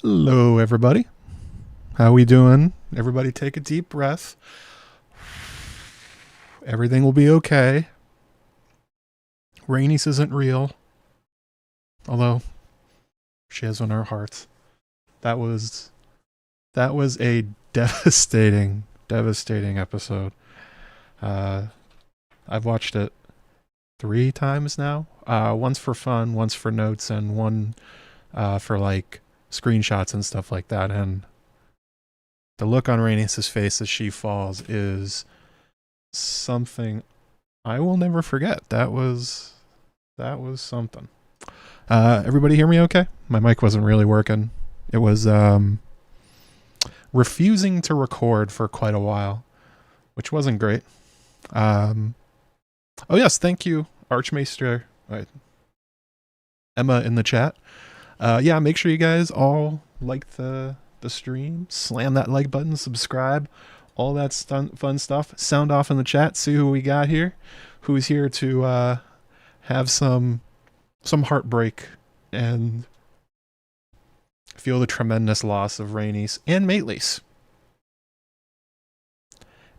Hello, everybody. How we doing? Everybody take a deep breath. Everything will be okay. Rhaenys isn't real. Although, she has on our hearts. That was a devastating episode. I've watched it 3 times now. Once for fun, once for notes, and one for like screenshots and stuff like that. And the look on Rhaenys' face as she falls is something I will never forget. That was something. Everybody hear me okay? My mic wasn't really working. It was refusing to record for quite a while, which wasn't great. Oh yes, thank you, Archmaester Emma in the chat. Yeah, make sure you guys all like the stream, slam that like button, subscribe, all that fun stuff. Sound off in the chat, see who we got here, who's here to have some heartbreak and feel the tremendous loss of Rhaenys and Maelys.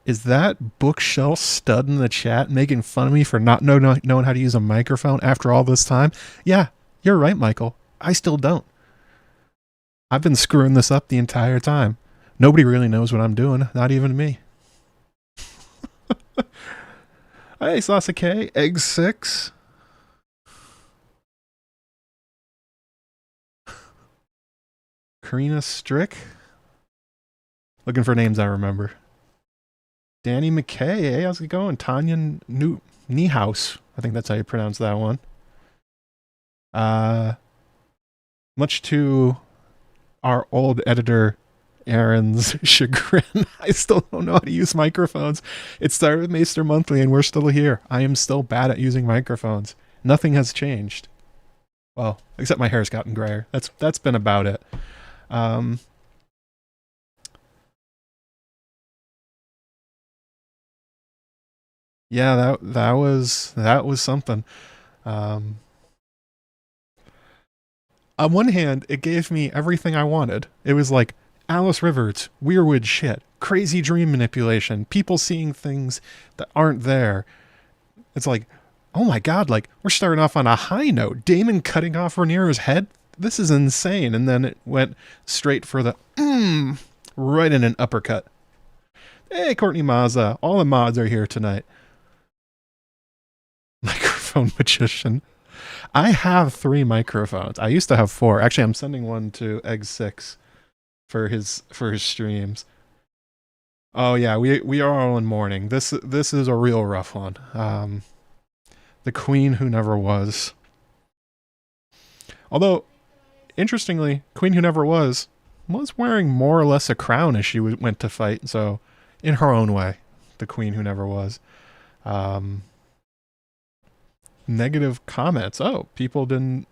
Is that bookshelf stud in the chat making fun of me for not knowing how to use a microphone after all this time? Yeah, you're right, Michael. I still don't. I've been screwing this up the entire time. Nobody really knows what I'm doing, not even me. Hey, Sasuke, Egg 6. Karina Strick. Looking for names I remember. Danny McKay, hey, how's it going? Tanya Niehaus. I think that's how you pronounce that one. Much to our old editor Aaron's chagrin, I still don't know how to use microphones. It started with Maester Monthly and we're still here. I am still bad at using microphones. Nothing has changed. Well, except my hair's gotten grayer. That's been about it. Yeah, that was something. On one hand, it gave me everything I wanted. It was like Alice Rivers, weirwood shit, crazy dream manipulation, people seeing things that aren't there. It's like, oh my god, like, we're starting off on a high note. Daemon cutting off Rhaenyra's head? This is insane. And then it went straight for the, right in an uppercut. Hey, Courtney Mazza, all the mods are here tonight. Microphone magician. I have 3 microphones. I used to have 4. Actually, I'm sending one to Egg 6 for his streams. Oh yeah, we are all in mourning. This is a real rough one. The Queen Who Never Was. Although, interestingly, Queen Who Never Was wearing more or less a crown as she went to fight. So, in her own way, the Queen Who Never Was. Negative comments. Oh, people didn't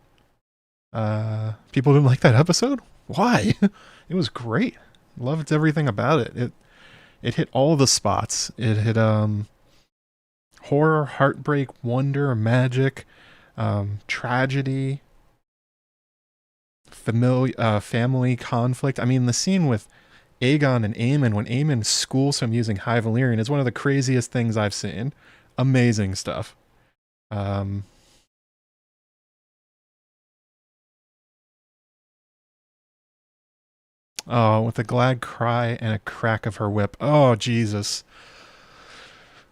like that episode? Why? It was great. Loved everything about it. It hit all the spots. It hit horror, heartbreak, wonder, magic, tragedy, family conflict. I mean, the scene with Aegon and Aemon, when Aemon schools him using High Valyrian, is one of the craziest things I've seen. Amazing stuff. Oh, with a glad cry and a crack of her whip. Oh, Jesus.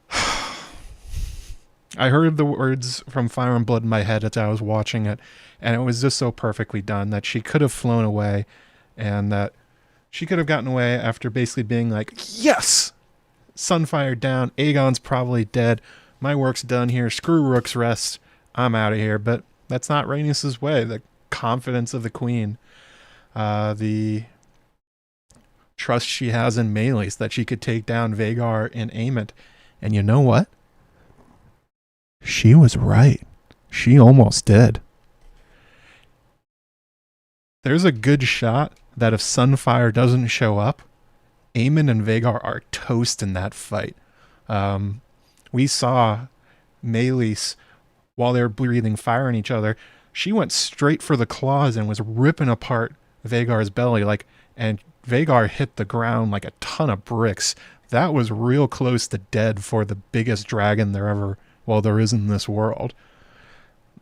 I heard the words from Fire and Blood in my head as I was watching it, and it was just so perfectly done that she could have flown away, and that she could have gotten away after basically being like, yes! Sunfire down, Aegon's probably dead, my work's done here, screw Rook's Rest, I'm out of here. But that's not Rhaenys' way. The confidence of the queen, the trust she has in Maelys that she could take down Vhagar and Aemon. And you know what? She was right. She almost did. There's a good shot that if Sunfire doesn't show up, Aemon and Vhagar are toast in that fight. We saw Maelys, while they were breathing fire on each other, she went straight for the claws and was ripping apart Vhagar's belly, and Vhagar hit the ground like a ton of bricks. That was real close to dead for the biggest dragon there is in this world.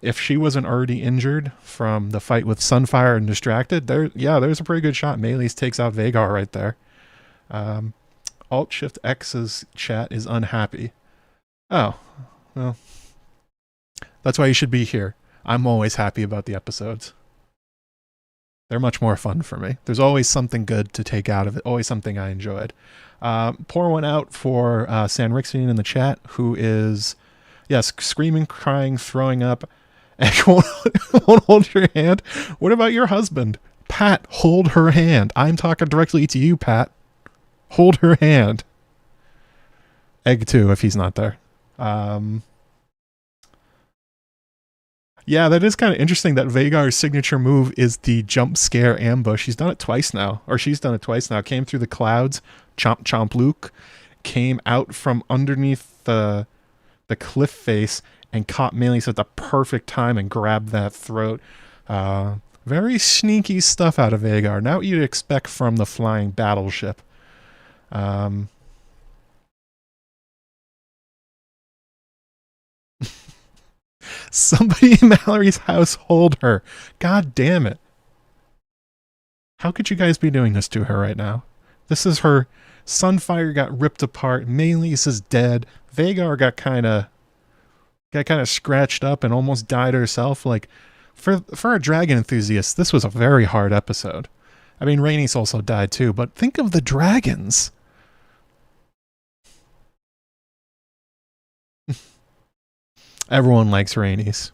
If she wasn't already injured from the fight with Sunfire and Distracted, there's a pretty good shot. Meleys takes out Vhagar right there. Alt-Shift-X's chat is unhappy. Oh, well, that's why you should be here. I'm always happy about the episodes. They're much more fun for me. There's always something good to take out of it, always something I enjoyed. Pour one out for Sanrixian in the chat, who is, yes, screaming, crying, throwing up. Won't hold your hand. What about your husband? Pat, hold her hand. I'm talking directly to you, Pat. Hold her hand. Egg too, if he's not there. Yeah, that is kind of interesting that Vhagar's signature move is the jump scare ambush. He's done it twice now. Or she's done it twice now. Came through the clouds, chomp chomp Luke, came out from underneath the cliff face and caught Meleys at the perfect time and grabbed that throat. Very sneaky stuff out of Vhagar. Not what you'd expect from the flying battleship. Somebody in Mallory's house hold her. God damn it. How could you guys be doing this to her right now? This is her. Sunfire got ripped apart. Meleys is dead. Vhagar got kind of scratched up and almost died herself. Like, for a dragon enthusiast, this was a very hard episode. I mean, Rhaenys also died too, but think of the dragons. Everyone likes Rhaenys.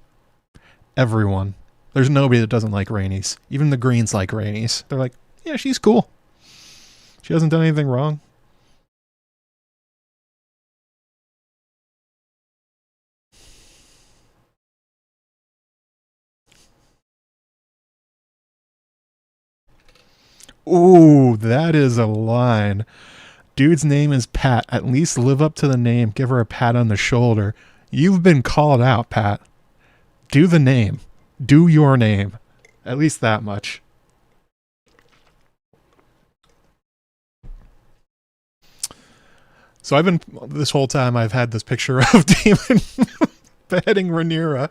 Everyone. There's nobody that doesn't like Rhaenys. Even the Greens like Rhaenys. They're like, yeah, she's cool. She hasn't done anything wrong. Ooh, that is a line. Dude's name is Pat. At least live up to the name. Give her a pat on the shoulder. You've been called out, Pat. Do the name. Do your name. At least that much. So this whole time I've had this picture of Daemon beheading Rhaenyra,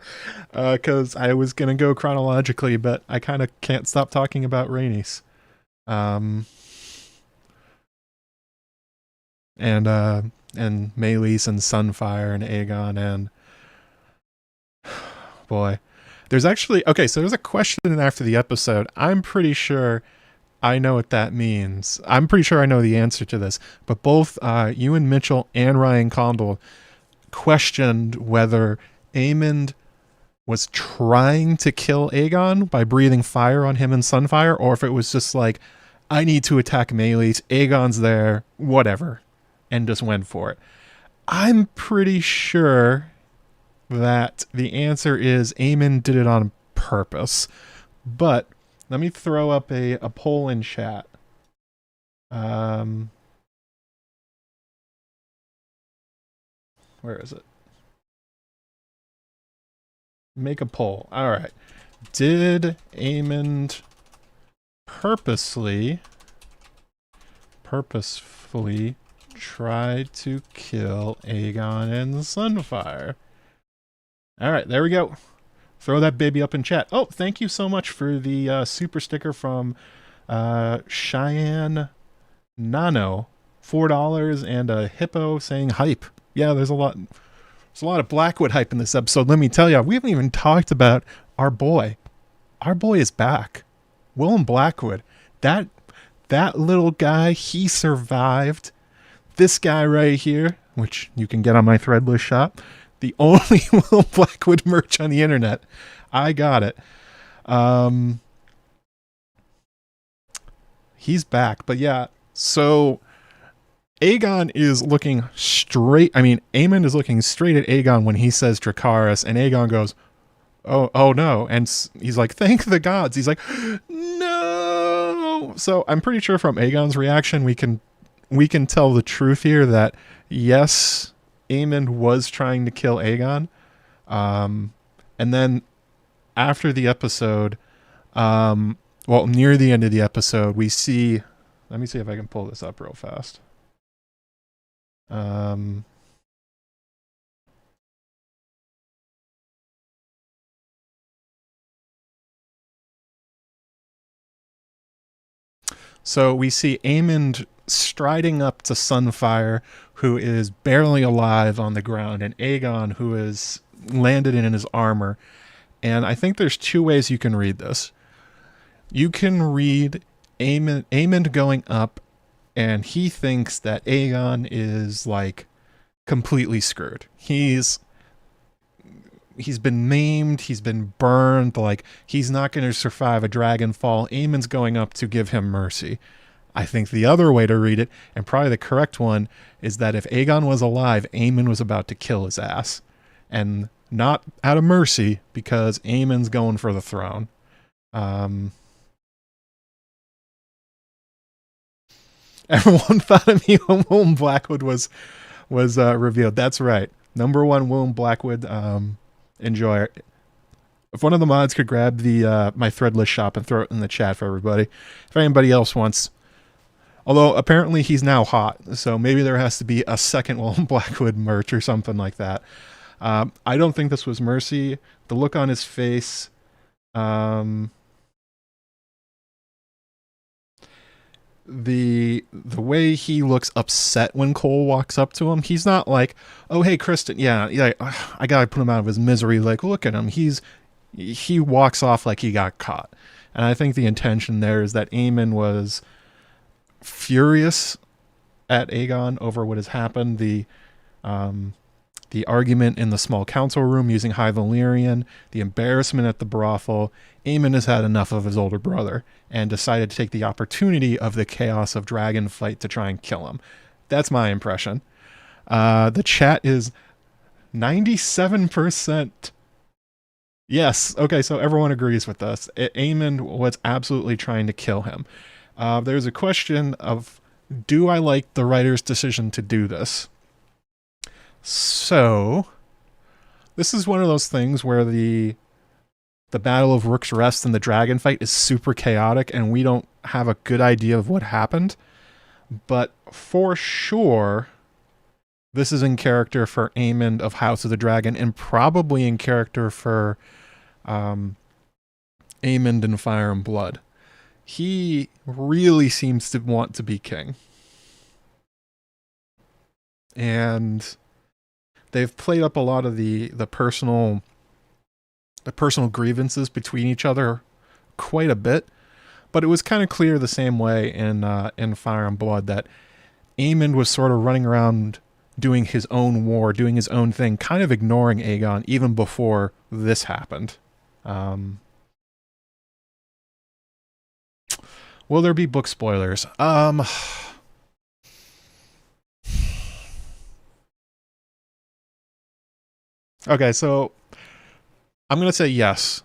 because I was going to go chronologically, but I kind of can't stop talking about Rhaenys. And Meleys and Sunfire and Aegon and boy, there's actually so there's a question after the episode. I'm pretty sure I know what that means. I'm pretty sure I know the answer to this. But both Ewan Mitchell and Ryan Condal questioned whether Aemond was trying to kill Aegon by breathing fire on him and Sunfire, or if it was just like, I need to attack Meleys, Aegon's there, whatever, and just went for it. I'm pretty sure that the answer is Aemond did it on purpose. But let me throw up a poll in chat. Where is it? Make a poll. All right. Did Aemond purposefully try to kill Aegon and Sunfire? All right, there we go. Throw that baby up in chat. Oh, thank you so much for the super sticker from Cheyenne Nano. $4 and a hippo saying hype. Yeah, there's a lot of Blackwood hype in this episode. Let me tell you, we haven't even talked about our boy. Our boy is back. Willem Blackwood. That little guy, he survived. This guy right here, which you can get on my Threadless shop, the only Willem Blackwood merch on the internet. I got it. He's back. But yeah, so Aegon is looking straight. I mean, Aemond is looking straight at Aegon when he says Dracarys, and Aegon goes, oh no. And he's like, thank the gods. He's like, no. So I'm pretty sure from Aegon's reaction, we can tell the truth here that yes, Aemond was trying to kill Aegon. And then after the episode, well, near the end of the episode, we see. Let me see if I can pull this up real fast. So we see Aemond striding up to Sunfire, who is barely alive on the ground, and Aegon, who is landed in his armor. And I think there's two ways you can read this. You can read Aemond going up, and he thinks that Aegon is like completely screwed. He's been maimed, he's been burned, like he's not going to survive a dragon fall. Aemon's going up to give him mercy. I think the other way to read it, and probably the correct one, is that if Aegon was alive, Aemon was about to kill his ass. And not out of mercy, because Aemon's going for the throne. Everyone thought of me when Willem Blackwood was revealed. That's right. Number one, Willem Blackwood. Enjoy. If one of the mods could grab the my threadless shop and throw it in the chat for everybody. If anybody else wants. Although apparently he's now hot, so maybe there has to be a second Willem Blackwood merch or something like that. I don't think this was mercy. The look on his face. The way he looks upset when Cole walks up to him, he's not like, oh hey Kristen, yeah, I gotta put him out of his misery. Like, look at him, he walks off like he got caught. And I think the intention there is that Aemon was furious at Aegon over what has happened. The argument in the small council room using High Valyrian, the embarrassment at the brothel. Aemon has had enough of his older brother and decided to take the opportunity of the chaos of Dragonfight to try and kill him. That's my impression. The chat is 97%. Yes. Okay, so everyone agrees with us. Aemon was absolutely trying to kill him. There's a question of, do I like the writer's decision to do this? So, this is one of those things where the Battle of Rook's Rest and the dragon fight is super chaotic and we don't have a good idea of what happened. But for sure, this is in character for Aemond of House of the Dragon, and probably in character for Aemond in Fire and Blood. He really seems to want to be king. And they've played up a lot of the personal grievances between each other quite a bit, but it was kind of clear the same way in Fire and Blood that Aemond was sort of running around doing his own war, doing his own thing, kind of ignoring Aegon even before this happened. Will there be book spoilers? Okay, so I'm going to say yes.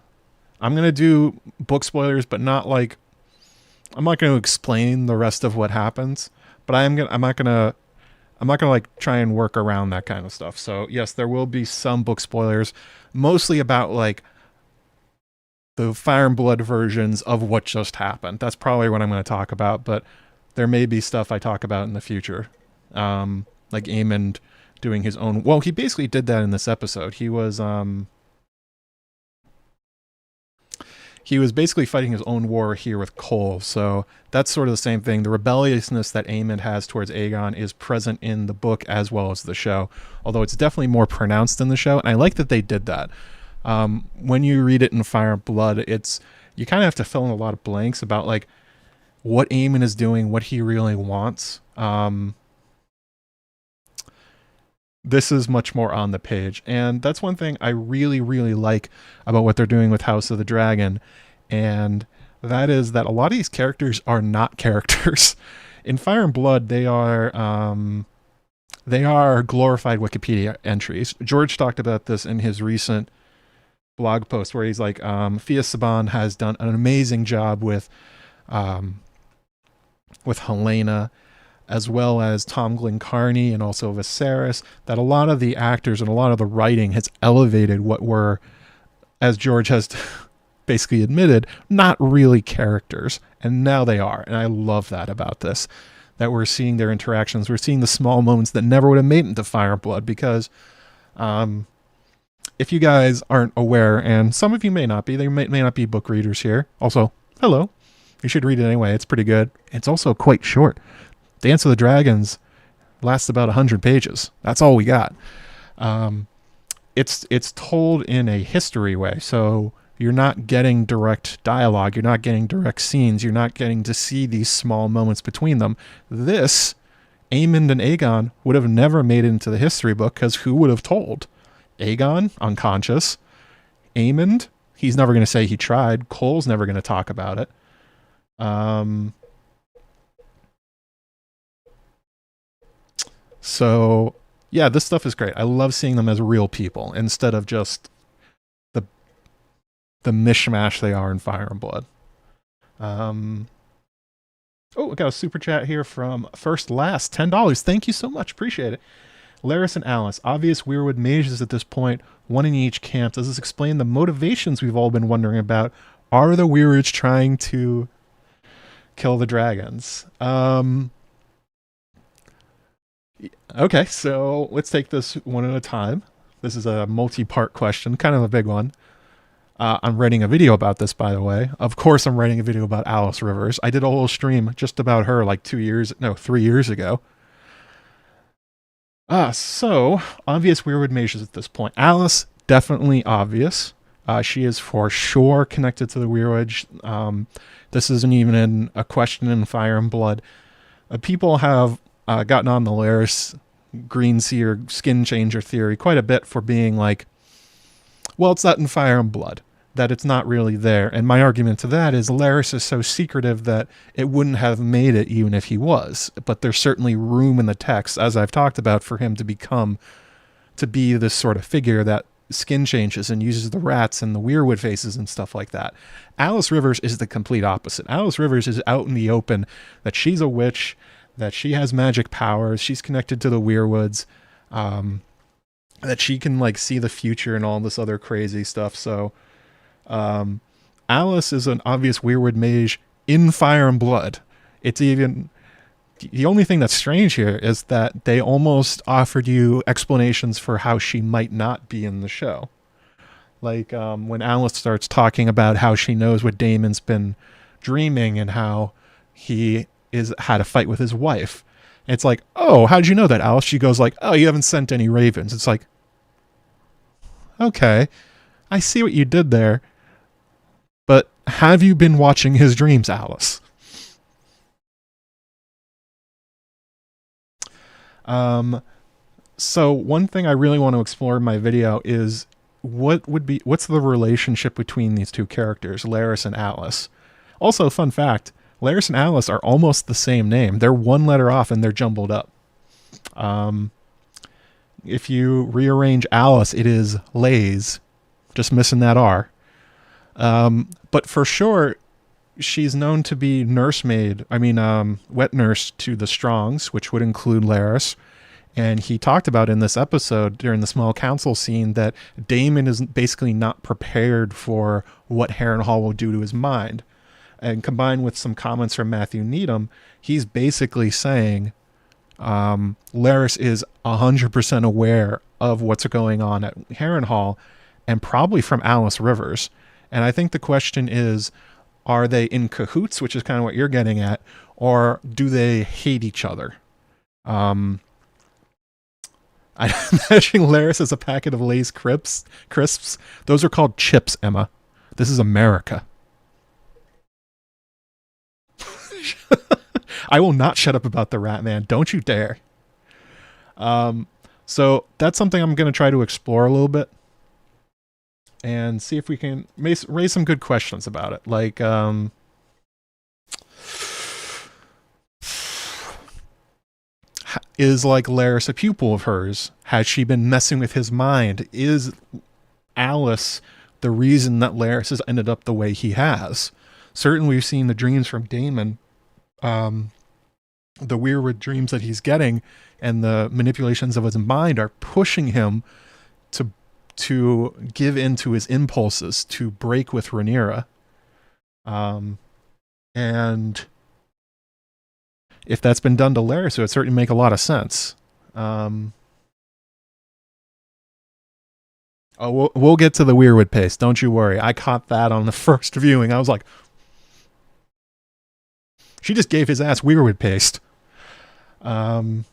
I'm going to do book spoilers, but not like, I'm not going to explain the rest of what happens, but I'm not going to like try and work around that kind of stuff. So yes, there will be some book spoilers, mostly about like the Fire and Blood versions of what just happened. That's probably what I'm going to talk about, but there may be stuff I talk about in the future. Like Aemond doing his own, well, he basically did that in this episode. He was basically fighting his own war here with Cole, so that's sort of the same thing. The rebelliousness that Aemond has towards Aegon is present in the book as well as the show, although it's definitely more pronounced in the show, and I like that they did that. When you read it in Fire and Blood, you kind of have to fill in a lot of blanks about like what Aemond is doing, what he really wants. This is much more on the page, and that's one thing I really, really like about what they're doing with House of the Dragon, and that is that a lot of these characters are not characters. In Fire and Blood, they are glorified Wikipedia entries. George talked about this in his recent blog post, where he's like, Fia Saban has done an amazing job with Helena, as well as Tom Glencarny and also Viserys, that a lot of the actors and a lot of the writing has elevated what were, as George has basically admitted, not really characters. And now they are. And I love that about this, that we're seeing their interactions. We're seeing the small moments that never would have made it into Fire and Blood, because if you guys aren't aware, and some of you may not be, there may not be book readers here. Also, hello. You should read it anyway. It's pretty good. It's also quite short. Dance of the Dragons lasts about 100 pages. That's all we got. It's told in a history way, so you're not getting direct dialogue. You're not getting direct scenes. You're not getting to see these small moments between them. This, Aemond and Aegon would have never made it into the history book, because who would have told? Aegon, unconscious. Aemond, he's never going to say he tried. Cole's never going to talk about it. So, yeah, this stuff is great. I love seeing them as real people instead of just the mishmash they are in Fire and Blood. Oh, I got a super chat here from First Last, $10. Thank you so much. Appreciate it. Larys and Alice, obvious weirwood mages at this point, one in each camp. Does this explain the motivations we've all been wondering about? Are the weirwoods trying to kill the dragons? Okay, so let's take this one at a time. This is a multi-part question, kind of a big one. I'm writing a video about this, by the way. Of course, I'm writing a video about Alice Rivers. I did a whole stream just about her like 3 years ago. So, obvious weirwood mages at this point. Alice, definitely obvious. She is for sure connected to the weirwood. This isn't even a question in Fire and Blood. People have gotten on the Larys green seer skin changer theory quite a bit for being like, well, it's not in Fire and Blood, that it's not really there. And my argument to that is Larys is so secretive that it wouldn't have made it even if he was. But there's certainly room in the text, as I've talked about, for him to be this sort of figure that skin changes and uses the rats and the weirwood faces and stuff like that. Alice Rivers is the complete opposite. Alice Rivers is out in the open, that she's a witch, that she has magic powers, she's connected to the weirwoods, that she can like see the future and all this other crazy stuff. So Alice is an obvious weirwood mage in Fire and Blood. It's even, the only thing that's strange here is that they almost offered you explanations for how she might not be in the show. Like when Alice starts talking about how she knows what Daemon's been dreaming and how he had a fight with his wife. It's like, oh, how did you know that, Alice? She goes like, oh, you haven't sent any ravens. It's like, okay, I see what you did there. But have you been watching his dreams, Alice? So one thing I really want to explore in my video is what's the relationship between these two characters, Larys and Alice? Also, fun fact, Larys and Alice are almost the same name. They're one letter off and they're jumbled up. If you rearrange Alice, it is Lays, just missing that R. But for sure, she's known to be wet nurse to the Strongs, which would include Larys. And he talked about in this episode during the small council scene that Daemon is basically not prepared for what Harrenhal will do to his mind. And combined with some comments from Matthew Needham, he's basically saying Larys is 100% aware of what's going on at Harrenhal, and probably from Alice Rivers. And I think the question is, are they in cahoots, which is kind of what you're getting at, or do they hate each other? I'm imagining Larys as a packet of Lay's crisps. Those are called chips, Emma. This is America. I will not shut up about the Rat Man. Don't you dare. So that's something I'm going to try to explore a little bit and see if we can raise some good questions about it. Like, is like Larys a pupil of hers? Has she been messing with his mind? Is Alice the reason that Larys has ended up the way he has? Certainly we've seen the dreams from Daemon, the weird dreams that he's getting and the manipulations of his mind are pushing him to give in to his impulses to break with Rhaenyra. And if that's been done to Larys, it would certainly make a lot of sense. We'll get to the weirwood paste. Don't you worry. I caught that on the first viewing. I was like, she just gave his ass weirwood paste. $5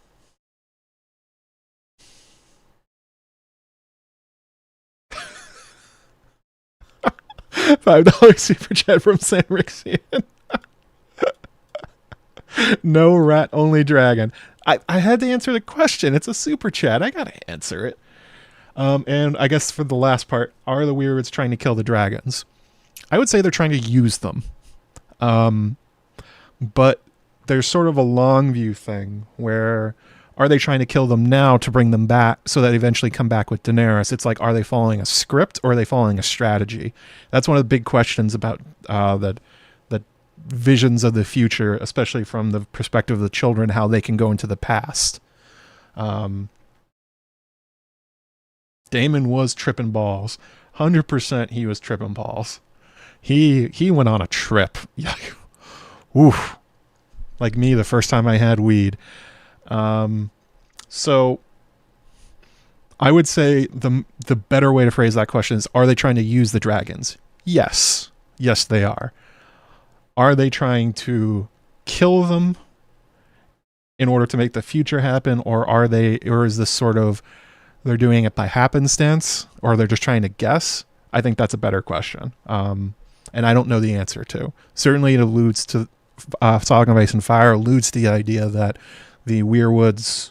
super chat from San Rixian. No rat, only dragon. I had to answer the question. It's a super chat. I gotta answer it. And I guess for the last part, are the weirwoods trying to kill the dragons? I would say they're trying to use them. But there's sort of a long view thing where are they trying to kill them now to bring them back so that they eventually come back with Daenerys? It's like, are they following a script or are they following a strategy? That's one of the big questions about the visions of the future, especially from the perspective of the children, how they can go into the past. Daemon was tripping balls. 100% he was tripping balls. He went on a trip. Oof. Like me the first time I had weed. So I would say the better way to phrase that question is, are they trying to use the dragons? Yes. Yes, they are. Are they trying to kill them in order to make the future happen? Or is this sort of, they're doing it by happenstance, or they're just trying to guess? I think that's a better question. And I don't know the answer to. Certainly it alludes to, Song of Ice and Fire alludes to the idea that the weirwoods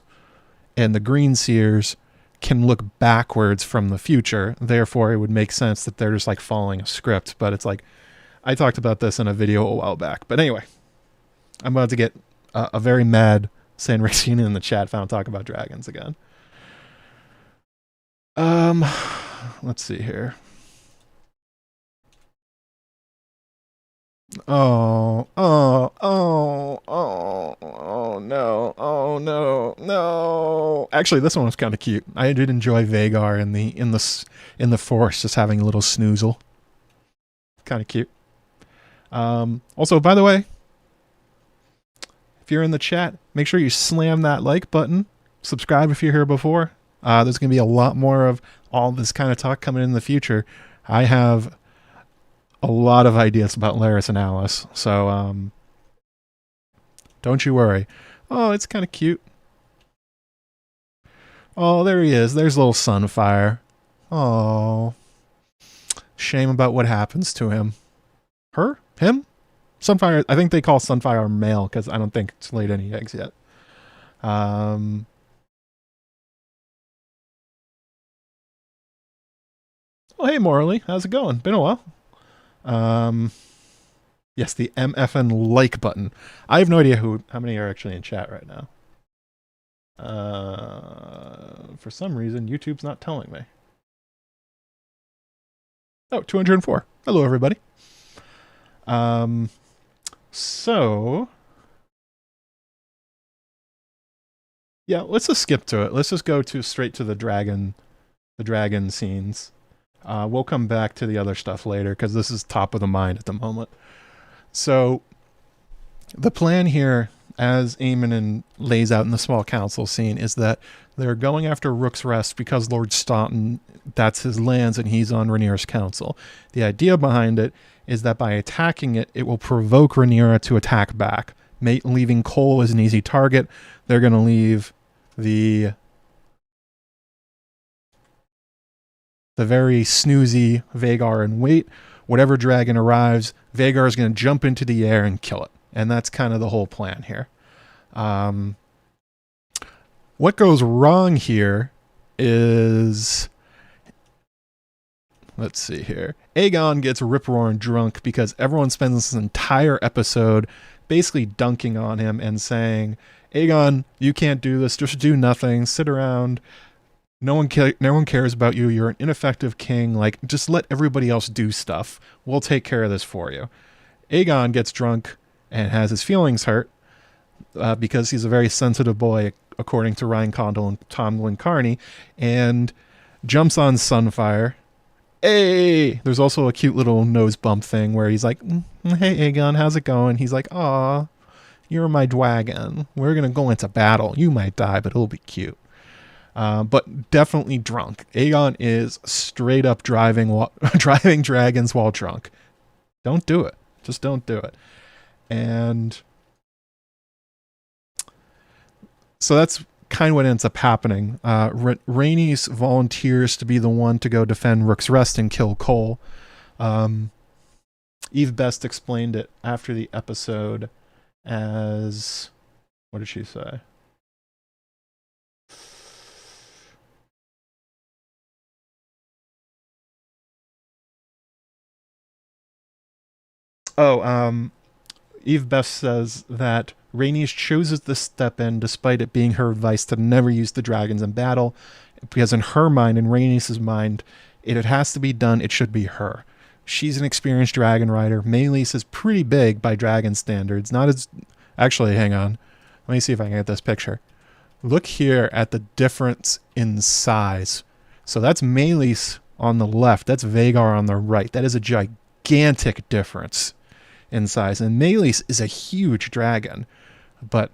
and the green seers can look backwards from the future. Therefore, it would make sense that they're just like following a script. But it's like, I talked about this in a video a while back. But anyway, I'm about to get a very mad San Rixian in the chat found talk about dragons again. Let's see here. Oh no. Actually, this one was kind of cute. I did enjoy Vhagar in the forest just having a little snoozle. Kind of cute. Also, by the way, if you're in the chat, make sure you slam that like button. Subscribe if you're here before. There's going to be a lot more of all this kind of talk coming in the future. I have a lot of ideas about Larys and Alice, so don't you worry. Oh, it's kind of cute. Oh, there he is. There's little Sunfire. Oh, shame about what happens to him. Her? Him? Sunfire. I think they call Sunfire male because I don't think it's laid any eggs yet. Oh, hey, Morley. How's it going? Been a while. Yes, the MFN like button. I have no idea how many are actually in chat right now. For some reason, YouTube's not telling me. Oh, 204. Hello, everybody. So yeah, let's just skip to it. Let's just go straight to the dragon scenes. We'll come back to the other stuff later because this is top of the mind at the moment. So the plan here, as Aemon lays out in the small council scene, is that they're going after Rook's Rest because Lord Staunton, that's his lands, and he's on Rhaenyra's council. The idea behind it is that by attacking it, it will provoke Rhaenyra to attack back, leaving Cole as an easy target. They're going to leave the very snoozy Vhagar in wait. Whatever dragon arrives, Vhagar is going to jump into the air and kill it. And that's kind of the whole plan here. What goes wrong here is, let's see here. Aegon gets rip-roaring drunk because everyone spends this entire episode basically dunking on him and saying, Aegon, you can't do this. Just do nothing. Sit around. No one cares about you. You're an ineffective king. Like, just let everybody else do stuff. We'll take care of this for you. Aegon gets drunk and has his feelings hurt because he's a very sensitive boy, according to Ryan Condal and Tom Glenn Carney. And jumps on Sunfire. Hey! There's also a cute little nose bump thing where he's like, hey, Aegon, how's it going? He's like, aw, you're my dragon. We're going to go into battle. You might die, but it'll be cute. But definitely drunk. Aegon is straight up driving dragons while drunk. Don't do it. Just don't do it. And so that's kind of what ends up happening. Rhaenys volunteers to be the one to go defend Rook's Rest and kill Cole. Eve Best explained it after the episode as... What did she say? Eve Best says that Rhaenys chooses to step in despite it being her advice to never use the dragons in battle, because in her mind, in Rhaenys' mind, it has to be done, it should be her. She's an experienced dragon rider. Meleys is pretty big by dragon standards. Not as... Actually, hang on. Let me see if I can get this picture. Look here at the difference in size. So that's Meleys on the left. That's Vhagar on the right. That is a gigantic difference in size. And Meleys is a huge dragon, but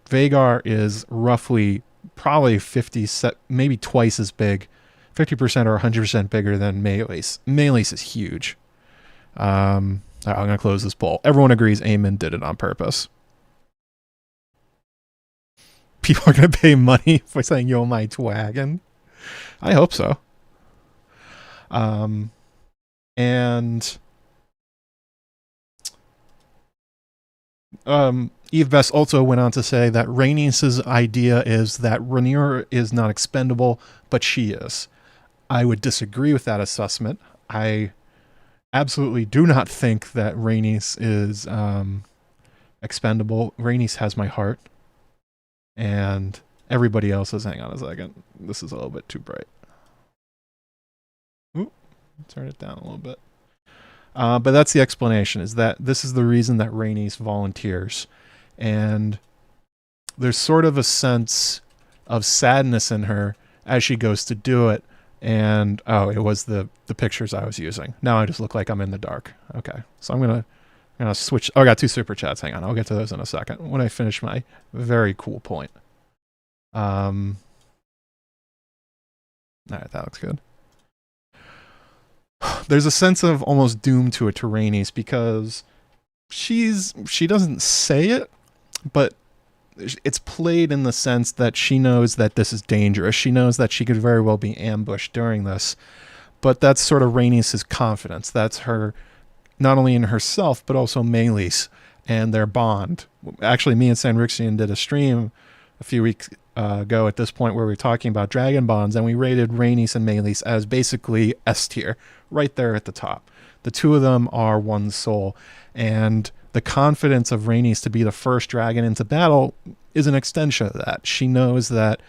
Vhagar is roughly probably 50, maybe twice as big, 50% or 100% bigger than Meleys. Meleys is huge. I'm going to close this poll. Everyone agrees Aemon did it on purpose. People are going to pay money for saying, you're my dragon. I hope so. And Eve Best also went on to say that Rhaenys' idea is that Rhaenyra is not expendable, but she is. I would disagree with that assessment. I absolutely do not think that Rhaenys is expendable. Rhaenys has my heart. And everybody else is... Hang on a second. This is a little bit too bright. Ooh, turn it down a little bit. But that's the explanation, is that this is the reason that Rhaenys volunteers. And there's sort of a sense of sadness in her as she goes to do it. And, oh, it was the pictures I was using. Now I just look like I'm in the dark. Okay, so I'm going to switch. Oh, I got 2 super chats. Hang on, I'll get to those in a second when I finish my very cool point. All right, that looks good. There's a sense of almost doom to it to Rhaenys, because she doesn't say it, but it's played in the sense that she knows that this is dangerous. She knows that she could very well be ambushed during this, but that's sort of Rhaenys' confidence. That's her, not only in herself, but also Meleys and their bond. Actually, me and Sanrixian did a stream a few weeks ago at this point where we were talking about dragon bonds, and we rated Rhaenys and Meleys as basically S tier, right there at the top. The two of them are one soul, and the confidence of Rhaenys to be the first dragon into battle is an extension of that. She knows that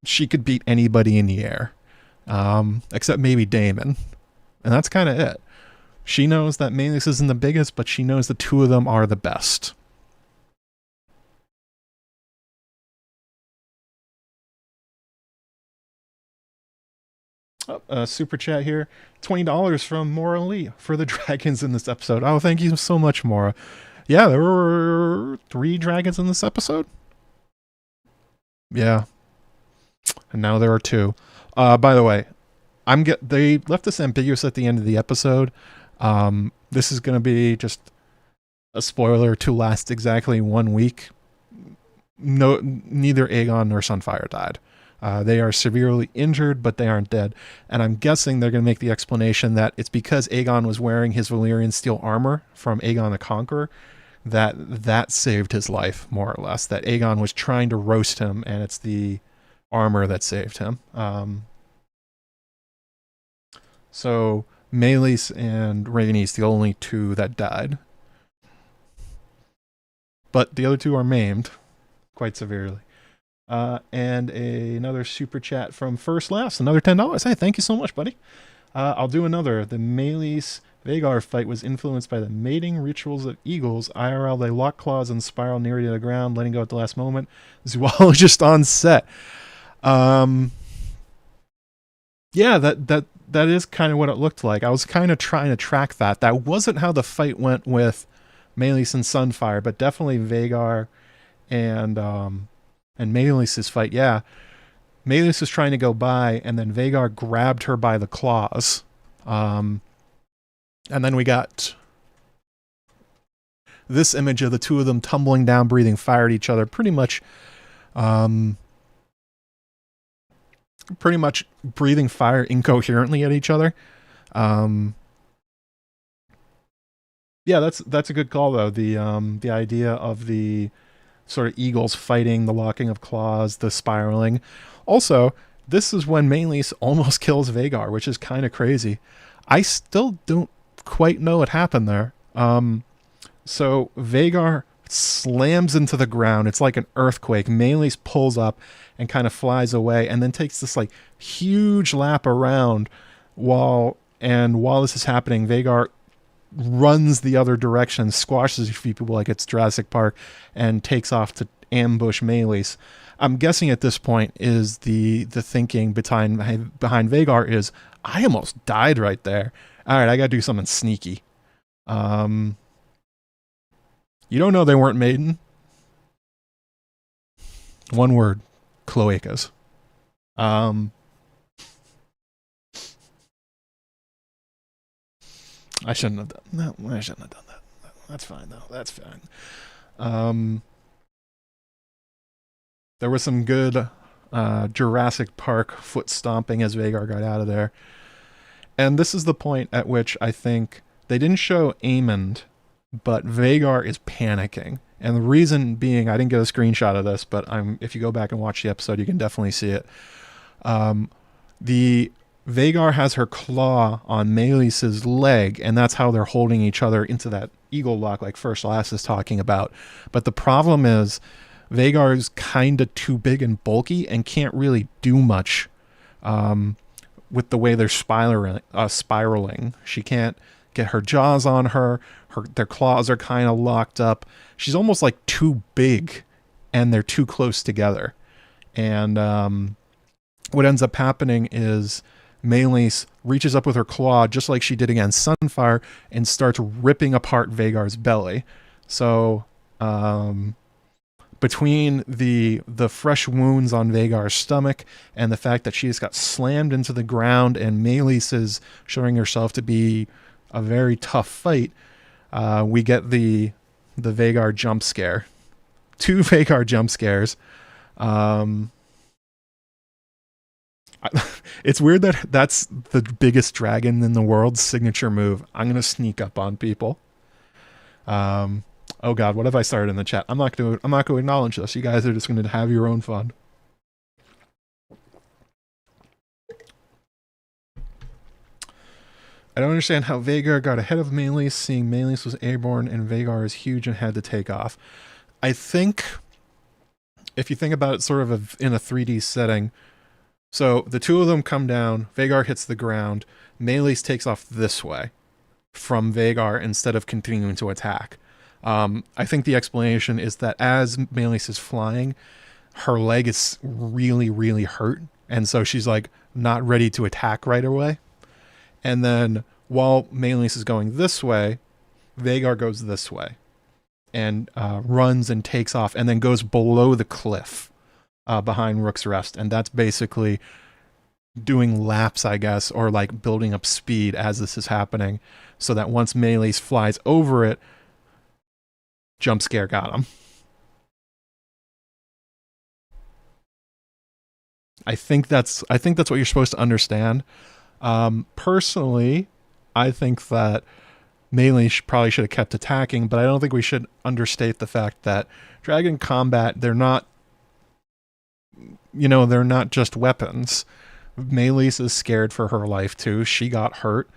she could beat anybody in the air, except maybe Daemon, and that's kind of it. She knows that Meleys isn't the biggest, but she knows the two of them are the best. Super chat here. $20 from Maura Lee for the dragons in this episode. Oh, thank you so much, Maura. Yeah, there were 3 dragons in this episode. Yeah. And now there are 2. By the way, they left this ambiguous at the end of the episode. This is going to be just a spoiler to last exactly 1 week. No, neither Aegon nor Sunfire died. They are severely injured, but they aren't dead. And I'm guessing they're going to make the explanation that it's because Aegon was wearing his Valyrian steel armor from Aegon the Conqueror that saved his life, more or less. That Aegon was trying to roast him, and it's the armor that saved him. So Meleys and Rhaenys, the only 2 that died. But the other 2 are maimed quite severely. And another super chat from First Laughs, another $10. Hey, thank you so much, buddy. I'll do another. The Meleys Vhagar fight was influenced by the mating rituals of eagles. IRL, they lock claws and spiral nearly to the ground, letting go at the last moment. Zoologist on set. Yeah, that is kind of what it looked like. I was kind of trying to track that. That wasn't how the fight went with Meleys and Sunfire, but definitely Vhagar and Meleys's fight. Yeah, Meleys was trying to go by, and then Vhagar grabbed her by the claws. Um, and then we got this image of the two of them tumbling down, breathing fire at each other, um, pretty much breathing fire incoherently at each other. Um, yeah, that's a good call though. The idea of the sort of eagles fighting, the locking of claws, the spiraling. Also, this is when Meleys almost kills Vhagar, which is kind of crazy. I still don't quite know what happened there. So Vhagar slams into the ground. It's like an earthquake. Meleys pulls up and kind of flies away, and then takes this like huge lap around. While this is happening, Vhagar runs the other direction, squashes a few people like it's Jurassic Park, and takes off to ambush Meleys. I'm guessing at this point is the thinking behind Vhagar is, I almost died right there. All right, I got to do something sneaky. You don't know they weren't maiden. One word, cloacas. I shouldn't have done. No, I shouldn't have done that. That's fine though. That's fine. Um, there was some good Jurassic Park foot stomping as Vhagar got out of there, and this is the point at which I think they didn't show Aemond, but Vhagar is panicking. And the reason being, I didn't get a screenshot of this, but if you go back and watch the episode, you can definitely see it. The Vhagar has her claw on Meleys's leg, and that's how they're holding each other into that eagle lock like First Lass is talking about. But the problem is Vhagar's kind of too big and bulky and can't really do much with the way they're spiraling. She can't get her jaws on her. Their claws are kind of locked up. She's almost like too big, and they're too close together. And what ends up happening is Meleys reaches up with her claw, just like she did against Sunfire, and starts ripping apart Vhagar's belly. So between the fresh wounds on Vhagar's stomach and the fact that she just got slammed into the ground, and Meleys is showing herself to be a very tough fight, we get the Vhagar jump scare. 2 Vhagar jump scares. It's weird that that's the biggest dragon in the world's signature move. I'm gonna sneak up on people. Oh god, what have I started in the chat? I'm not going to acknowledge this. You guys are just going to have your own fun. I don't understand how Vhagar got ahead of Meleys, seeing Meleys was airborne and Vhagar is huge and had to take off. I think, if you think about it sort of in a 3D setting, so the two of them come down, Vhagar hits the ground, Meleys takes off this way from Vhagar instead of continuing to attack. I think the explanation is that as Meleys is flying, her leg is really, really hurt, and so she's like not ready to attack right away. And then while Meleys is going this way, Vhagar goes this way and runs and takes off and then goes below the cliff behind Rook's Rest. And that's basically doing laps, I guess, or like building up speed as this is happening, so that once Meleys flies over it, jump scare got him. I think that's what you're supposed to understand. Personally, I think that Meleys probably should have kept attacking, but I don't think we should understate the fact that Dragon Combat, they're not just weapons. Meleys is scared for her life too. She got hurt.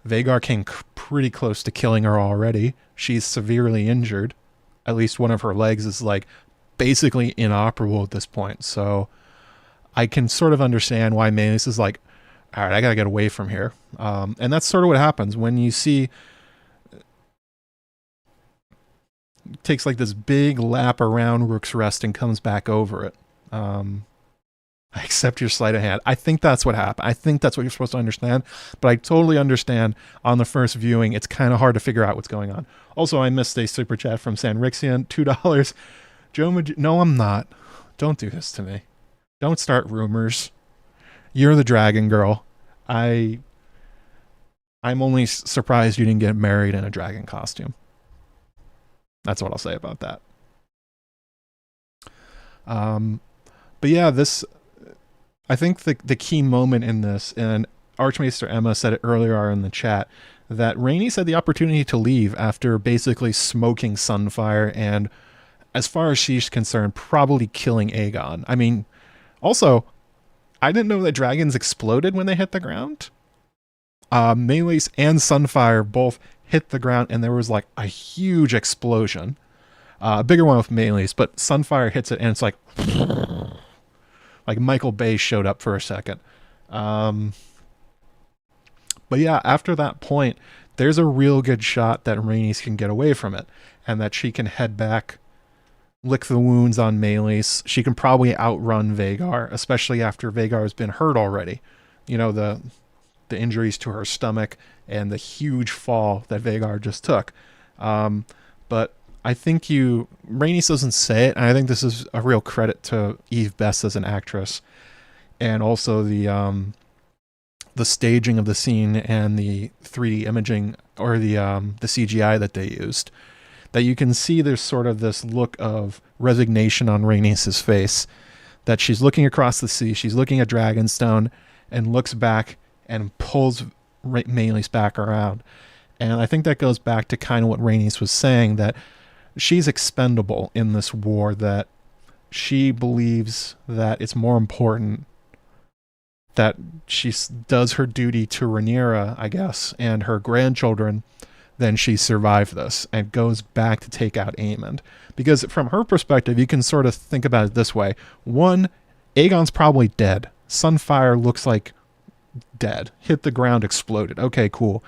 Vhagar came pretty close to killing her already. She's severely injured. At least one of her legs is like basically inoperable at this point. So I can sort of understand why Meleys is like, all right, I gotta get away from here. And that's sort of what happens when you see takes like this big lap around Rook's Rest and comes back over it. I accept your sleight of hand. I think that's what happened. I think that's what you're supposed to understand. But I totally understand on the first viewing, it's kind of hard to figure out what's going on. Also, I missed a super chat from San Rixian, $2. No, I'm not. Don't do this to me. Don't start rumors. You're the dragon girl. I'm only surprised you didn't get married in a dragon costume. That's what I'll say about that. But yeah, I think the key moment in this, and Archmaester Emma said it earlier in the chat, that Rhaenys had the opportunity to leave after basically smoking Sunfire and, as far as she's concerned, probably killing Aegon. I mean, also, I didn't know that dragons exploded when they hit the ground. Meleys and Sunfire both hit the ground, and there was like a huge explosion. A bigger one with Meleys, but Sunfire hits it, and it's like Michael Bay showed up for a second. But yeah, after that point, there's a real good shot that Rhaenys can get away from it, and that she can head back, lick the wounds on Meleys. She can probably outrun Vhagar, especially after Vhagar has been hurt already. You know, the injuries to her stomach and the huge fall that Vhagar just took. But I think Rhaenys doesn't say it, and I think this is a real credit to Eve Best as an actress, and also the staging of the scene and the 3D imaging, or the CGI that they used. That you can see there's sort of this look of resignation on Rhaenys' face, that she's looking across the sea, she's looking at Dragonstone, and looks back and pulls Meleys back around. And I think that goes back to kind of what Rhaenys was saying, that she's expendable in this war, that she believes that it's more important that she does her duty to Rhaenyra, I guess, and her grandchildren, than she survived this and goes back to take out Aemond. Because from her perspective, you can sort of think about it this way. One, Aegon's probably dead. Sunfire looks like dead. Hit the ground, exploded. Okay, cool.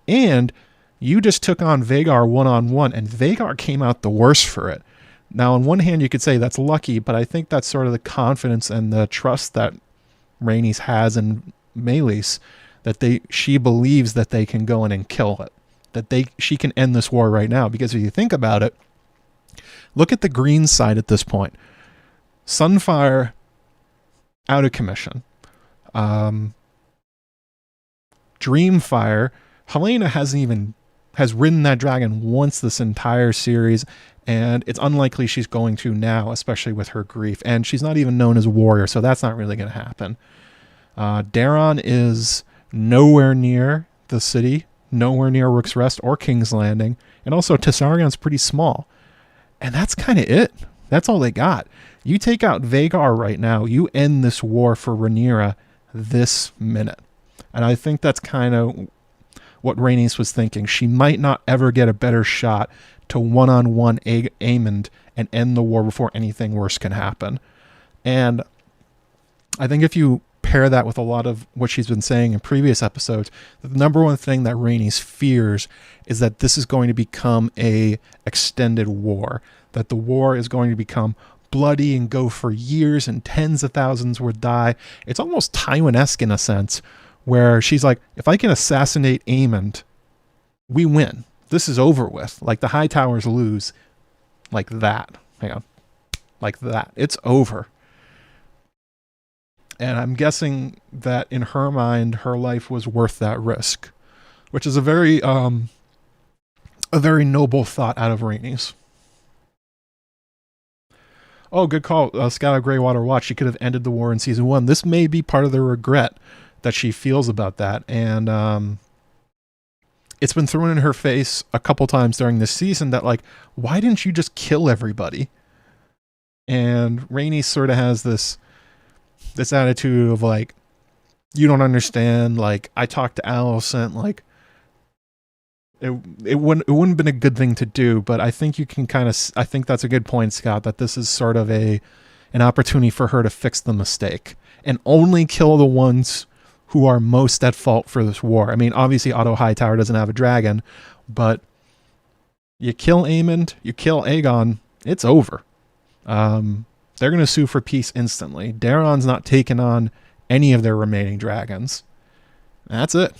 And you just took on Vhagar one-on-one, and Vhagar came out the worse for it. Now, on one hand, you could say that's lucky, but I think that's sort of the confidence and the trust that Rhaenys has in Meleys, that she believes that they can go in and kill it. That she can end this war right now. Because if you think about it, look at the green side at this point. Sunfire out of commission. Dreamfire, Helena has ridden that dragon once this entire series, and it's unlikely she's going to now, especially with her grief. And she's not even known as a warrior, so that's not really going to happen. Daemon is nowhere near the city, nowhere near Rook's Rest or King's Landing, and also Tessarion's pretty small. And that's kind of it. That's all they got. You take out Vhagar right now, you end this war for Rhaenyra this minute. And I think that's kind of what Rhaenys was thinking. She might not ever get a better shot to one-on-one Aemond and end the war before anything worse can happen. And I think if you pair that with a lot of what she's been saying in previous episodes, the number one thing that Rhaenys fears is that this is going to become a extended war, that the war is going to become bloody and go for years and tens of thousands would die. It's almost Tywin-esque in a sense, where she's like, if I can assassinate Aemond, we win. This is over with. Like the High Towers lose. Like that. Hang on. Like that. It's over. And I'm guessing that in her mind, her life was worth that risk, which is a very noble thought out of Rhaenys. Oh, good call. Scout of Greywater Watch. She could have ended the war in season 1. This may be part of the regret that she feels about that. And it's been thrown in her face a couple times during this season that, like, why didn't you just kill everybody? And Rhaenys sort of has this attitude of like, you don't understand, like, I talked to Alicent, like, it wouldn't have been a good thing to do, but I think you can I think that's a good point, Scott, that this is sort of an opportunity for her to fix the mistake and only kill the ones who are most at fault for this war. I mean, obviously Otto Hightower doesn't have a dragon, but you kill Aemond, you kill Aegon, it's over. They're going to sue for peace instantly. Daemon's not taking on any of their remaining dragons. That's it.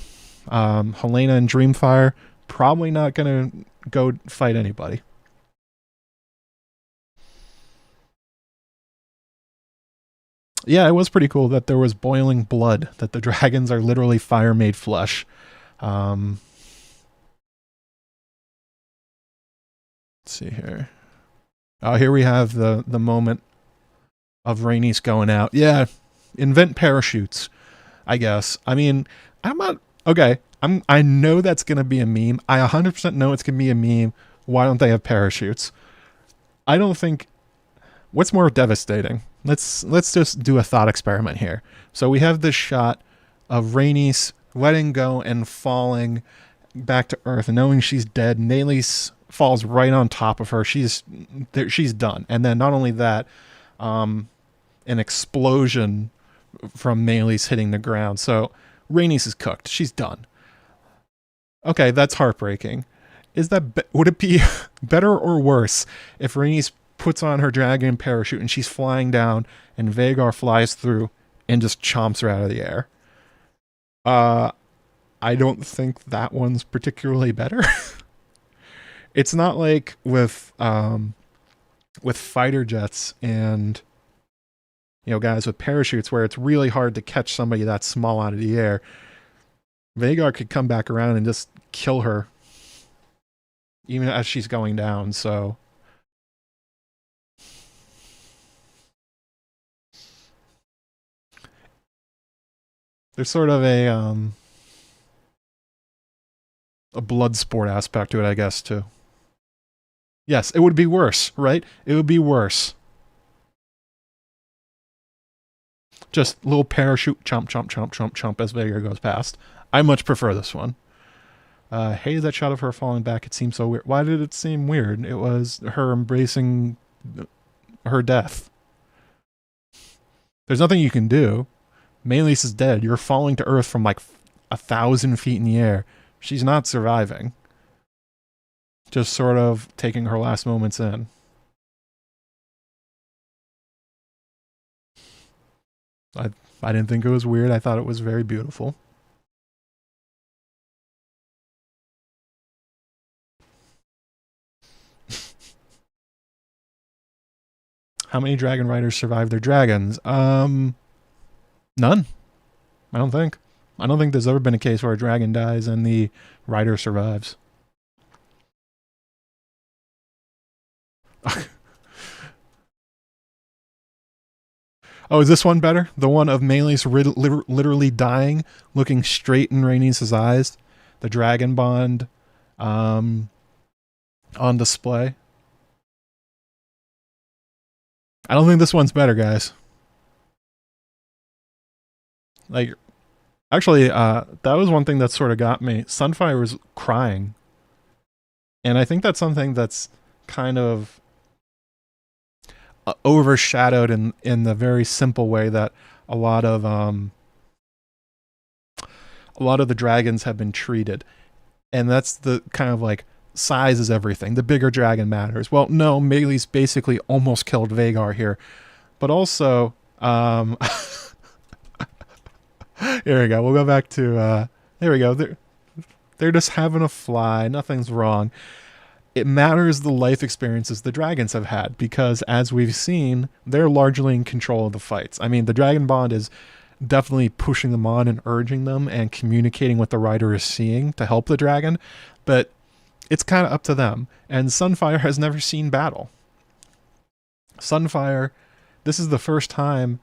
Helena and Dreamfire probably not going to go fight anybody. Yeah, it was pretty cool that there was boiling blood, that the dragons are literally fire made flesh. Let's see here. Oh, here we have the moment of Rhaenys going out. Yeah, invent parachutes, I guess. I mean, I'm not... Okay, I know that's going to be a meme. I 100% know it's going to be a meme. Why don't they have parachutes? I don't think... What's more devastating? Let's just do a thought experiment here. So we have this shot of Rhaenys letting go and falling back to Earth, knowing she's dead. Naelys falls right on top of her. She's done. And then not only that, an explosion from Naelys hitting the ground. So Rhaenys is cooked. She's done. Okay, that's heartbreaking. Would it be better or worse if Rhaenys puts on her dragon parachute and she's flying down and Vhagar flies through and just chomps her out of the air? I don't think that one's particularly better. It's not like with fighter jets and, you know, guys with parachutes where it's really hard to catch somebody that small out of the air. Vhagar could come back around and just kill her even as she's going down, so... There's sort of a blood sport aspect to it, I guess, too. Yes, it would be worse, right? It would be worse. Just little parachute chomp, chomp, chomp, chomp, chomp as Vhagar goes past. I much prefer this one. Hated that shot of her falling back. It seemed so weird. Why did it seem weird? It was her embracing her death. There's nothing you can do. Maelys is dead. You're falling to Earth from like 1,000 feet in the air. She's not surviving. Just sort of taking her last moments in. I didn't think it was weird. I thought it was very beautiful. How many dragon riders survive their dragons? None. I don't think. I don't think there's ever been a case where a dragon dies and the rider survives. Oh, is this one better? The one of Maelys literally dying, looking straight in Rhaenys' eyes. The dragon bond on display. I don't think this one's better, guys. Like, actually, that was one thing that sort of got me. Sunfire was crying. And I think that's something that's kind of overshadowed in the very simple way that a lot of the dragons have been treated. And that's the kind of like, size is everything. The bigger dragon matters. Well, no, Maelys basically almost killed Vhagar here. But also, here we go. We'll go back to, there we go. They're just having a fly. Nothing's wrong. It matters the life experiences the dragons have had, because as we've seen, they're largely in control of the fights. I mean, the dragon bond is definitely pushing them on and urging them and communicating what the rider is seeing to help the dragon, but it's kind of up to them. And Sunfire has never seen battle. Sunfire, this is the first time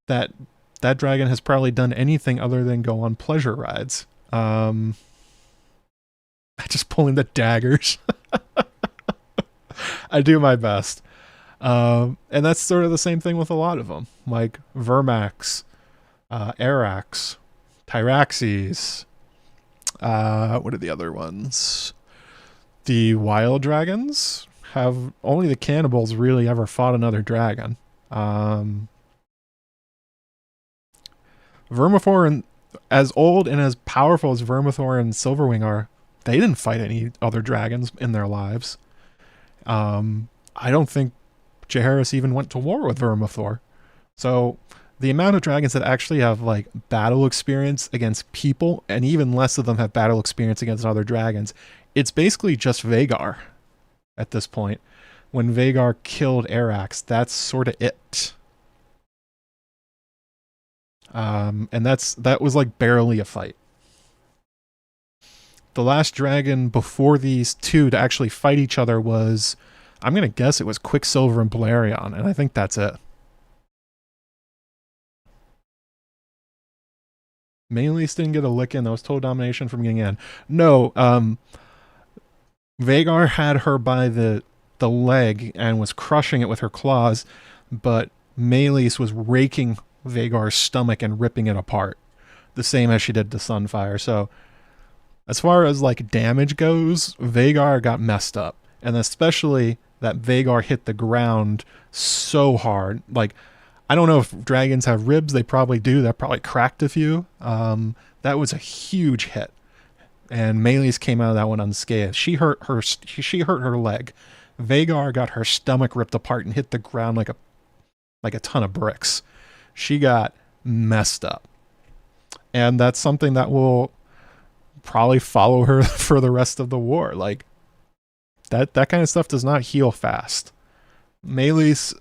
that that dragon has probably done anything other than go on pleasure rides. Just pulling the daggers. I do my best. And that's sort of the same thing with a lot of them. Like Vermax, Arax, Tyraxes. What are the other ones? The wild dragons have only the cannibals really ever fought another dragon. Vermithor, and as old and as powerful as Vermithor and Silverwing are, they didn't fight any other dragons in their lives. I don't think Jaehaerys even went to war with Vermithor. So the amount of dragons that actually have like battle experience against people, and even less of them have battle experience against other dragons, it's basically just Vhagar at this point. When Vhagar killed Arax, that's sort of it. And that was like barely a fight. The last dragon before these two to actually fight each other was, I'm going to guess it was Quicksilver and Balerion, and I think that's it. Maelys didn't get a lick in. That was total domination from getting in. No, Vhagar had her by the leg and was crushing it with her claws, but Maelys was raking Vhagar's stomach and ripping it apart, the same as she did to Sunfire. So as far as like damage goes, Vhagar got messed up, and especially that Vhagar hit the ground so hard. Like, I don't know if dragons have ribs. They probably do. That probably cracked a few. That was a huge hit, and Maelys came out of that one unscathed. She hurt her leg. Vhagar got her stomach ripped apart and hit the ground like a ton of bricks. She got messed up, and that's something that will probably follow her for the rest of the war. Like, that kind of stuff does not heal fast. Maelys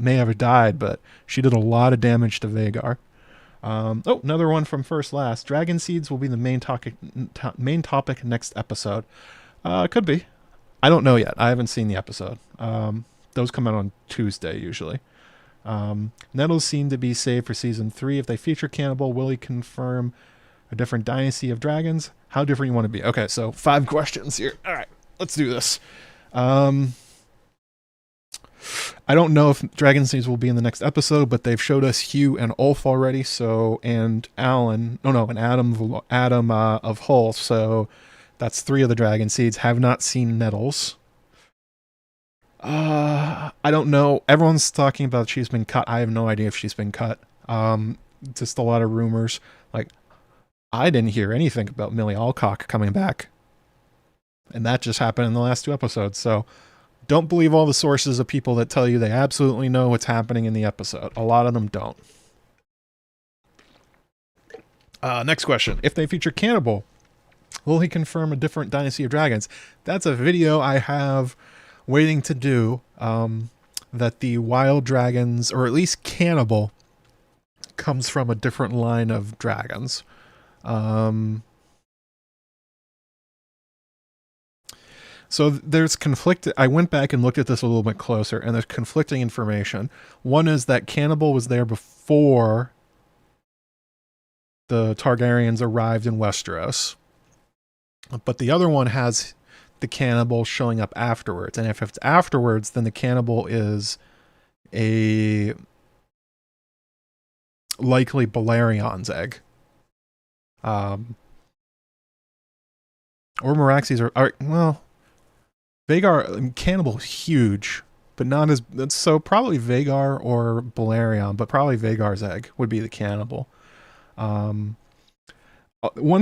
may have died, but she did a lot of damage to Vhagar. Oh, another one from First Last. Dragon seeds will be the main topic next episode. Could be. I don't know yet. I haven't seen the episode. Those come out on Tuesday usually. Nettles seem to be saved for season 3. If they feature Cannibal, will he confirm a different dynasty of dragons? How different you want to be? Okay, so 5 questions here. All right, let's do this. I don't know if Dragon Seeds will be in the next episode, but they've showed us Hugh and Ulf already, and Adam of Hull, so that's 3 of the Dragon Seeds. Have not seen Nettles. I don't know. Everyone's talking about she's been cut. I have no idea if she's been cut. Just a lot of rumors. Like, I didn't hear anything about Millie Alcock coming back, and that just happened in the last 2 episodes, so don't believe all the sources of people that tell you they absolutely know what's happening in the episode. A lot of them don't. Next question. If they feature Cannibal, will he confirm a different Dynasty of Dragons? That's a video I have waiting to do, that the wild dragons, or at least Cannibal, comes from a different line of dragons. So there's I went back and looked at this a little bit closer, and there's conflicting information. One is that Cannibal was there before the Targaryens arrived in Westeros. But the other one has the Cannibal showing up afterwards. And if it's afterwards, then the Cannibal is a likely Balerion's egg. Or Meraxes are well, Vhagar, Cannibal is huge, but not as, so probably Vhagar or Balerion, but probably Vhagar's egg would be the Cannibal. One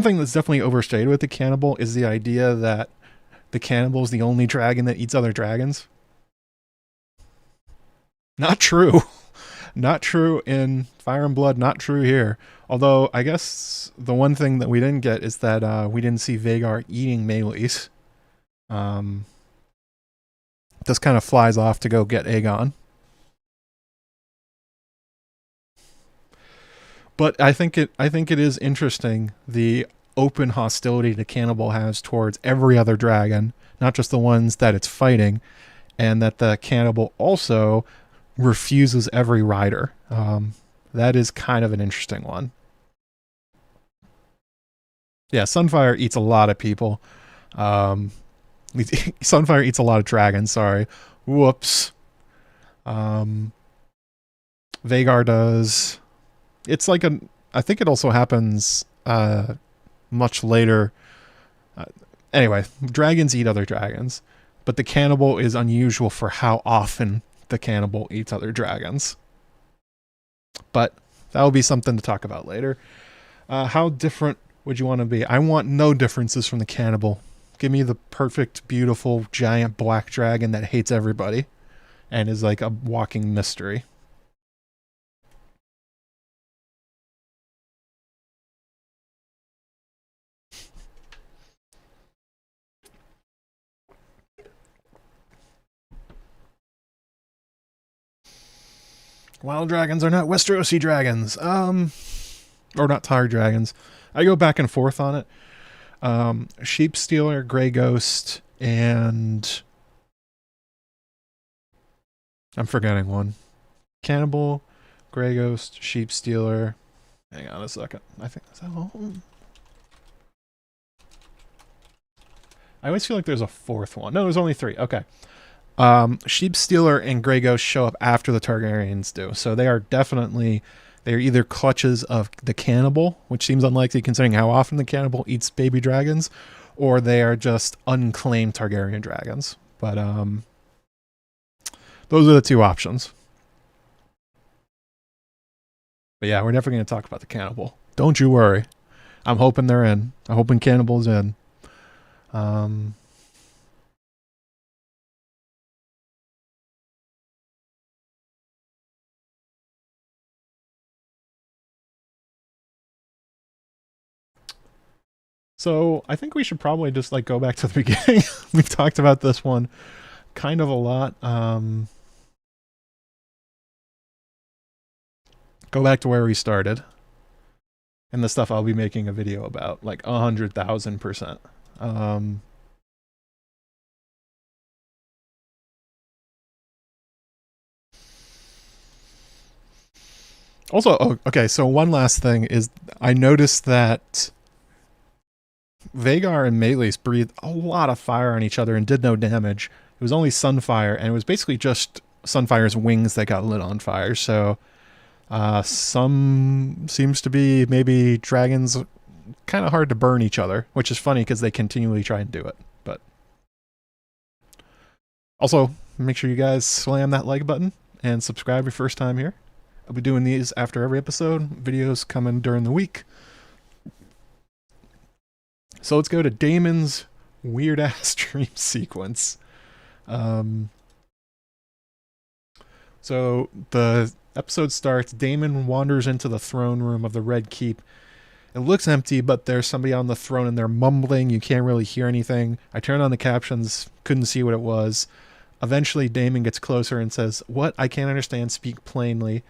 thing that's definitely overstated with the Cannibal is the idea that the Cannibal is the only dragon that eats other dragons. Not true. Not true in Fire and Blood, not true here. Although, I guess the one thing that we didn't get is that we didn't see Vhagar eating Maelys. Just kind of flies off to go get Aegon. But I think it is interesting the open hostility the Cannibal has towards every other dragon, not just the ones that it's fighting, and that the Cannibal also refuses every rider. That is kind of an interesting one. Yeah, Sunfire eats a lot of people. Sunfire eats a lot of dragons, sorry. Whoops. Vhagar does. It's like I think it also happens much later. Anyway, dragons eat other dragons, but the Cannibal is unusual for how often the Cannibal eats other dragons. But that will be something to talk about later. How different would you want to be? I want no differences from the Cannibal. Give me the perfect, beautiful, giant black dragon that hates everybody. and is like a walking mystery. Wild dragons are not Westerosi dragons. Or not Tar dragons. I go back and forth on it. Sheep Stealer, Grey Ghost, and I'm forgetting one. Cannibal, Grey Ghost, Sheep Stealer. Hang on a second. I think that's all. I always feel like there's a fourth one. No, there's only 3. Okay. Sheep Stealer and Grey Ghost show up after the Targaryens do. So they are either clutches of the cannibal, which seems unlikely considering how often the cannibal eats baby dragons, or they are just unclaimed Targaryen dragons. But those are the 2 options. But yeah, we're never going to talk about the cannibal. Don't you worry. I'm hoping they're in. I'm hoping cannibal's in. So I think we should probably just like go back to the beginning. We've talked about this one kind of a lot. Go back to where we started. And the stuff I'll be making a video about, like 100,000%. Also, okay, so one last thing is I noticed that Vhagar and Meleys breathed a lot of fire on each other and did no damage. It was only Sunfire, and it was basically just Sunfire's wings that got lit on fire. So some seems to be maybe dragons kind of hard to burn each other, which is funny because they continually try and do it. But also, make sure you guys slam that like button and subscribe your first time here. I'll be doing these after every episode. Videos coming during the week. So let's go to Daemon's weird-ass dream sequence. So the episode starts. Daemon wanders into the throne room of the Red Keep. It looks empty, but there's somebody on the throne and they're mumbling. You can't really hear anything. I turned on the captions, couldn't see what it was. Eventually, Daemon gets closer and says, "What? I can't understand. Speak plainly."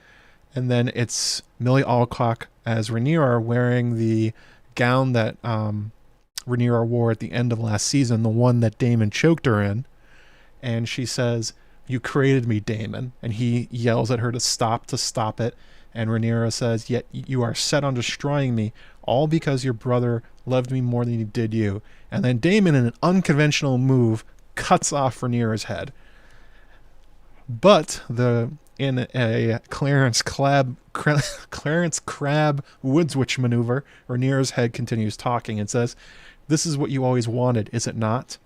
And then it's Millie Alcock as Rhaenyra wearing the gown that Rhaenyra wore at the end of last season, the one that Daemon choked her in. And she says, "You created me, Daemon." And he yells at her to stop it. And Rhaenyra says, "Yet you are set on destroying me, all because your brother loved me more than he did you." And then Daemon, in an unconventional move, cuts off Rhaenyra's head. But in a Clarence Crab Woods Witch maneuver, Rhaenyra's head continues talking and says, "This is what you always wanted, is it not?"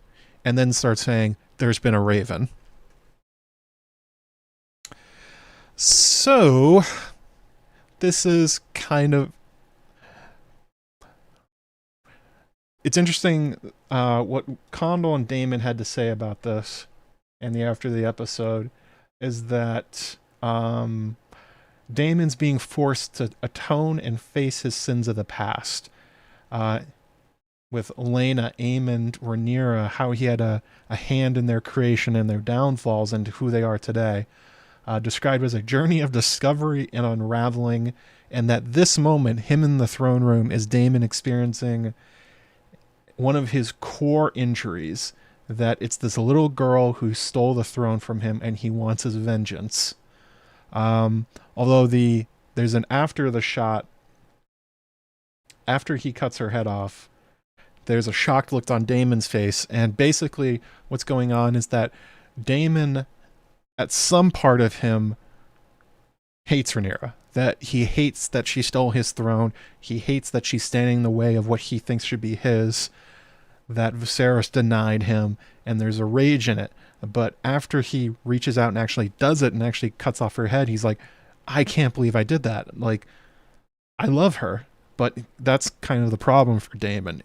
And then starts saying, "There's been a raven." So this is kind of, it's interesting what Condal and Daemon had to say about this and after the episode is that Daemon's being forced to atone and face his sins of the past. With Laena, Aemond, Rhaenyra, how he had a hand in their creation and their downfalls and who they are today. Described as a journey of discovery and unraveling, and that this moment, him in the throne room, is Daemon experiencing one of his core injuries, that it's this little girl who stole the throne from him and he wants his vengeance. Although there's an after the shot, after he cuts her head off, there's a shocked look on Daemon's face, and basically what's going on is that Daemon, at some part of him, hates Rhaenyra. That he hates that she stole his throne. He hates that she's standing in the way of what he thinks should be his. That Viserys denied him, and there's a rage in it. But after he reaches out and actually does it and actually cuts off her head, he's like, "I can't believe I did that. Like, I love her." But that's kind of the problem for Daemon.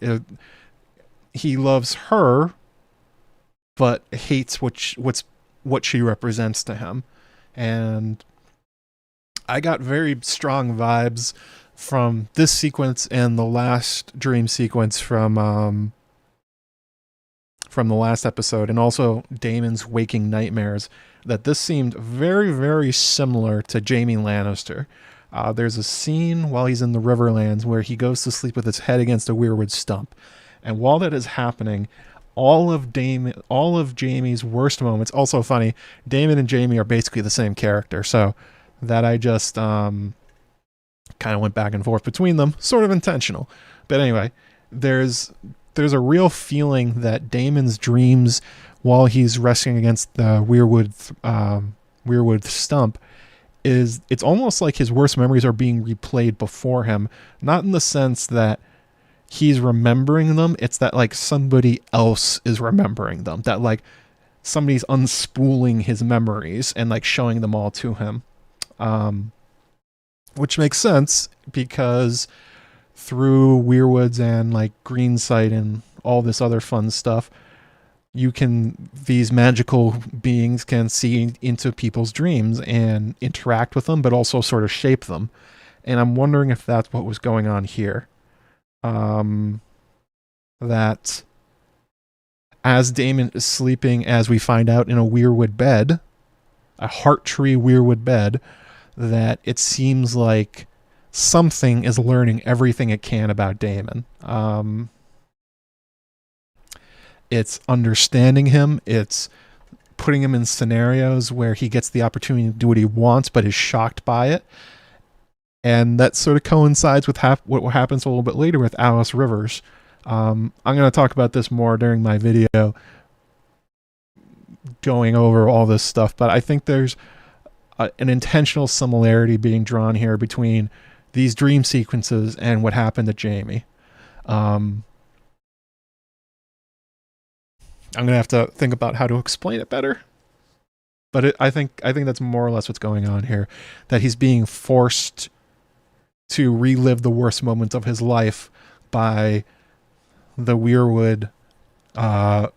He loves her, but hates what's what she represents to him. And I got very strong vibes from this sequence and the last dream sequence from the last episode, and also Daemon's waking nightmares, that this seemed very, very similar to Jaime Lannister. There's a scene while he's in the Riverlands where he goes to sleep with his head against a weirwood stump. And while that is happening, all of Jaime's worst moments, also funny, Daemon and Jaime are basically the same character, so that I just kind of went back and forth between them, sort of intentional. But anyway, there's a real feeling that Daemon's dreams while he's wrestling against the weirwood stump it's almost like his worst memories are being replayed before him, not in the sense that he's remembering them, it's that like somebody else is remembering them, that like somebody's unspooling his memories and like showing them all to him, which makes sense because through Weirwoods and like Greensight and all this other fun stuff, these magical beings can see into people's dreams and interact with them, but also sort of shape them. And I'm wondering if that's what was going on here. That as Daemon is sleeping, as we find out, in a weirwood bed, a heart tree weirwood bed, that it seems like something is learning everything it can about Daemon. It's understanding him. It's putting him in scenarios where he gets the opportunity to do what he wants, but is shocked by it. And that sort of coincides with what happens a little bit later with Alice Rivers. I'm going to talk about this more during my video going over all this stuff, but I think there's an intentional similarity being drawn here between these dream sequences and what happened to Jaime. I'm going to have to think about how to explain it better. But I think that's more or less what's going on here. That he's being forced to relive the worst moments of his life by the Weirwood, the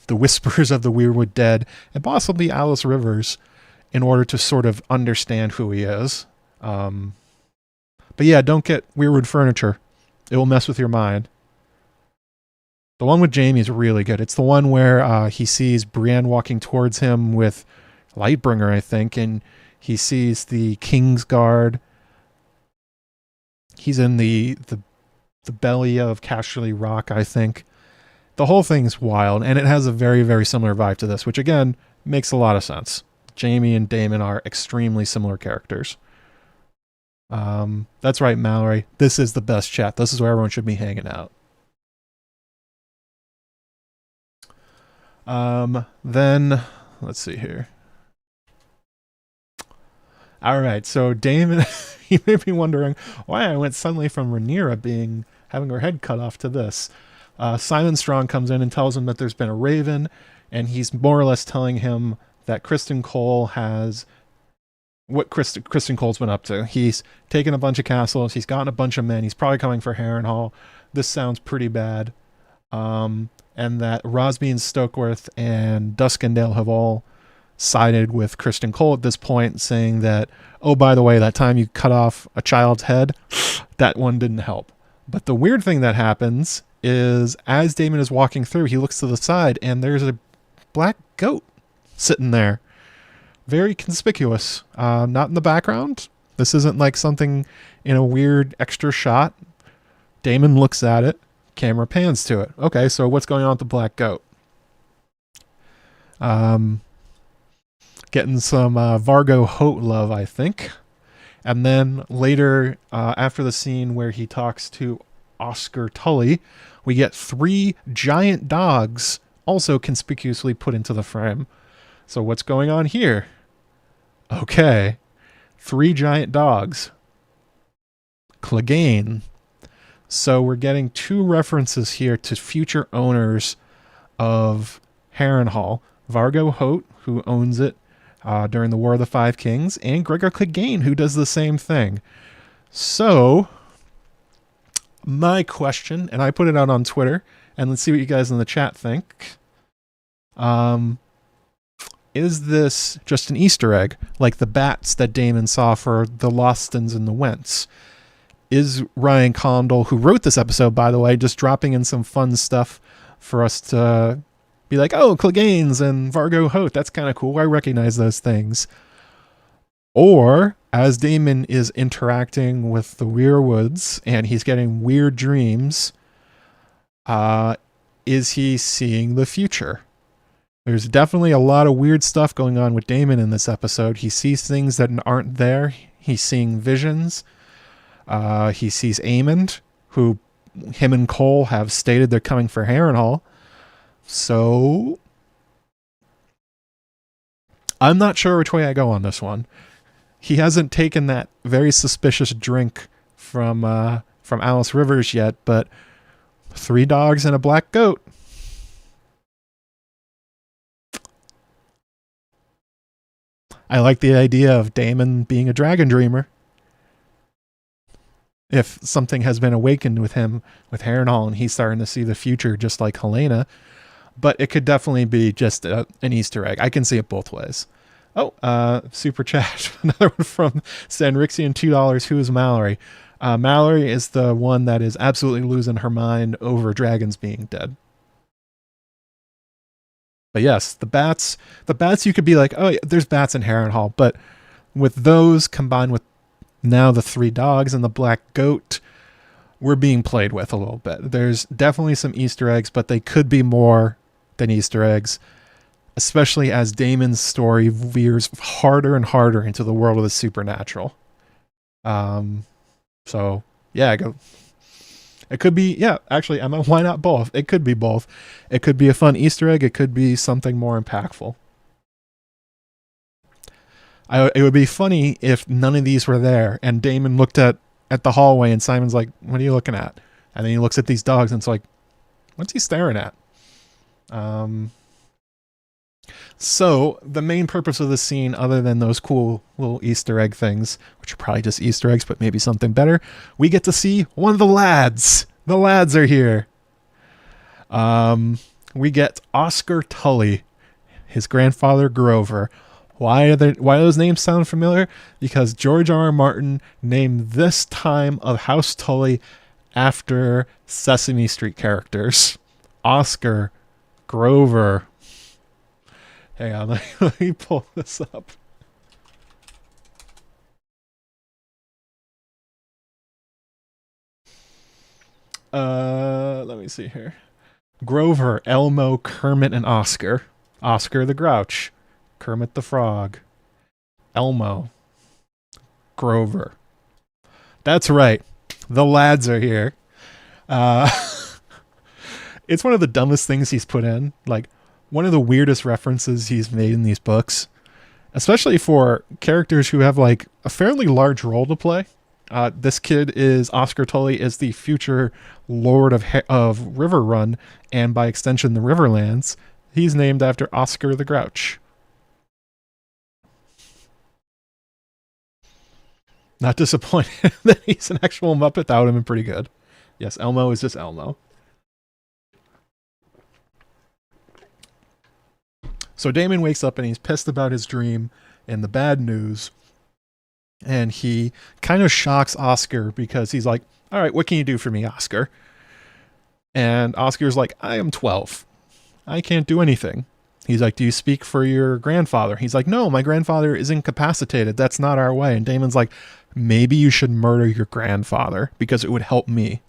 whispers of the Weirwood dead, and possibly Alice Rivers, in order to sort of understand who he is. But yeah, don't get Weirwood furniture. It will mess with your mind. The one with Jaime is really good. It's the one where he sees Brienne walking towards him with Lightbringer, I think, and he sees the King's Guard. He's in the belly of Casterly Rock, I think. The whole thing's wild, and it has a very, very similar vibe to this, which again makes a lot of sense. Jaime and Daemon are extremely similar characters. That's right, Mallory. This is the best chat. This is where everyone should be hanging out. Then let's see here. All right, so Daemon, you may be wondering why I went suddenly from Rhaenyra having her head cut off to this. Simon Strong comes in and tells him that there's been a raven, and he's more or less telling him that Criston Cole has what Criston Cole's been up to. He's taken a bunch of castles, he's gotten a bunch of men, he's probably coming for Harrenhal. This sounds pretty bad. And that Rosby and Stokeworth and Duskendale have all sided with Criston Cole at this point, saying that, oh, by the way, that time you cut off a child's head, that one didn't help. But the weird thing that happens is as Daemon is walking through, he looks to the side and there's a black goat sitting there. Very conspicuous. Not in the background. This isn't like something in a weird extra shot. Daemon looks at it. Camera pans to it. Okay, so what's going on with the black goat? Getting some Vargo Hoat love, I think. And then later, after the scene where he talks to Oscar Tully, we get 3 giant dogs also conspicuously put into the frame. So what's going on here? Okay, 3 giant dogs. Clegane. So we're getting 2 references here to future owners of Harrenhal. Vargo Hoat, who owns it during the War of the Five Kings, and Gregor Clegane, who does the same thing. So, my question, and I put it out on Twitter, and let's see what you guys in the chat think. is this just an Easter egg, like the bats that Daemon saw for the Lostons and the Wents? Is Ryan Condal, who wrote this episode, by the way, just dropping in some fun stuff for us to be like, oh, Cleganes and Vargo Hoat, that's kind of cool. I recognize those things. Or, as Daemon is interacting with the weirwoods and he's getting weird dreams, is he seeing the future? There's definitely a lot of weird stuff going on with Daemon in this episode. He sees things that aren't there. He's seeing visions. He sees Aemond, who him and Cole have stated they're coming for Harrenhal. So I'm not sure which way I go on this one. He hasn't taken that very suspicious drink from Alice Rivers yet, but 3 dogs and a black goat. I like the idea of Daemon being a dragon dreamer. If something has been awakened with him, with Harrenhal, and he's starting to see the future just like Helena. But it could definitely be just an Easter egg. I can see it both ways. Oh, super chat. Another one from Sanrixian, $2. Who is Mallory? Mallory is the one that is absolutely losing her mind over dragons being dead. But yes, the bats you could be like, oh, yeah, there's bats in Harrenhal, but with those combined with now the 3 dogs and the black goat, we're being played with a little bit. There's definitely some Easter eggs, but they could be more than Easter eggs, especially as Daemon's story veers harder and harder into the world of the supernatural. So yeah, it could be, yeah, actually, why not both? It could be both. It could be a fun Easter egg. It could be something more impactful. It would be funny if none of these were there and Daemon looked at the hallway and Simon's like, what are you looking at? And then he looks at these dogs and it's like, what's he staring at? So the main purpose of the scene, other than those cool little Easter egg things, which are probably just Easter eggs, but maybe something better, we get to see one of the lads. The lads are here. We get Oscar Tully, his grandfather Grover. Why do those names sound familiar? Because George R. R. Martin named this time of House Tully after Sesame Street characters. Oscar, Grover. Hang on, let me pull this up. Let me see here. Grover, Elmo, Kermit, and Oscar. Oscar the Grouch. Kermit the Frog. Elmo. Grover. That's right. The lads are here. It's one of the dumbest things he's put in. Like, one of the weirdest references he's made in these books. Especially for characters who have, like, a fairly large role to play. This kid is, Oscar Tully, is the future Lord of Riverrun, and by extension, the Riverlands. He's named after Oscar the Grouch. Not disappointed that he's an actual Muppet. That would have been pretty good. Yes, Elmo is just Elmo. So Daemon wakes up and he's pissed about his dream and the bad news. And he kind of shocks Oscar because he's like, all right, what can you do for me, Oscar? And Oscar's like, I am 12. I can't do anything. He's like, do you speak for your grandfather? He's like, no, my grandfather is incapacitated. That's not our way. And Daemon's like, maybe you should murder your grandfather because it would help me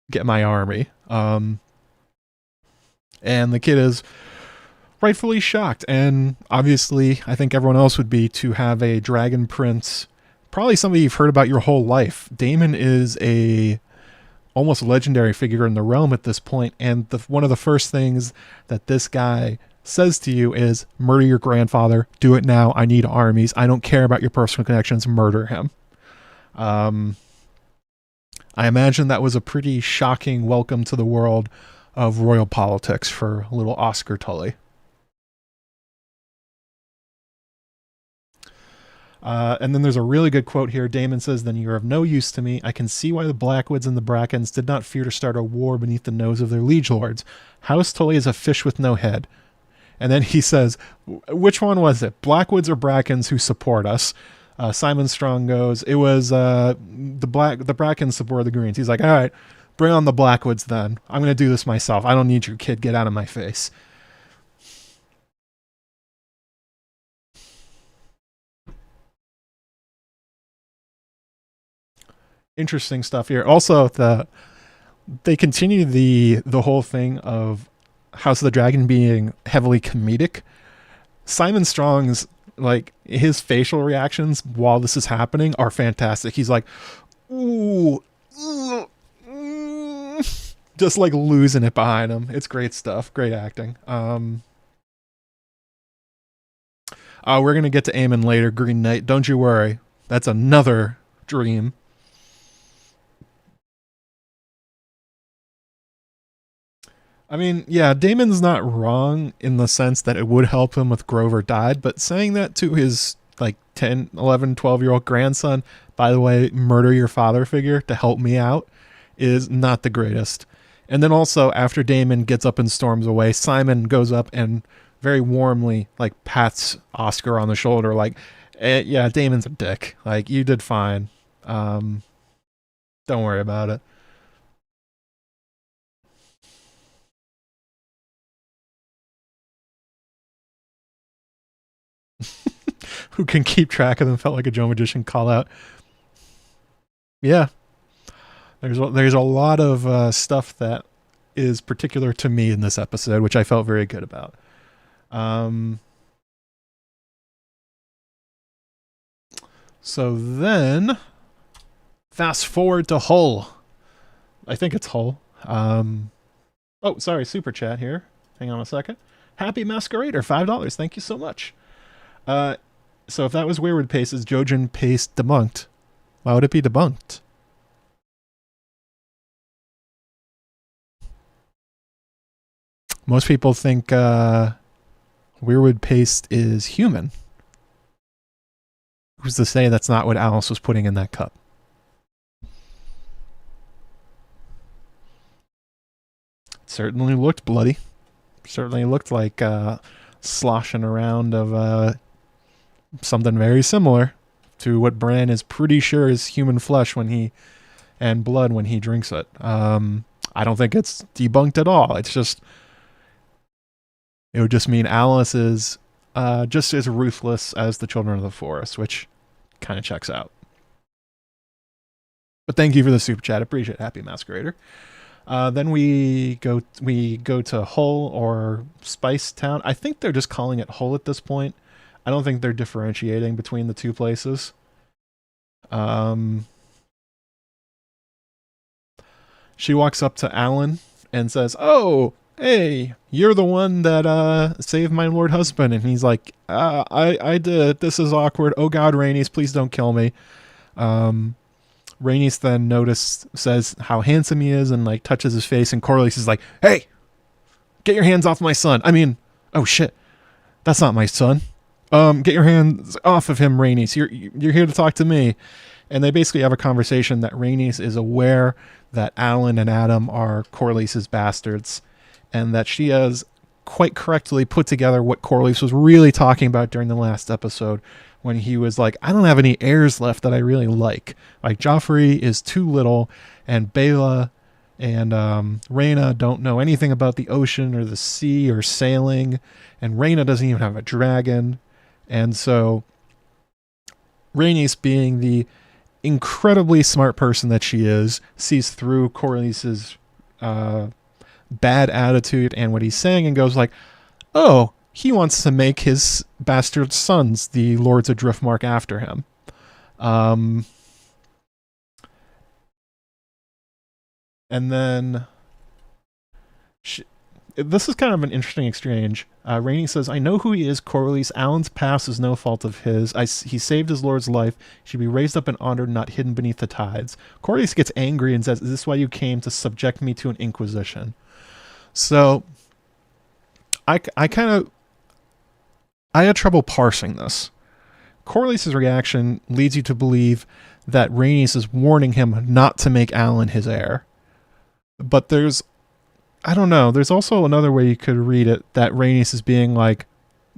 get my army. And the kid is rightfully shocked. And obviously, I think everyone else would be to have a dragon prince, probably somebody you've heard about your whole life. Daemon is a almost legendary figure in the realm at this point. And one of the first things that this guy says to you is, murder your grandfather. Do it now. I need armies. I don't care about your personal connections. Murder him. I imagine that was a pretty shocking welcome to the world of royal politics for little Oscar Tully. And then there's a really good quote here. Daemon says, then you're of no use to me. I can see why the Blackwoods and the Brackens did not fear to start a war beneath the nose of their liege lords. House Tully is a fish with no head. And then he says, which one was it? Blackwoods or Brackens who support us? Simon Strong goes, it was the Brackens support the Greens. He's like, all right, bring on the Blackwoods then. I'm going to do this myself. I don't need your kid. Get out of my face. Interesting stuff here. Also, they continue the whole thing of House of the Dragon being heavily comedic. Simon Strong's, like, his facial reactions while this is happening are fantastic. He's like, ooh, just like losing it behind him. It's great stuff. Great acting. We're gonna get to Aemon later, Green Knight. Don't you worry. That's another dream. I mean, yeah, Daemon's not wrong in the sense that it would help him if Grover died, but saying that to his, like, 10, 11, 12-year-old grandson, by the way, murder your father figure to help me out, is not the greatest. And then also, after Daemon gets up and storms away, Simon goes up and very warmly, like, pats Oscar on the shoulder, like, yeah, Daemon's a dick. Like, you did fine. Don't worry about it. Who can keep track of them? Felt like a Joe Magician call out. Yeah, there's a lot of stuff that is particular to me in this episode, which I felt very good about. So then, fast forward to Hull. I think it's Hull. Oh, sorry, super chat here. Hang on a second. Happy Masquerader, $5. Thank you so much. So if that was Wayward Pace's Jojen Pace debunked, why would it be debunked? Most people think Weirwood Paste is human. Who's to say that's not what Alice was putting in that cup? It certainly looked bloody. Certainly looked like sloshing around of something very similar to what Bran is pretty sure is human flesh and blood when he drinks it. I don't think it's debunked at all. It's just, it would just mean Alice is just as ruthless as the Children of the Forest, which kind of checks out. But thank you for the super chat. Appreciate it. Happy Masquerader. Then we go to Hull or Spice Town. I think they're just calling it Hull at this point. I don't think they're differentiating between the two places. She walks up to Alan and says, "Oh, hey, you're the one that saved my lord husband." And he's like, I did. This is awkward. Oh God, Rhaenys, please don't kill me. Rhaenys then says how handsome he is and like touches his face, and Corlys is like, "Hey, get your hands off my son. I mean, oh shit, that's not my son. Get your hands off of him, Rhaenys. You're here to talk to me." And they basically have a conversation that Rhaenys is aware that Alan and Adam are Corlys's bastards, and that she has quite correctly put together what Corlys was really talking about during the last episode, when he was like, "I don't have any heirs left that I really like. Like, Joffrey is too little, and Bela and Rhaena don't know anything about the ocean or the sea or sailing, and Rhaena doesn't even have a dragon." And so Rhaenys, being the incredibly smart person that she is, sees through Corlys's bad attitude and what he's saying and goes like, "Oh, he wants to make his bastard sons the Lords of Driftmark after him." And then this is kind of an interesting exchange. Rhaenys says, "I know who he is, Corlys. Alan's past is no fault of his. He saved his lord's life. He should be raised up and honored, not hidden beneath the tides." Corlys gets angry and says, "Is this why you came to subject me to an inquisition?" So I had trouble parsing this. Corlys' reaction leads you to believe that Rhaenys is warning him not to make Alan his heir. But there's I don't know. There's also another way you could read it, that Rhaenys is being like,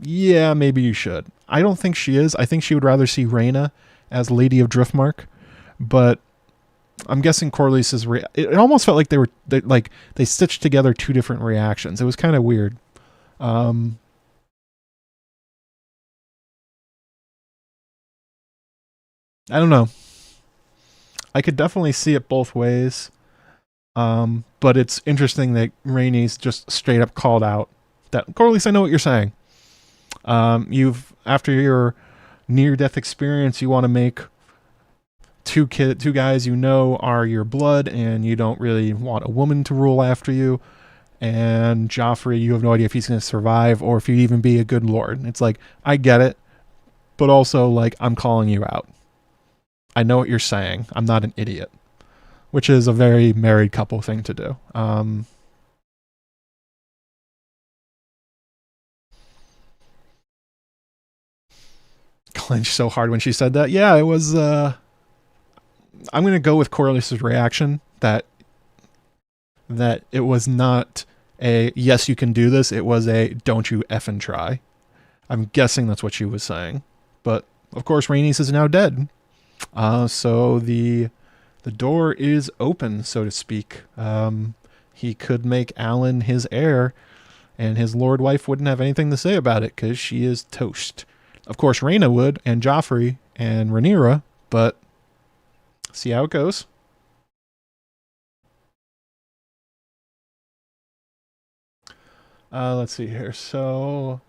yeah, maybe you should. I don't think she is. I think she would rather see Rhaena as Lady of Driftmark, but I'm guessing Corlys's it almost felt like they stitched together two different reactions. It was kind of weird. I don't know. I could definitely see it both ways. But it's interesting that Rhaenys just straight up called out that, Corlys, I know what you're saying. After your near-death experience, you want to make two guys you know are your blood, and you don't really want a woman to rule after you. And Joffrey, you have no idea if he's going to survive or if he'd even be a good lord. It's like, I get it, but also, like, I'm calling you out. I know what you're saying. I'm not an idiot. Which is a very married couple thing to do. Clinched so hard when she said that. Yeah, it was... I'm going to go with Corlys' reaction that it was not a, yes, you can do this. It was a, don't you effing try. I'm guessing that's what she was saying. But, of course, Rhaenys is now dead. So the door is open, so to speak. He could make Alan his heir, and his lord wife wouldn't have anything to say about it because she is toast. Of course, Rhaena would, and Joffrey, and Rhaenyra, but see how it goes. Let's see here. So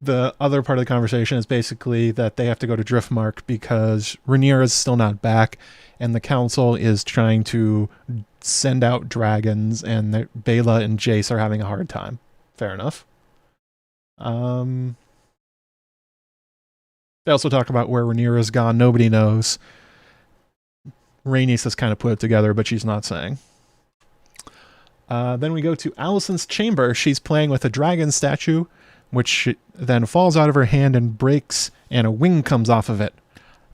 the other part of the conversation is basically that they have to go to Driftmark because Rhaenyra is still not back, and the council is trying to send out dragons, and Baela and Jace are having a hard time. Fair enough. They also talk about where Rhaenyra's gone. Nobody knows. Rhaenys has kind of put it together, but she's not saying. Then we go to Alicent's chamber. She's playing with a dragon statue, which then falls out of her hand and breaks, and a wing comes off of it,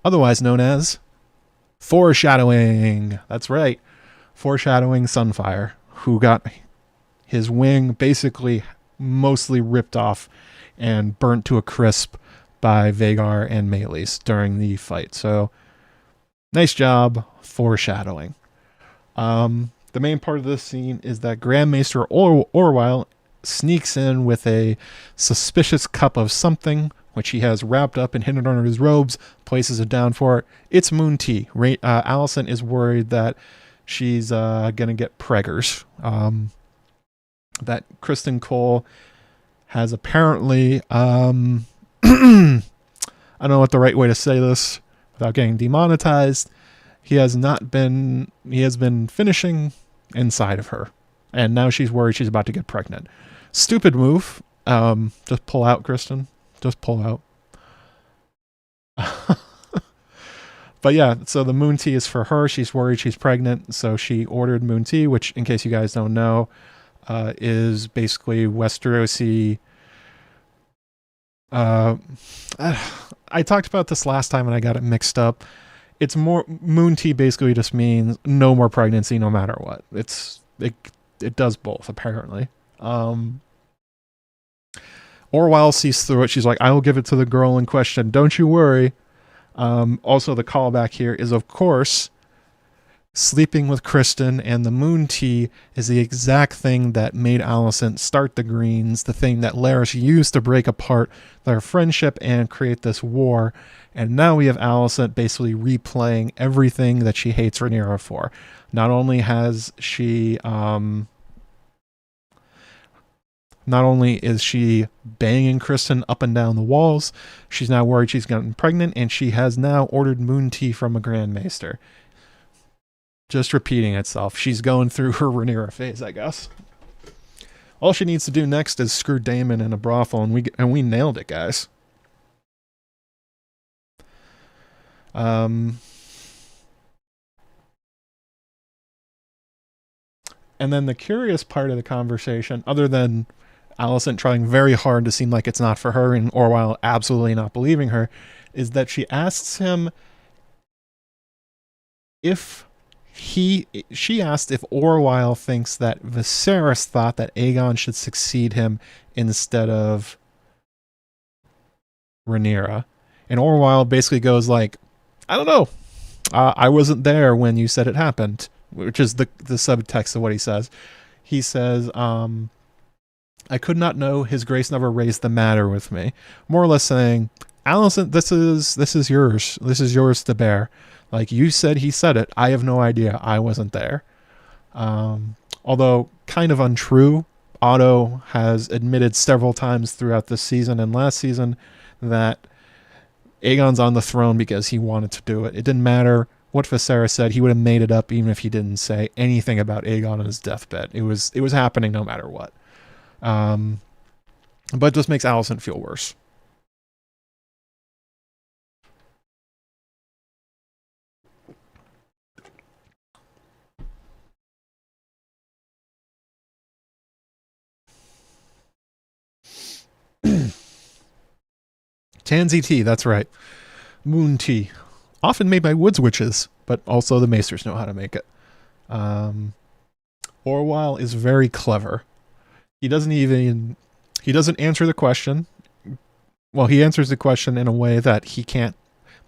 otherwise known as foreshadowing. That's right. Foreshadowing Sunfire, who got his wing basically mostly ripped off and burnt to a crisp by Vhagar and Meleys during the fight. So, nice job, foreshadowing. The main part of this scene is that Grand Maester Orwyle sneaks in with a suspicious cup of something, which he has wrapped up and hidden under his robes, places it down for it. It's moon tea. Alicent is worried that she's going to get preggers. That Kristen Cole has apparently... I don't know what the right way to say this without getting demonetized. He has been finishing inside of her, and now she's worried she's about to get pregnant. Stupid move. Just pull out, Kristen. Just pull out. But yeah, so the moon tea is for her. She's worried she's pregnant, so she ordered moon tea, which, in case you guys don't know, is basically Westerosi. I talked about this last time and I got it mixed up. It's more, moon tea basically just means no more pregnancy no matter what. It does both, apparently. Orwyle sees through it. She's like, I will give it to the girl in question. Don't you worry. Also, the callback here is, of course, sleeping with Kristen, and the moon tea is the exact thing that made Alicent start the Greens, the thing that Larys used to break apart their friendship and create this war. And now we have Alicent basically replaying everything that she hates Rhaenyra for. Not only has she... Not only is she banging Kristen up and down the walls, she's now worried she's gotten pregnant, and she has now ordered moon tea from a Grand Maester. Just repeating itself. She's going through her Rhaenyra phase, I guess. All she needs to do next is screw Daemon in a brothel, and we nailed it, guys. And then the curious part of the conversation, other than Alicent trying very hard to seem like it's not for her and Orwyle absolutely not believing her, is that she asks him if She asked if Orwyle thinks that Viserys thought that Aegon should succeed him instead of Rhaenyra. And Orwyle basically goes like, I don't know. I wasn't there when you said it happened, which is the subtext of what he says. He says, I could not know. His Grace never raised the matter with me. More or less saying, Alicent, this is yours. This is yours to bear. Like, you said he said it. I have no idea. I wasn't there. Although kind of untrue. Otto has admitted several times throughout this season and last season that Aegon's on the throne because he wanted to do it. It didn't matter what Viserys said. He would have made it up even if he didn't say anything about Aegon on his deathbed. It was happening no matter what. But it just makes Alicent feel worse. Tansy tea, that's right. Moon tea. Often made by woods witches, but also the maesters know how to make it. Orwyle is very clever. He doesn't answer the question. Well, he answers the question in a way that he can't,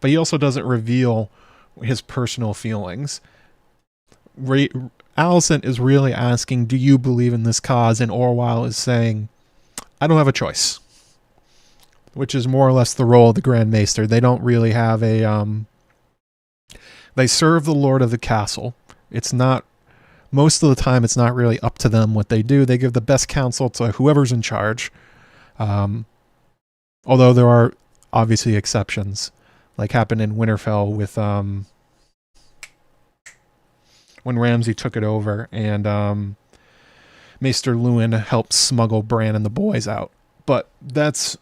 but he also doesn't reveal his personal feelings. Alicent is really asking, do you believe in this cause? And Orwyle is saying, I don't have a choice. Which is more or less the role of the Grand Maester. They don't really have a, they serve the Lord of the Castle. It's not, most of the time, it's not really up to them what they do. They give the best counsel to whoever's in charge. Although there are obviously exceptions, like happened in Winterfell with, when Ramsay took it over and, Maester Luwin helped smuggle Bran and the boys out. But that's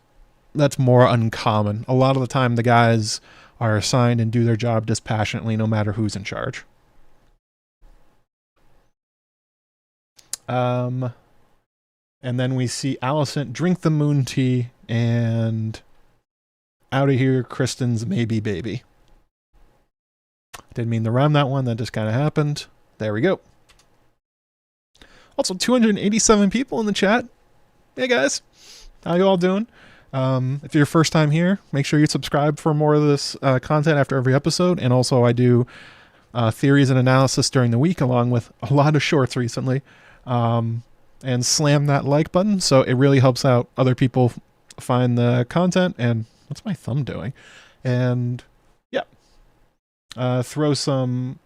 more uncommon. A lot of the time, the guys are assigned and do their job dispassionately, no matter who's in charge. And then we see Alicent drink the moon tea and out of here, Kristen's maybe baby. Didn't mean to rhyme that one. That just kind of happened. There we go. Also, 287 people in the chat. Hey guys, how you all doing? If you're your first time here, make sure you subscribe for more of this content after every episode. And also I do theories and analysis during the week, along with a lot of shorts recently. And slam that like button, so it really helps out other people find the content. And what's my thumb doing? And yeah, throw some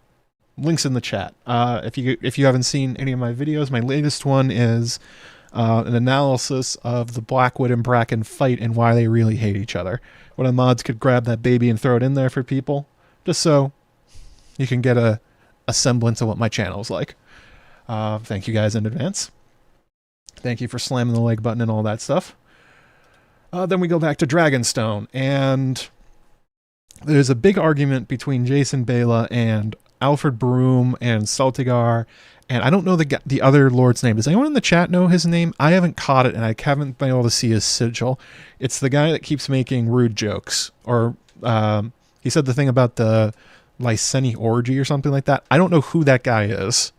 links in the chat. If you haven't seen any of my videos, my latest one is an analysis of the Blackwood and Bracken fight and why they really hate each other. One of the mods could grab that baby and throw it in there for people, just so you can get a semblance of what my channel is like. Thank you guys in advance. Thank you for slamming the like button and all that stuff. Then we go back to Dragonstone, and there's a big argument between Jason Bela and Alfred Broom and Celtigar, and I don't know the other lord's name. Does anyone in the chat know his name? I haven't caught it, and I haven't been able to see his sigil. It's the guy that keeps making rude jokes, or he said the thing about the Lyseni orgy or something like that. I don't know who that guy is.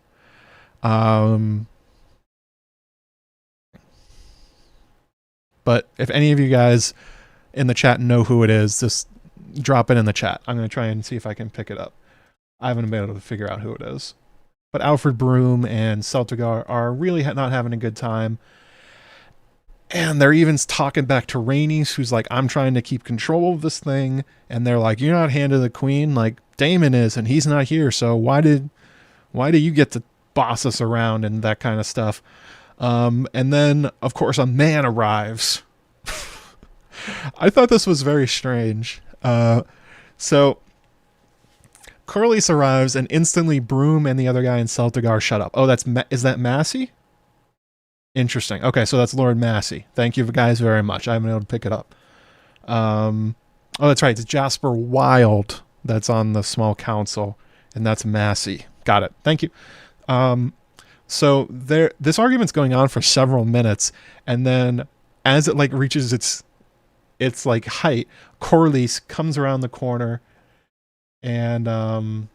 But if any of you guys in the chat know who it is, just drop it in the chat. I'm going to try and see if I can pick it up. I haven't been able to figure out who it is. But Alfred Broom and Celtigar are really not having a good time. And they're even talking back to Rhaenys, who's like, I'm trying to keep control of this thing. And they're like, you're not hand of the queen, like Daemon is, and he's not here. So why do you get to boss us around and that kind of stuff? And then, of course, a man arrives. I thought this was very strange. So Corlys arrives, and instantly Broom and the other guy in Celtigar shut up. Oh, is that Massey? Interesting. Okay, so that's Lord Massey. Thank you guys very much. I haven't been able to pick it up. Oh, that's right. It's Jasper Wild that's on the small council, and that's Massey. Got it. Thank you. So this argument's going on for several minutes, and then as it like reaches its like height, Corlys comes around the corner, and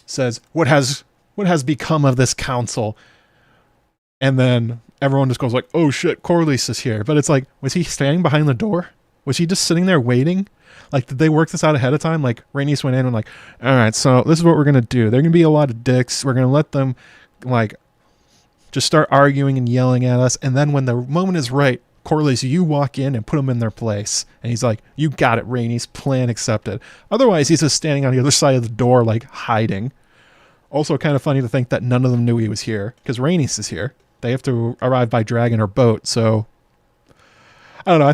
says, what has become of this council? And then everyone just goes like, oh shit, Corlys is here. But it's like, was he standing behind the door? Was he just sitting there waiting? Like, did they work this out ahead of time? Like, Rhaenys went in and like, all right, so this is what we're going to do. They're going to be a lot of dicks. We're going to let them, like, just start arguing and yelling at us. And then when the moment is right, Corlys, you walk in and put them in their place. And he's like, you got it, Rhaenys. Plan accepted. Otherwise, he's just standing on the other side of the door, like, hiding. Also kind of funny to think that none of them knew he was here, because Rhaenys is here. They have to arrive by dragon or boat, so... I don't know,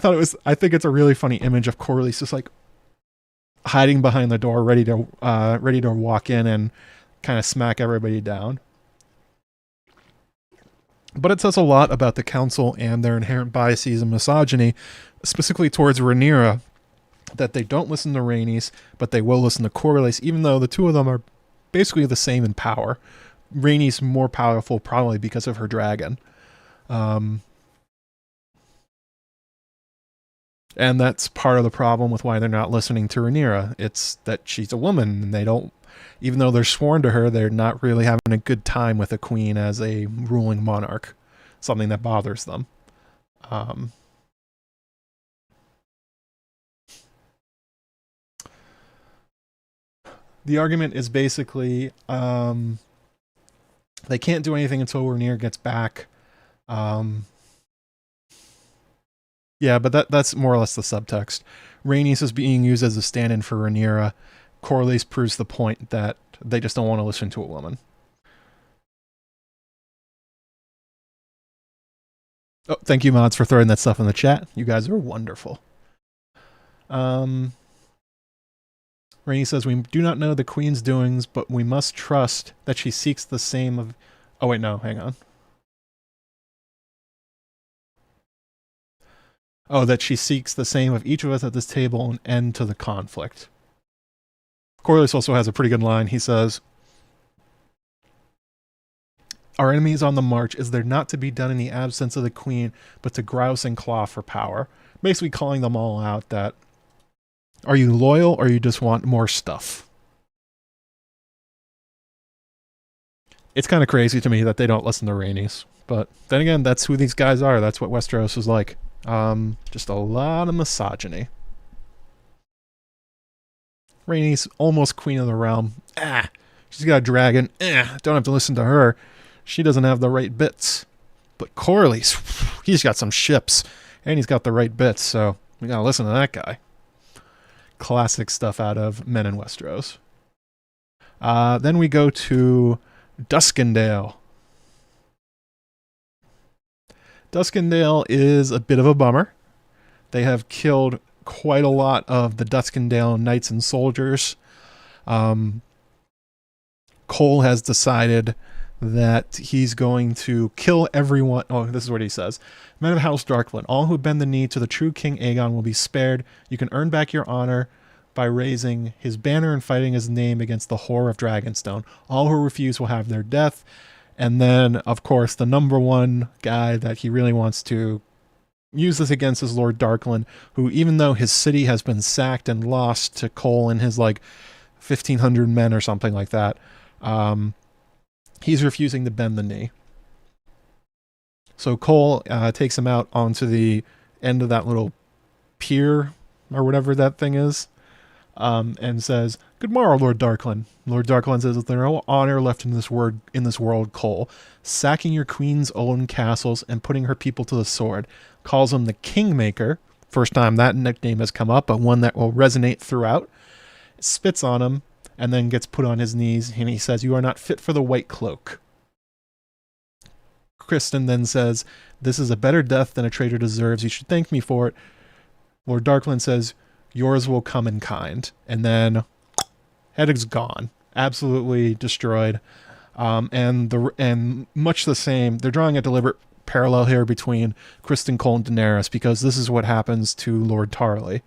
I think it's a really funny image of Corlys just, like, hiding behind the door, ready to walk in and kind of smack everybody down. But it says a lot about the council and their inherent biases and misogyny, specifically towards Rhaenyra, that they don't listen to Rhaenys, but they will listen to Corlys, even though the two of them are basically the same in power. Rhaenys more powerful probably because of her dragon. And that's part of the problem with why they're not listening to Rhaenyra. It's that she's a woman, and they don't, even though they're sworn to her, they're not really having a good time with a queen as a ruling monarch. Something that bothers them. The argument is basically they can't do anything until Rhaenyra gets back. Yeah, but that's more or less the subtext. Rhaenys is being used as a stand-in for Rhaenyra. Corlys proves the point that they just don't want to listen to a woman. Oh, thank you, mods, for throwing that stuff in the chat. You guys are wonderful. Rhaenys says, we do not know the queen's doings, but we must trust that she seeks the same of... Oh, wait, no, hang on. Oh, that she seeks the same of each of us at this table, an end to the conflict. Corlys also has a pretty good line. He says, our enemy is on the march. Is there not to be done in the absence of the queen, but to grouse and claw for power? Basically calling them all out that, are you loyal or you just want more stuff? It's kind of crazy to me that they don't listen to Rhaenys. But then again, that's who these guys are. That's what Westeros is like. Just a lot of misogyny. Rhaenys, almost queen of the realm. She's got a dragon. Don't have to listen to her. She doesn't have the right bits. But Corlys, he's got some ships. And he's got the right bits, so we gotta listen to that guy. Classic stuff out of Men in Westeros. Then we go to Duskendale. Duskendale is a bit of a bummer. They have killed quite a lot of the Duskendale knights and soldiers. Cole has decided that he's going to kill everyone. Oh, this is what he says. Men of House Darkland, all who bend the knee to the true King Aegon will be spared. You can earn back your honor by raising his banner and fighting his name against the whore of Dragonstone. All who refuse will have their death. And then, of course, the number one guy that he really wants to use this against is Lord Darkland, who, even though his city has been sacked and lost to Cole and his, 1,500 men or something like that, he's refusing to bend the knee. So Cole takes him out onto the end of that little pier, or whatever that thing is, and says, "Good morrow, Lord Darkland." Lord Darkland says, "There's no honor left in this world, Cole. Sacking your queen's own castles and putting her people to the sword." Calls him the Kingmaker. First time that nickname has come up, but one that will resonate throughout. Spits on him, and then gets put on his knees, and he says, "You are not fit for the White Cloak." Kristen then says, "This is a better death than a traitor deserves. You should thank me for it." Lord Darkland says, "Yours will come in kind." And then Hedwig's gone, absolutely destroyed. And much the same, they're drawing a deliberate parallel here between Kristen Cole and Daenerys, because this is what happens to Lord Tarly.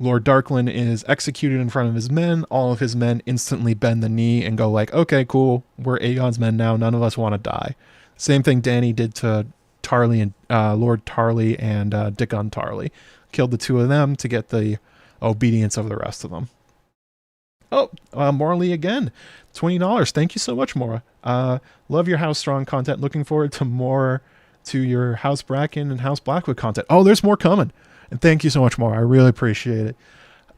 Lord Darkland is executed in front of his men. All of his men instantly bend the knee and go like, "Okay, cool, we're Aegon's men now. None of us want to die." Same thing Dany did to Tarly and Lord Tarly and Dickon Tarly. Killed the two of them to get the obedience of the rest of them. Oh, Morley again. $20. Thank you so much, Mora. Love your House Strong content. Looking forward to more to your House Bracken and House Blackwood content. Oh, there's more coming. And thank you so much, Mora. I really appreciate it.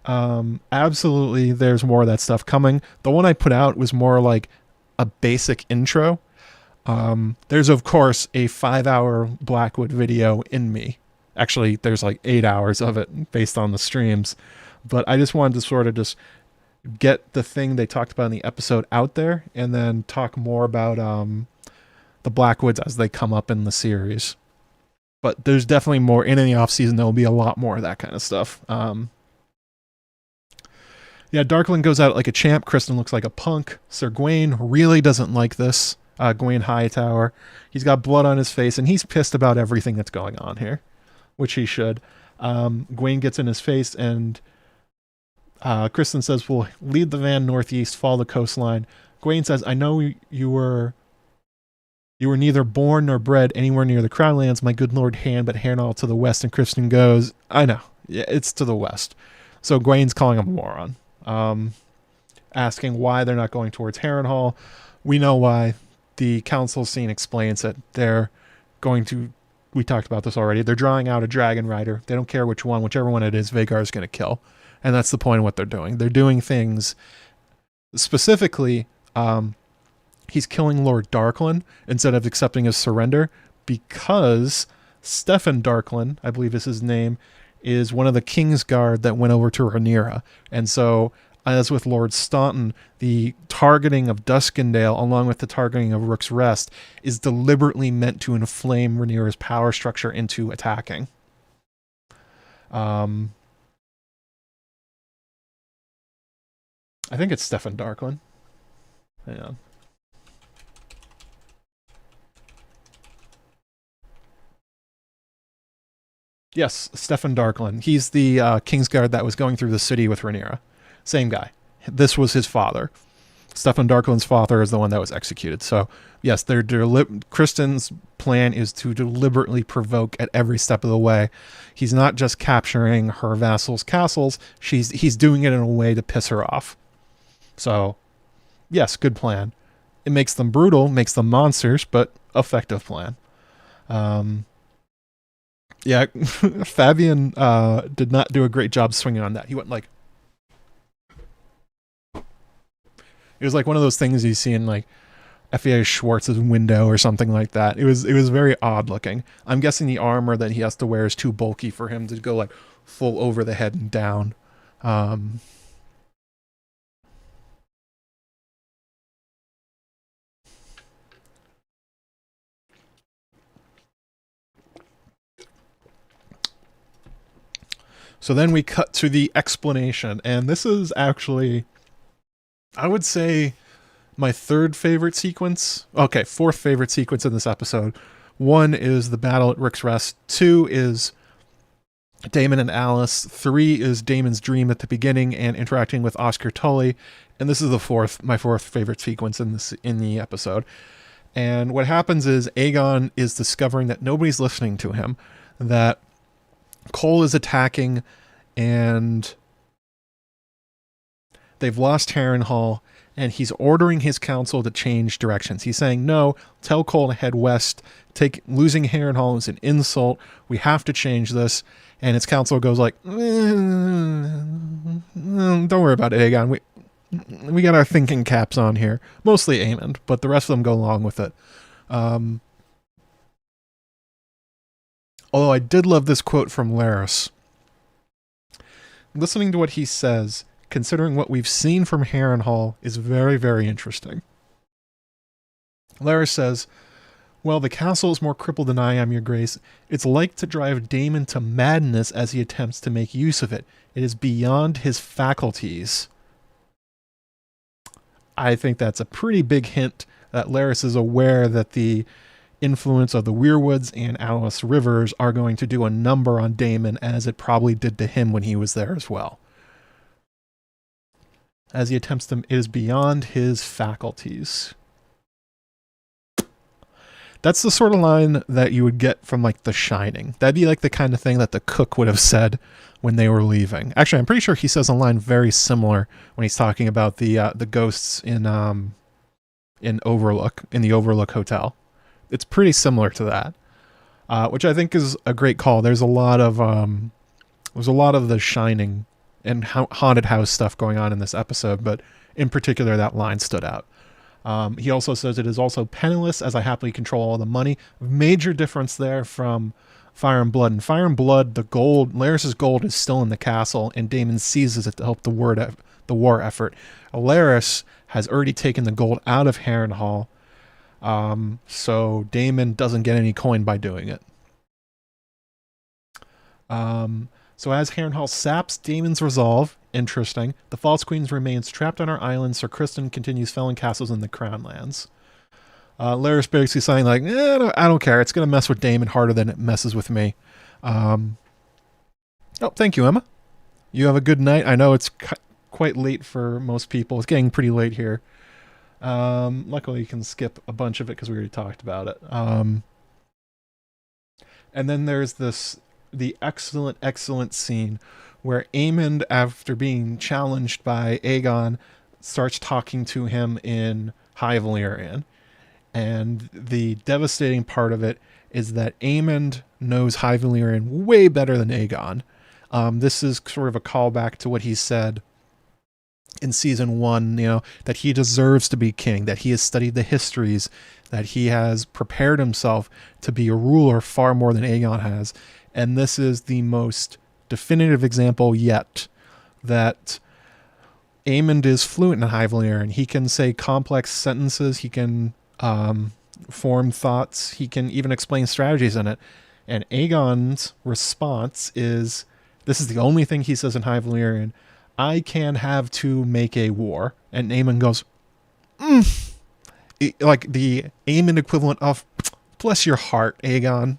Absolutely, there's more of that stuff coming. The one I put out was more like a basic intro. There's, of course, a 5-hour Blackwood video in me. Actually, there's like 8 hours of it based on the streams. But I just wanted to sort of just get the thing they talked about in the episode out there and then talk more about the Blackwoods as they come up in the series. But there's definitely more in the off-season. There will be a lot more of that kind of stuff. Yeah, Darkling goes out like a champ. Kristen looks like a punk. Sir Gawain really doesn't like this. Gawain Hightower. He's got blood on his face, and he's pissed about everything that's going on here, which he should. Gawain gets in his face, and Kristen says, we'll lead the van northeast, follow the coastline. Gawain says, I know you were neither born nor bred anywhere near the Crownlands, my good lord Han, but Harrenhal to the west. And Kristen goes, I know. Yeah, it's to the west. So Gawain's calling him a moron. Asking why they're not going towards Harrenhal. We know why. The council scene explains it. They're going to, we talked about this already, they're drawing out a dragon rider. They don't care which one, whichever one it is, Vhagar is going to kill. And that's the point of what they're doing. They're doing things, specifically, he's killing Lord Darklin instead of accepting his surrender because Stefan Darklin, I believe is his name, is one of the King's Guard that went over to Rhaenyra. And so, as with Lord Staunton, the targeting of Duskendale, along with the targeting of Rook's Rest, is deliberately meant to inflame Rhaenyra's power structure into attacking. I think it's Stefan Darklin. Hang on. Yes, Stefan Darklin. He's the Kingsguard that was going through the city with Rhaenyra. Same guy. This was his father. Stefan Darklin's father is the one that was executed. So, yes, Kristen's plan is to deliberately provoke at every step of the way. He's not just capturing her vassals' castles. He's doing it in a way to piss her off. So, yes, good plan. It makes them brutal, makes them monsters, but effective plan. Yeah, Fabian did not do a great job swinging on that. He went like... It was like one of those things you see in like F.A. Schwartz's window or something like that. It was very odd looking. I'm guessing the armor that he has to wear is too bulky for him to go like full over the head and down. So then we cut to the explanation, and this is actually, I would say, my third favorite sequence. Okay, fourth favorite sequence in this episode. One is the battle at Rook's Rest. 2 is Daemon and Alice. 3 is Daemon's dream at the beginning and interacting with Oscar Tully. And this is my fourth favorite sequence in the episode. And what happens is Aegon is discovering that nobody's listening to him, that Cole is attacking, and they've lost Harrenhal, and he's ordering his council to change directions. He's saying, no, tell Cole to head west. Losing Harrenhal is an insult. We have to change this. And his council goes like, don't worry about it, Aegon. We got our thinking caps on here. Mostly Aemond, but the rest of them go along with it. Although I did love this quote from Larys. Listening to what he says, considering what we've seen from Harrenhal, is very, very interesting. Larys says, well, the castle is more crippled than I am, your grace. It's like to drive Daemon to madness as he attempts to make use of it. It is beyond his faculties. I think that's a pretty big hint that Larys is aware that the influence of the Weirwoods and Alice Rivers are going to do a number on Daemon, as it probably did to him when he was there as well. As he attempts to, it is beyond his faculties. That's the sort of line that you would get from like The Shining. That'd be like the kind of thing that the cook would have said when they were leaving. Actually, I'm pretty sure he says a line very similar when he's talking about the ghosts in Overlook, in the Overlook Hotel. It's pretty similar to that, which I think is a great call. There's a lot of The Shining and haunted house stuff going on in this episode, but in particular, that line stood out. He also says, "It is also penniless as I happily control all the money." Major difference there from Fire and Blood. In Fire and Blood, the gold, Larys's gold, is still in the castle, and Daemon seizes it to help the war effort. Larys has already taken the gold out of Harrenhal, so Daemon doesn't get any coin by doing it. So as Harrenhal saps Daemon's resolve, interesting, the False Queen remains trapped on her island, Sir Criston continues felling castles in the Crown Lands. Larys basically saying, like, I don't care, it's going to mess with Daemon harder than it messes with me. Oh, thank you, Emma. You have a good night. I know it's quite late for most people. It's getting pretty late here. Luckily, you can skip a bunch of it because we already talked about it. And then there's the excellent scene where Aemond, after being challenged by Aegon, starts talking to him in High Valyrian. And the devastating part of it is that Aemond knows High Valyrian way better than Aegon. This is sort of a callback to what he said in season 1, that he deserves to be king, that he has studied the histories, that he has prepared himself to be a ruler far more than Aegon has. And this is the most definitive example yet that Aemond is fluent in High Valyrian. He can say complex sentences. He can form thoughts. He can even explain strategies in it. And Aegon's response is, this is the only thing he says in High Valyrian: "I can have to make a war." And Aemond goes, like the Aemond equivalent of, "Bless your heart, Aegon."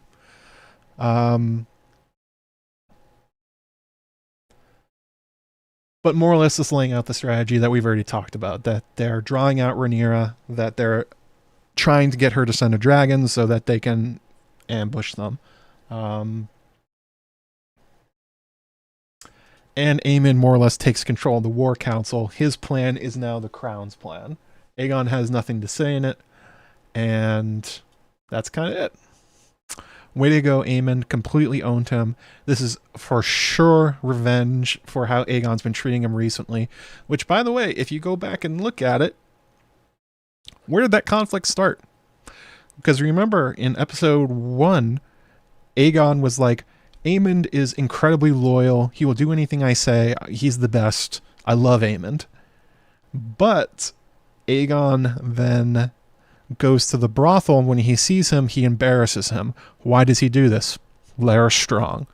But more or less just laying out the strategy that we've already talked about, that they're drawing out Rhaenyra, that they're trying to get her to send a dragon so that they can ambush them. And Aemond more or less takes control of the War Council. His plan is now the Crown's plan. Aegon has nothing to say in it, and that's kind of it. Way to go, Aemond. Completely owned him. This is for sure revenge for how Aegon's been treating him recently. Which, by the way, if you go back and look at it, where did that conflict start? Because remember, in episode 1, Aegon was like, Aemond is incredibly loyal. He will do anything I say. He's the best. I love Aemond. But Aegon then goes to the brothel, and when he sees him, he embarrasses him. Why does he do this? Larys Strong.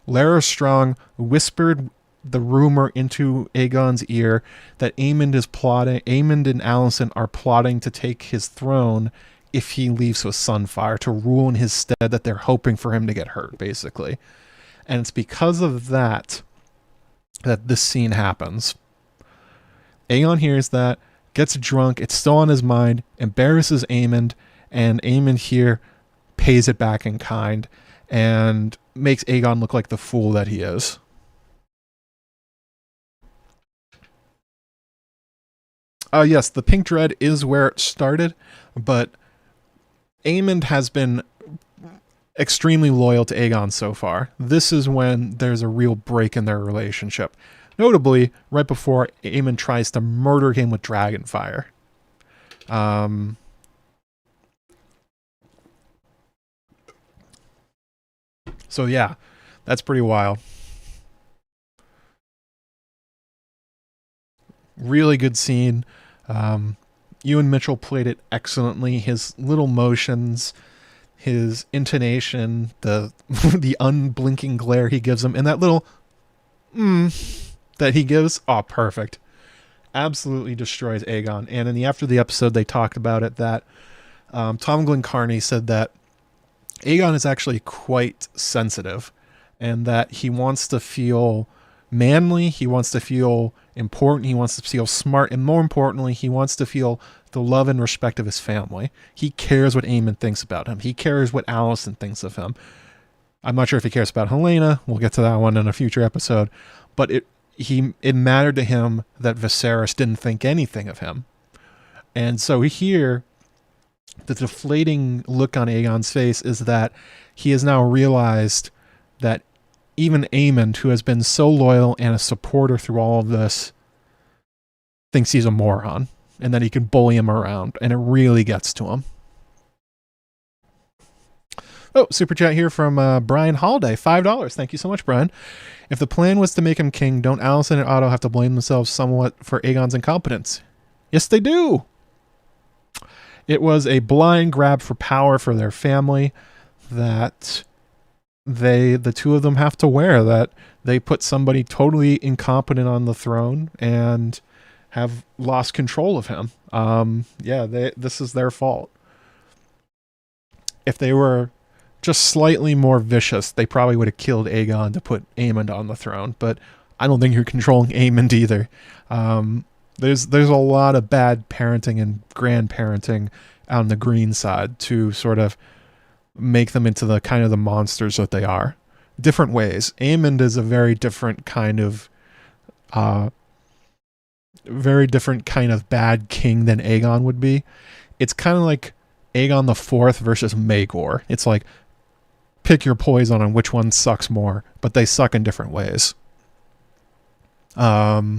Larys Strong whispered the rumor into Aegon's ear that Aemond and Alicent are plotting to take his throne if he leaves with Sunfire, to rule in his stead, that they're hoping for him to get hurt, basically. And it's because of that this scene happens. Aegon hears that, gets drunk, it's still on his mind, embarrasses Aemond, and Aemond here pays it back in kind and makes Aegon look like the fool that he is. Yes, the pink dread is where it started, but Aemond has been extremely loyal to Aegon so far. This is when there's a real break in their relationship. Notably, right before Aemond tries to murder him with Dragonfire. So yeah, that's pretty wild. Really good scene. Ewan Mitchell played it excellently. His little motions, his intonation, the the unblinking glare he gives him, and that little that he gives, perfect. Absolutely destroys Aegon. And after the episode, they talked about it, that Tom Glencarney said that Aegon is actually quite sensitive, and that he wants to feel manly, he wants to feel important, he wants to feel smart, and more importantly, he wants to feel the love and respect of his family. He cares what Aemond thinks about him. He cares what Alicent thinks of him. I'm not sure if he cares about Helena. We'll get to that one in a future episode. But it mattered to him that Viserys didn't think anything of him. And so here, the deflating look on Aegon's face is that he has now realized that even Aemond, who has been so loyal and a supporter through all of this, thinks he's a moron and that he can bully him around. And it really gets to him. Oh, super chat here from Brian Holiday, $5. Thank you so much, Brian. If the plan was to make him king, don't Alicent and Otto have to blame themselves somewhat for Aegon's incompetence? Yes, they do. It was a blind grab for power for their family that the two of them have to wear, that they put somebody totally incompetent on the throne and have lost control of him. This is their fault. If they were just slightly more vicious, they probably would have killed Aegon to put Aemond on the throne, but I don't think you're controlling Aemond either. There's a lot of bad parenting and grandparenting on the green side to sort of make them into the kind of the monsters that they are. Different ways. Aemond is a very different kind of bad king than Aegon would be. It's kind of like Aegon the Fourth versus Maegor. It's like, pick your poison on which one sucks more, but they suck in different ways. How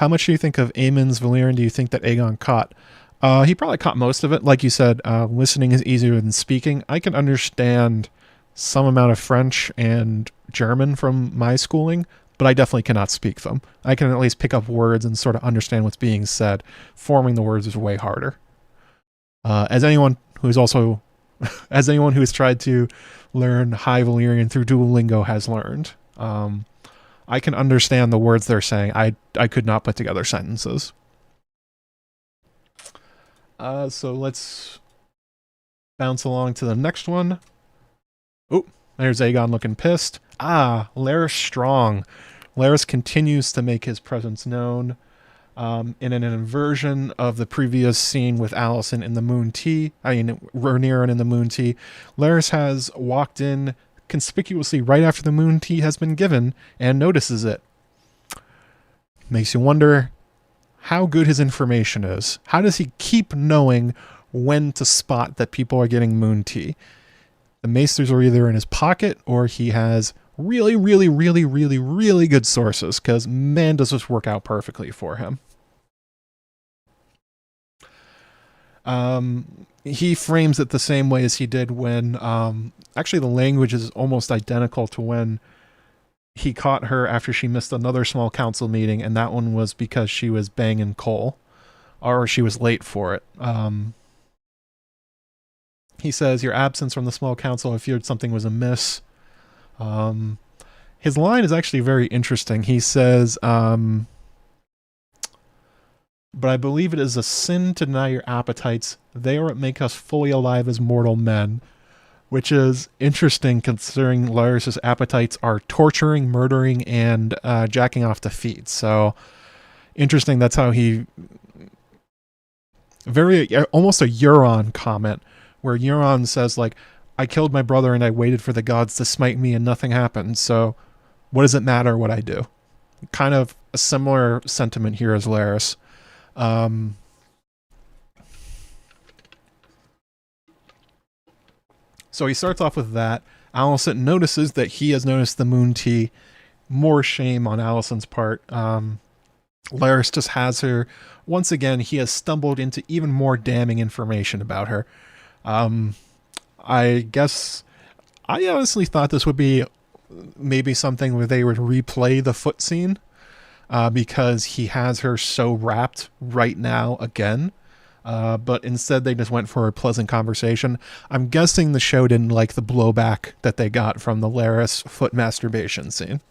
much do you think of Aemond's Valyrian do you think that Aegon caught? He probably caught most of it. Like you said, listening is easier than speaking. I can understand some amount of French and German from my schooling, but I definitely cannot speak them. I can at least pick up words and sort of understand what's being said. Forming the words is way harder. As anyone who's tried to learn High Valyrian through Duolingo has learned, I can understand the words they're saying. I could not put together sentences. So let's bounce along to the next one. Oh, there's Aegon looking pissed. Larys Strong. Larys continues to make his presence known in an inversion of the previous scene with Alicent in the Moon Tea. Rhaenyra in the Moon Tea. Larys has walked in conspicuously right after the Moon Tea has been given and notices it. Makes you wonder how good his information is. How does he keep knowing when to spot that people are getting Moon Tea? The maesters are either in his pocket or he has really, really, really, really, really good sources, because man, does this work out perfectly for him. He frames it the same way as he did when, actually the language is almost identical to when he caught her after she missed another small council meeting, and that one was because she was banging Cole, or she was late for it. He says, your absence from the small council, I feared something was amiss. His line is actually very interesting. He says, but I believe it is a sin to deny your appetites. They are what make us fully alive as mortal men. Which is interesting considering Larys' appetites are torturing, murdering, and jacking off to feed. So, interesting, that's how he... almost a Euron comment, where Euron says, like, I killed my brother and I waited for the gods to smite me and nothing happened, so what does it matter what I do? Kind of a similar sentiment here as Larys. So he starts off with that. Alicent notices that he has noticed the Moon Tea. More shame on Alicent's part. Larys just has her. Once again, he has stumbled into even more damning information about her. I guess I honestly thought this would be maybe something where they would replay the foot scene, because he has her so wrapped right now again. But instead they just went for a pleasant conversation. I'm guessing the show didn't like the blowback that they got from the Larys foot masturbation scene.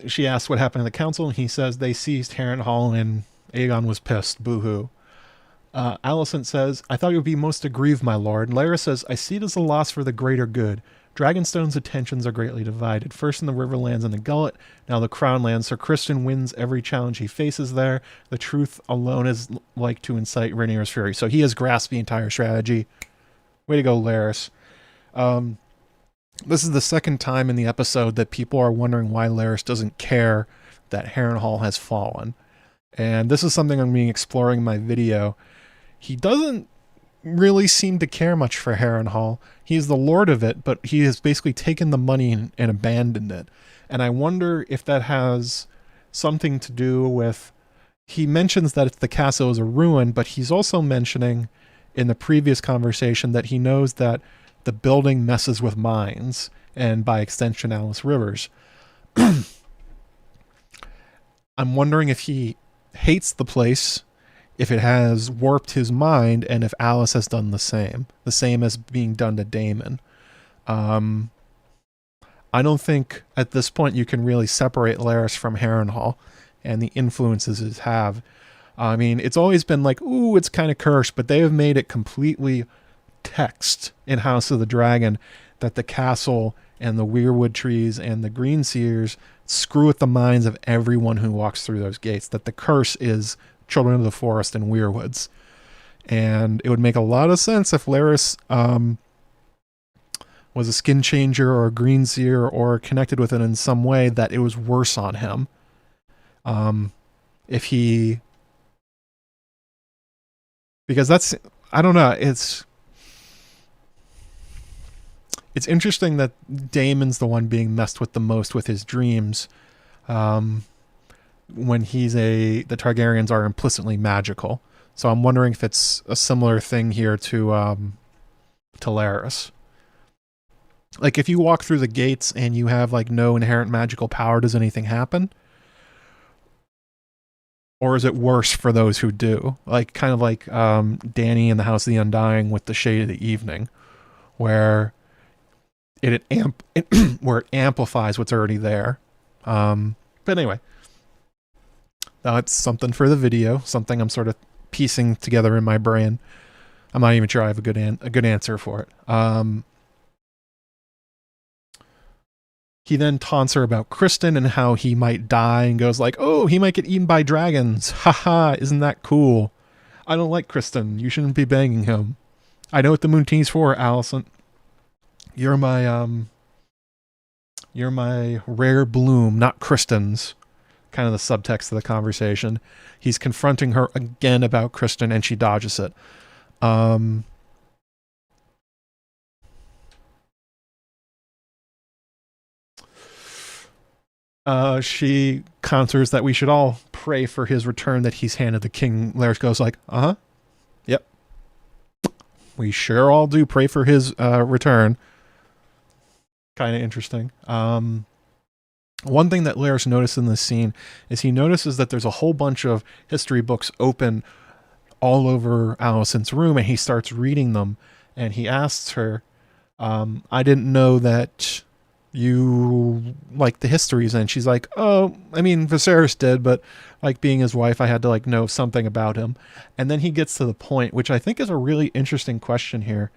She asked what happened in the council, and he says they seized Harrenhal and Aegon was pissed. Boo-hoo. Alicent says, I thought you would be most aggrieved, my lord. Larys says, I see it as a loss for the greater good. Dragonstone's attentions are greatly divided. First in the Riverlands and the Gullet, now the Crownlands. Sir Criston wins every challenge he faces there. The truth alone is like to incite Rhaenyra's fury. So he has grasped the entire strategy. Way to go, Larys. This is the second time in the episode that people are wondering why Larys doesn't care that Harrenhal has fallen. And this is something I'm being exploring in my video. He doesn't really seem to care much for Harrenhal. He's the lord of it, but he has basically taken the money and abandoned it. And I wonder if that has something to do with... He mentions that the castle is a ruin, but he's also mentioning in the previous conversation that he knows that the building messes with mines, and by extension, Alice Rivers. I'm wondering if he hates the place, if it has warped his mind, and if Alice has done the same as being done to Daemon. I don't think at this point you can really separate Larys from Harrenhal and the influences it have. I mean, it's always been like, ooh, it's kind of cursed, but they have made it completely text in House of the Dragon that the castle and the weirwood trees and the green seers screw with the minds of everyone who walks through those gates, that the curse is Children of the Forest and weirwoods. And it would make a lot of sense if Larys was a skin changer or a green seer or connected with it in some way, that it was worse on him. Because that's, I don't know, it's interesting that Daemon's the one being messed with the most with his dreams, when the Targaryens are implicitly magical. So I'm wondering if it's a similar thing here to Larys. Like, if you walk through the gates and you have like no inherent magical power, does anything happen? Or is it worse for those who do? Like, kind of like Dany in the House of the Undying with the Shade of the Evening, where it amplifies what's already there. But anyway, that's something for the video, something I'm sort of piecing together in my brain. I'm not even sure I have a good answer for it. He then taunts her about Criston and how he might die, and goes like, oh, he might get eaten by dragons. Haha, isn't that cool? I don't like Criston. You shouldn't be banging him. I know what the Moon Tea's for, Alicent. You're my rare bloom, not Criston's. Kind of the subtext of the conversation. He's confronting her again about Criston, and she dodges it. She counters that we should all pray for his return, that he's handed the king. Larys goes like, yep. We sure all do pray for his return. Kind of interesting. One thing that Larys noticed in this scene is he notices that there's a whole bunch of history books open all over Alicent's room, and he starts reading them, and he asks her, I didn't know that you like the histories. And she's like, oh, I mean, Viserys did, but like being his wife, I had to like know something about him. And then he gets to the point, which I think is a really interesting question here.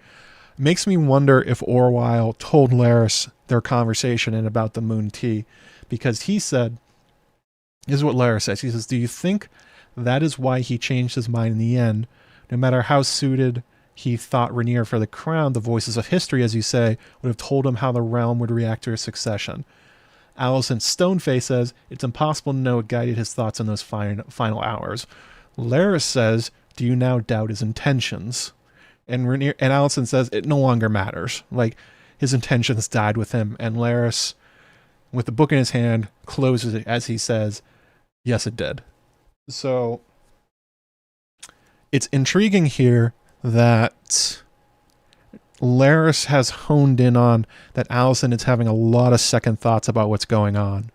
It makes me wonder if Orwyle told Larys their conversation and about the Moon Tea, because he said, this is what Larys says. He says, do you think that is why he changed his mind in the end? No matter how suited he thought Rhaenyra for the crown, the voices of history, as you say, would have told him how the realm would react to his succession. Alicent Stoneface says, it's impossible to know what guided his thoughts in those final hours. Larys says, do you now doubt his intentions? And Alicent says, it no longer matters. Like, his intentions died with him. And Larys, with the book in his hand, closes it as he says, yes, it did. So, it's intriguing here that Larys has honed in on that Alicent is having a lot of second thoughts about what's going on.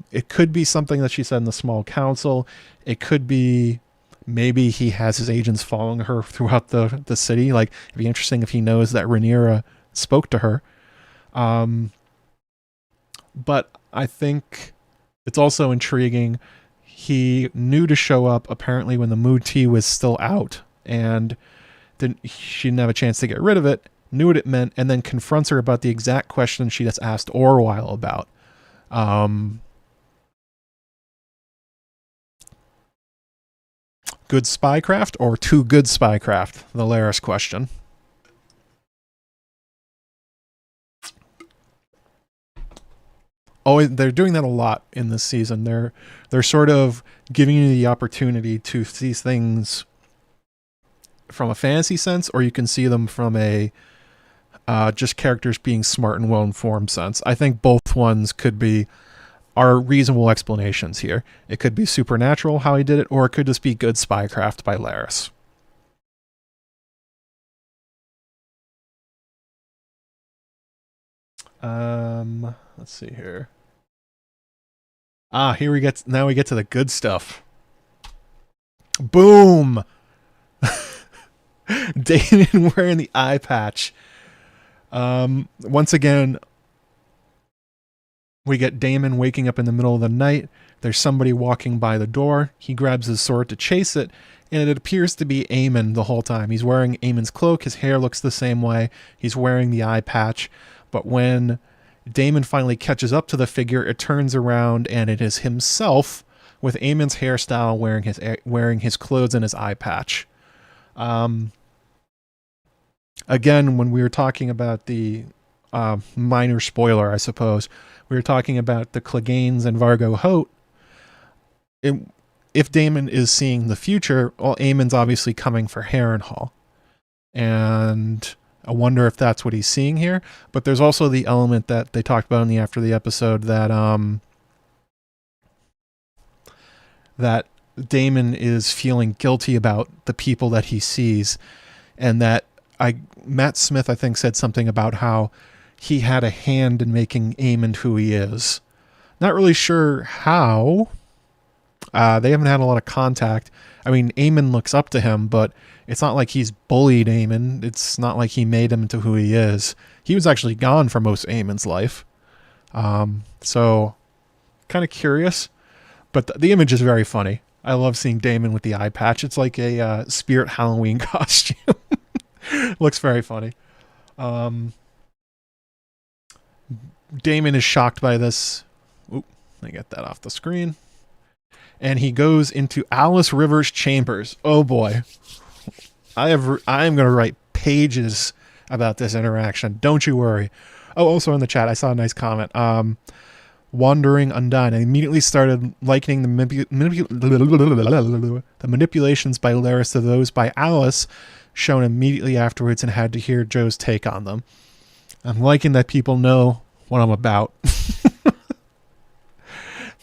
It could be something that she said in the small council. It could be maybe he has his agents following her throughout the city. Like, it'd be interesting if he knows that Rhaenyra spoke to her. But I think it's also intriguing. he knew to show up apparently when the mood tea was still out, and she didn't have a chance to get rid of it, knew what it meant, and then confronts her about the exact question she just asked Orwell about. Good spycraft or too good spycraft? The Laris question. Oh, they're doing that a lot in this season. They're sort of giving you the opportunity to see things from a fantasy sense, or you can see them from a just characters being smart and well-informed sense. I think both ones are reasonable explanations here. It could be supernatural how he did it, or it could just be good spycraft by Laris. Let's see here. Now we get to the good stuff. Boom! Daemon wearing the eye patch. Once again, we get Daemon waking up in the middle of the night. There's somebody walking by the door. He grabs his sword to chase it, and it appears to be Aemon the whole time. He's wearing Aemon's cloak. His hair looks the same way. He's wearing the eye patch. But when Daemon finally catches up to the figure, it turns around, and it is himself with Aemon's hairstyle, wearing his clothes and his eye patch. Again, when we were talking about the minor spoiler, I suppose, we were talking about the Cleganes and Vargo Hoat. If Daemon is seeing the future, well, Aemon's obviously coming for Harrenhal. And I wonder if that's what he's seeing here. But there's also the element that they talked about after the episode that Daemon is feeling guilty about the people that he sees, and that Matt Smith, I think, said something about how he had a hand in making Aemon who he is. Not really sure how. They haven't had a lot of contact. I mean, Aemon looks up to him, but it's not like he's bullied Aemon. It's not like he made him into who he is. He was actually gone for most of Aemon's life. So, kind of curious. But the image is very funny. I love seeing Daemon with the eye patch. It's like a Spirit Halloween costume. Looks very funny. Daemon is shocked by this. Oop, let me get that off the screen. And he goes into Alice Rivers' chambers. Oh boy. I am going to write pages about this interaction. Don't you worry. Oh, also in the chat, I saw a nice comment. Wandering Undone. I immediately started likening the manipulations by Laris to those by Alice, shown immediately afterwards, and had to hear Joe's take on them. I'm liking that people know what I'm about.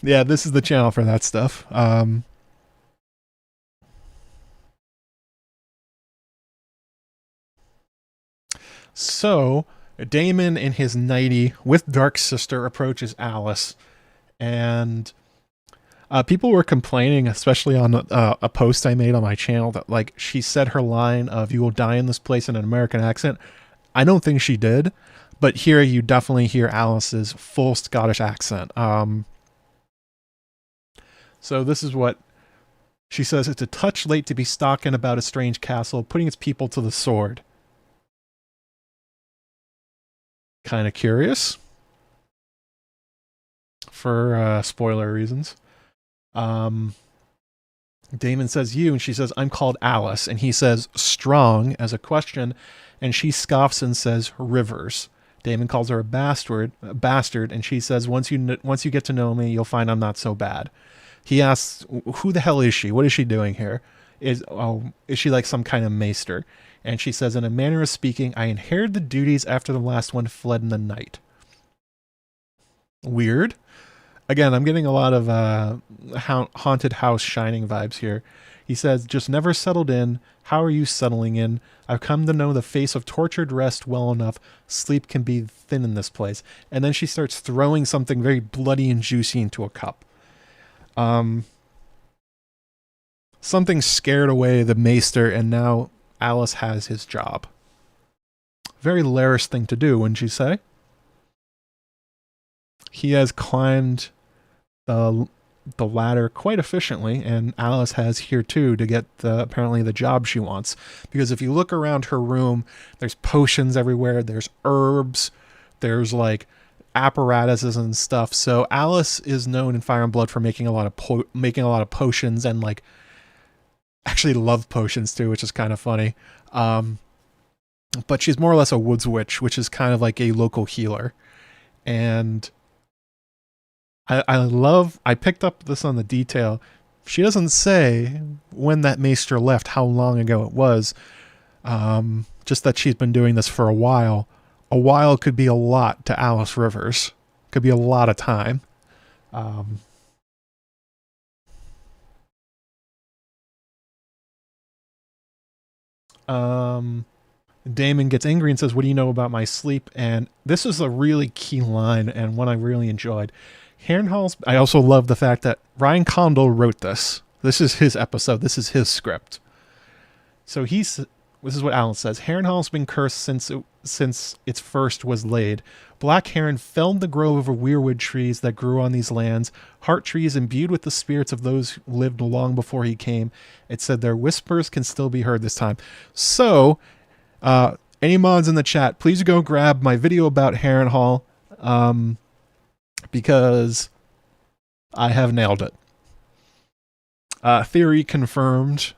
Yeah, this is the channel for that stuff. So, Daemon in his nightie with Dark Sister approaches Alice, and people were complaining, especially on a post I made on my channel, that like she said her line of "You will die in this place" in an American accent. I don't think she did, but here you definitely hear Alice's full Scottish accent. So this is what she says. It's a touch late to be stalking about a strange castle, putting its people to the sword. Kind of curious. For spoiler reasons. Daemon says you, and she says, I'm called Alice. And he says strong as a question, and she scoffs and says Rivers. Daemon calls her a bastard, and she says, once you get to know me, you'll find I'm not so bad. He asks, who the hell is she? What is she doing here? Is she like some kind of maester? And she says, in a manner of speaking, I inherited the duties after the last one fled in the night. Weird. Again, I'm getting a lot of haunted house Shining vibes here. He says, just never settled in. How are you settling in? I've come to know the face of tortured rest well enough. Sleep can be thin in this place. And then she starts throwing something very bloody and juicy into a cup. Something scared away the maester, and now Alice has his job. Very Laris thing to do, wouldn't you say? He has climbed the the ladder quite efficiently, and Alice has here too to get apparently the job she wants. Because if you look around her room, there's potions everywhere, there's herbs, there's like apparatuses and stuff. So Alice is known in Fire and Blood for making a lot of potions, and like actually love potions too, which is kind of funny. But she's more or less a woods witch, which is kind of like a local healer. And I picked up this on the detail. She doesn't say when that maester left, how long ago it was. Just that she's been doing this for a while. A while could be a lot to Alice Rivers. Could be a lot of time. Daemon gets angry and says, "What do you know about my sleep?" And this is a really key line and one I really enjoyed. Harrenhal's. I also love the fact that Ryan Condal wrote this. This is his episode. This is his script. So this is what Alan says. Harrenhal's been cursed since its first was laid. Black Heron felled the grove of weirwood trees that grew on these lands, heart trees imbued with the spirits of those who lived long before he came. It said their whispers can still be heard this time. So, any mods in the chat, please go grab my video about Harrenhal, because I have nailed it. Theory confirmed.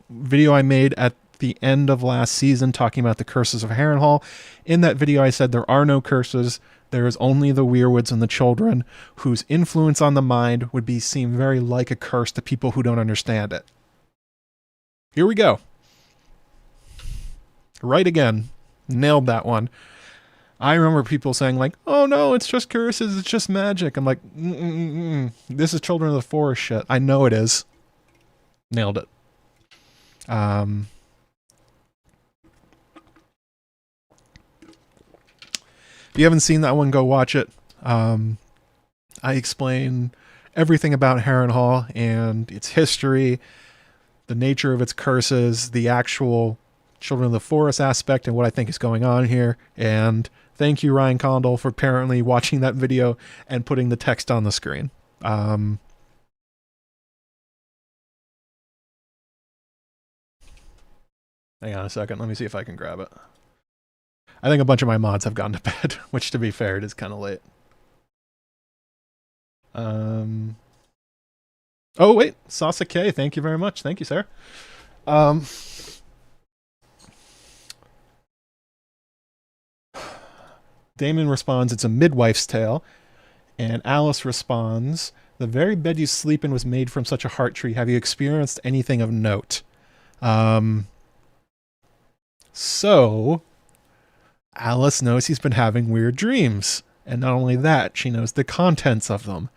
Video I made at the end of last season talking about the curses of Harrenhal. In that video I said there are no curses. There is only the weirwoods and the children, whose influence on the mind would seem very like a curse to people who don't understand it. Here we go. Right again. Nailed that one. I remember people saying like, "Oh no, it's just curses, it's just magic." I'm like, this is Children of the Forest shit. I know it is. Nailed it. If you haven't seen that one, go watch it. I explain everything about Harrenhal and its history, the nature of its curses, the actual Children of the Forest aspect, and what I think is going on here. And thank you, Ryan Condal, for apparently watching that video and putting the text on the screen. Hang on a second. Let me see if I can grab it. I think a bunch of my mods have gone to bed, which, to be fair, it is kind of late. Oh, wait. Sasuke, thank you very much. Thank you, sir. Daemon responds, "It's a midwife's tale." And Alice responds, "The very bed you sleep in was made from such a heart tree. Have you experienced anything of note?" So Alice knows he's been having weird dreams. And not only that, she knows the contents of them.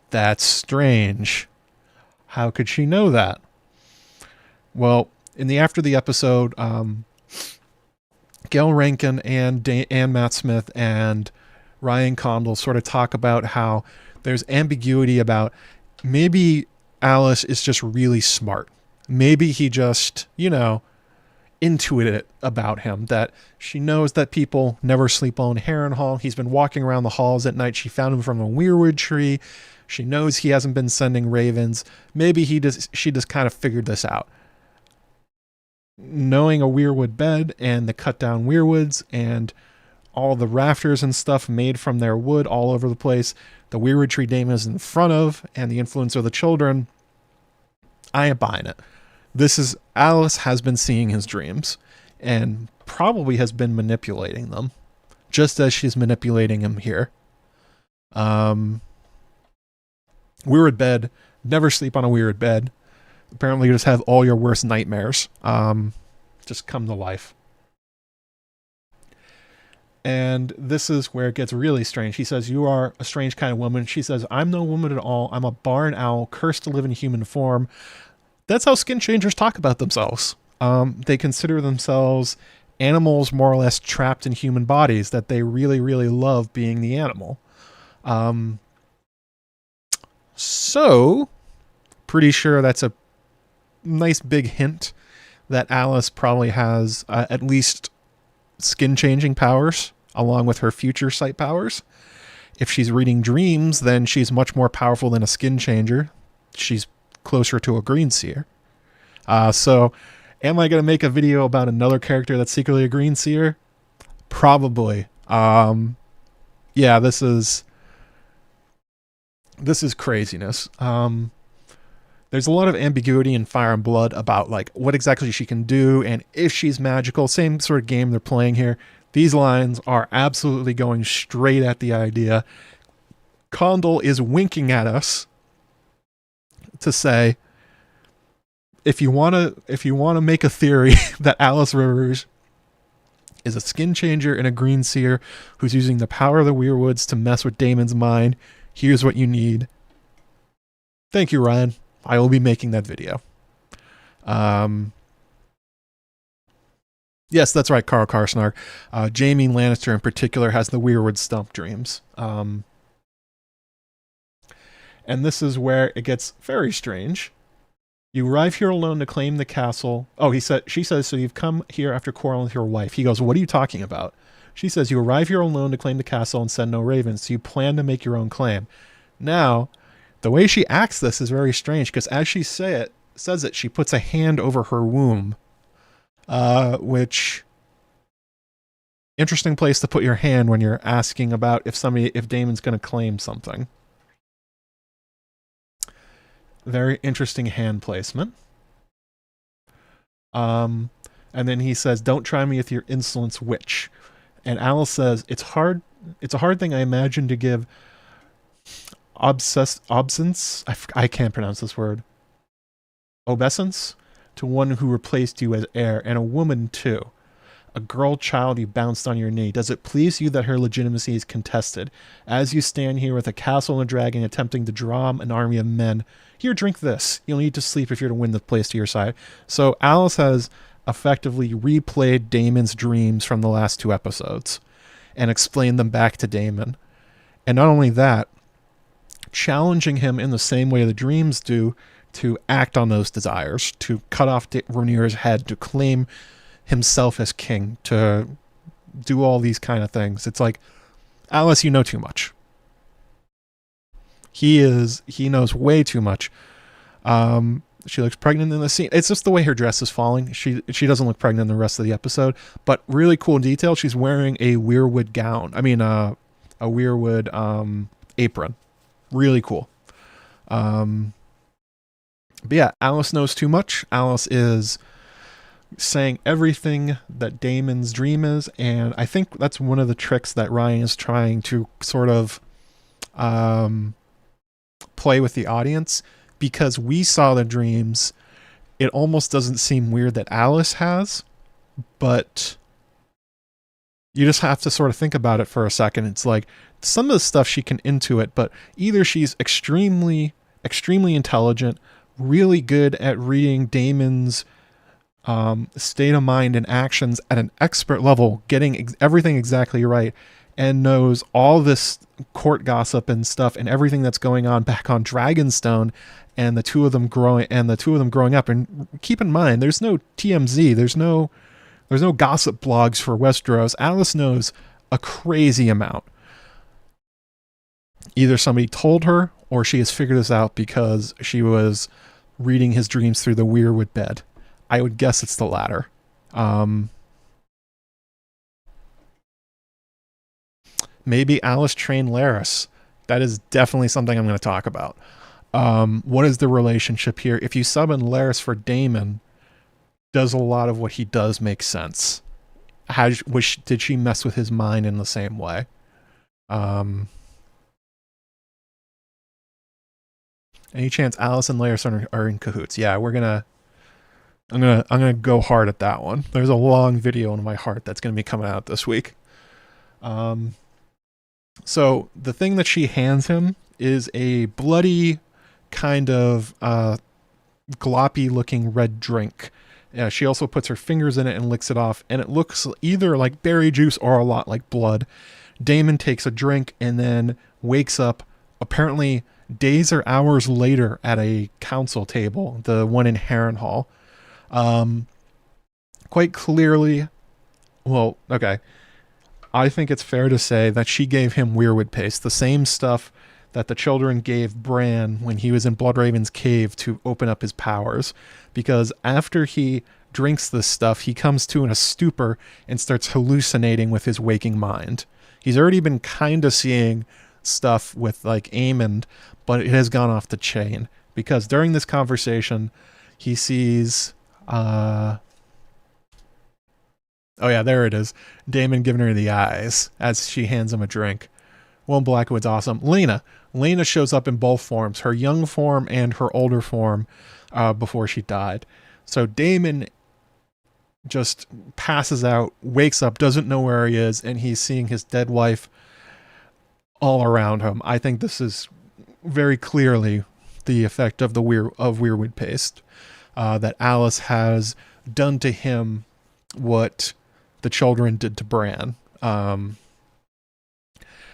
That's strange. How could she know that? Well, after the episode, Gail Rankin and Matt Smith and Ryan Condal sort of talk about how there's ambiguity about maybe Alice is just really smart. Maybe he just, intuited it about him, that she knows that people never sleep well in Harrenhal. He's been walking around the halls at night. She found him from a weirwood tree. She knows he hasn't been sending ravens. Maybe she just kind of figured this out. Knowing a weirwood bed and the cut down weirwoods and all the rafters and stuff made from their wood all over the place, the weirwood tree Daemon is in front of, and the influence of the children, I ain't buying it. Alice has been seeing his dreams and probably has been manipulating them, just as she's manipulating him here. Weirwood bed. Never sleep on a weirwood bed. Apparently you just have all your worst nightmares just come to life. And this is where it gets really strange. He says, "You are a strange kind of woman." She says, "I'm no woman at all. I'm a barn owl, cursed to live in human form." That's how skin changers talk about themselves. They consider themselves animals more or less trapped in human bodies, that they really, really love being the animal. So, pretty sure that's a nice big hint that Alice probably has at least skin changing powers along with her future sight powers. If she's reading dreams, then she's much more powerful than a skin changer. She's closer to a green seer. So am I going to make a video about another character that's secretly a green seer? Probably. Yeah, this is craziness. There's a lot of ambiguity in Fire and Blood about like what exactly she can do and if she's magical. Same sort of game they're playing here. These lines are absolutely going straight at the idea. Condal is winking at us to say, if you want to make a theory that Alice Rivers is a skin changer and a green seer who's using the power of the Weirwoods to mess with Daemon's mind, here's what you need. Thank you, Ryan. I will be making that video. Yes, that's right, Carl Karsnark. Jaime Lannister in particular has the Weirwood stump dreams. And this is where it gets very strange. You arrive here alone to claim the castle. Oh, she says, so you've come here after quarreling with your wife. He goes, what are you talking about? She says, you arrive here alone to claim the castle and send no ravens, so you plan to make your own claim. Now, the way she acts this is very strange, because as she says it, she puts a hand over her womb. Which, interesting place to put your hand when you're asking about if Daemon's going to claim something. Very interesting hand placement. And then he says, don't try me with your insolence, witch. And Alice says, it's a hard thing I imagine to give obsence, I can't pronounce this word, obeisance, to one who replaced you as heir, and a woman too. A girl child you bounced on your knee. Does it please you that her legitimacy is contested? As you stand here with a castle and a dragon attempting to draw an army of men, here, drink this. You'll need to sleep if you're to win the place to your side. So Alice has effectively replayed Daemon's dreams from the last 2 episodes and explained them back to Daemon. And not only that, challenging him in the same way the dreams do to act on those desires, to cut off Rhaenyra's head, to claim himself as king, to do all these kind of things. It's like, Alice, you know too much. He knows way too much. She looks pregnant in the scene. It's just the way her dress is falling. She doesn't look pregnant the rest of the episode, but really cool detail. She's wearing a weirwood gown. I mean, a weirwood apron. Really cool. But yeah, Alice knows too much. Alice is saying everything that Daemon's dream is, and I think that's one of the tricks that Ryan is trying to sort of play with the audience, because we saw the dreams. It almost doesn't seem weird that Alice has, but you just have to sort of think about it for a second. It's like some of the stuff she can intuit, but either she's extremely intelligent, really good at reading Daemon's state of mind and actions at an expert level, getting everything exactly right, and knows all this court gossip and stuff and everything that's going on back on Dragonstone, and the two of them growing up. And keep in mind, there's no TMZ, there's no gossip blogs for Westeros. Alice knows a crazy amount. Either somebody told her, or she has figured this out because she was reading his dreams through the weirwood bed. I would guess it's the latter. Maybe Alice trained Larys. That is definitely something I'm going to talk about. What is the relationship here? If you summon Larys for Daemon, does a lot of what he does make sense? Did she mess with his mind in the same way? Any chance Alice and Larys are in cahoots? Yeah, I'm gonna go hard at that one. There's a long video in my heart that's gonna be coming out this week. So the thing that she hands him is a bloody, kind of gloppy looking red drink. Yeah, she also puts her fingers in it and licks it off, and it looks either like berry juice or a lot like blood. Daemon takes a drink and then wakes up, apparently days or hours later, at a council table, the one in Harrenhal. Quite clearly, well, okay. I think it's fair to say that she gave him weirwood paste, the same stuff that the children gave Bran when he was in Bloodraven's cave to open up his powers. Because after he drinks this stuff, he comes to in a stupor and starts hallucinating with his waking mind. He's already been kind of seeing stuff with like Aemond, but it has gone off the chain. Because during this conversation, he sees... oh yeah, there it is. Daemon giving her the eyes as she hands him a drink. Willem Blackwood's awesome. Lena shows up in both forms, her young form and her older form, before she died. So Daemon just passes out, wakes up, doesn't know where he is, and he's seeing his dead wife all around him. I think this is very clearly the effect of weirwood paste, that Alice has done to him what the children did to Bran.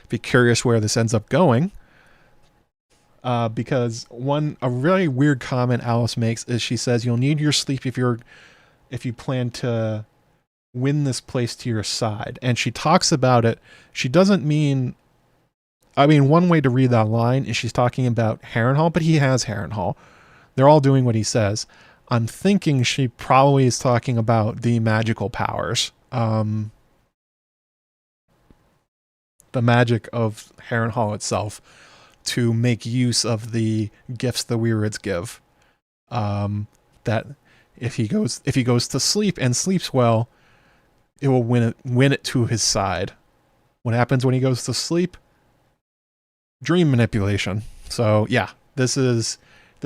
Be curious where this ends up going, because a really weird comment Alice makes is she says you'll need your sleep if you plan to win this place to your side. And she talks about it. She doesn't mean... I mean, one way to read that line is she's talking about Harrenhal, but he has Harrenhal. They're all doing what he says. I'm thinking she probably is talking about the magical powers. The magic of Harrenhal itself to make use of the gifts the Weirwoods give. That if he goes to sleep and sleeps well, it will win it to his side. What happens when he goes to sleep? Dream manipulation. So yeah, this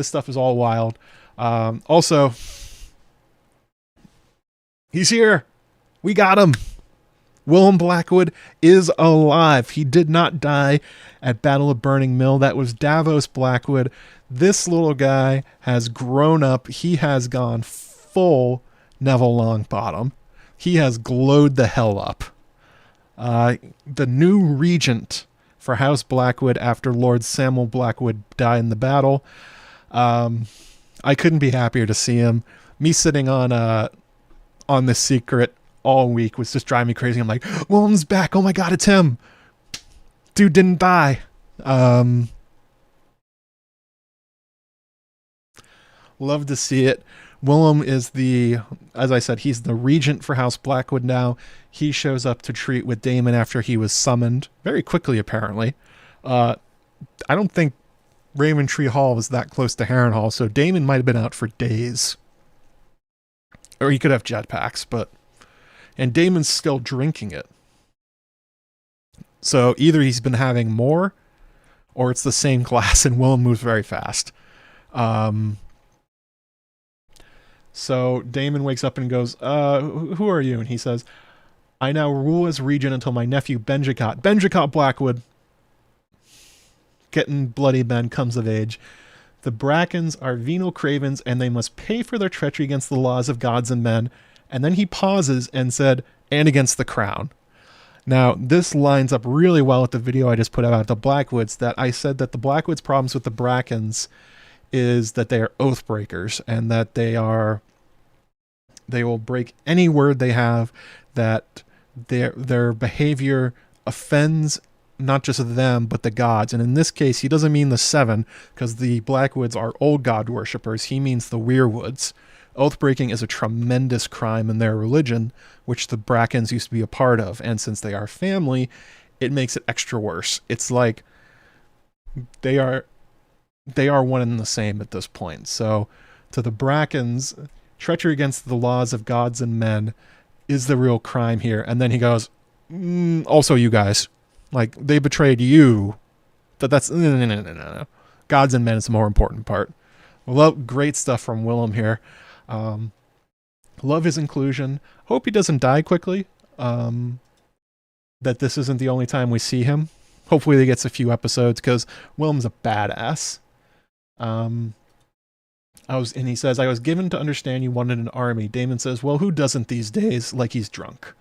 stuff is all wild. Also, he's here. We got him. Willem Blackwood is alive. He did not die at Battle of Burning Mill. That was Davos Blackwood. This little guy has grown up. He has gone full Neville Longbottom. He has glowed the hell up. The new regent for House Blackwood after Lord Samuel Blackwood died in the battle. I couldn't be happier to see him. Me sitting on this secret all week was just driving me crazy. I'm like, Willem's back. Oh my God, it's him. Dude didn't die. Love to see it. Willem is as I said, he's the regent for House Blackwood now. He shows up to treat with Daemon after he was summoned very quickly, apparently. I don't think Raventree Hall was that close to Harrenhal, so Daemon might have been out for days. Or he could have jetpacks, and Daemon's still drinking it. So either he's been having more, or it's the same glass, and Willem moves very fast. So Daemon wakes up and goes, who are you? And he says, I now rule as regent until my nephew Benjicott Blackwood, getting bloody Ben, comes of age. The Brackens are venal cravens, and they must pay for their treachery against the laws of gods and men. And then he pauses and said, and against the crown. Now, this lines up really well with the video I just put out about the Blackwoods, that I said that the Blackwoods' problems with the Brackens is that they are oath breakers, and that they will break any word they have, that their behavior offends not just them, but the gods. And in this case, he doesn't mean the seven, because the Blackwoods are old god worshippers. He means the Weirwoods. Oath-breaking is a tremendous crime in their religion, which the Brackens used to be a part of. And since they are family, it makes it extra worse. It's like they are one and the same at this point. So to the Brackens, treachery against the laws of gods and men is the real crime here. And then he goes, also you guys. Like, they betrayed you. That's no. Gods and men is the more important part. Love, great stuff from Willem here. Love his inclusion. Hope he doesn't die quickly. That this isn't the only time we see him. Hopefully he gets a few episodes, because Willem's a badass. And he says, I was given to understand you wanted an army. Daemon says, well, who doesn't these days? Like he's drunk.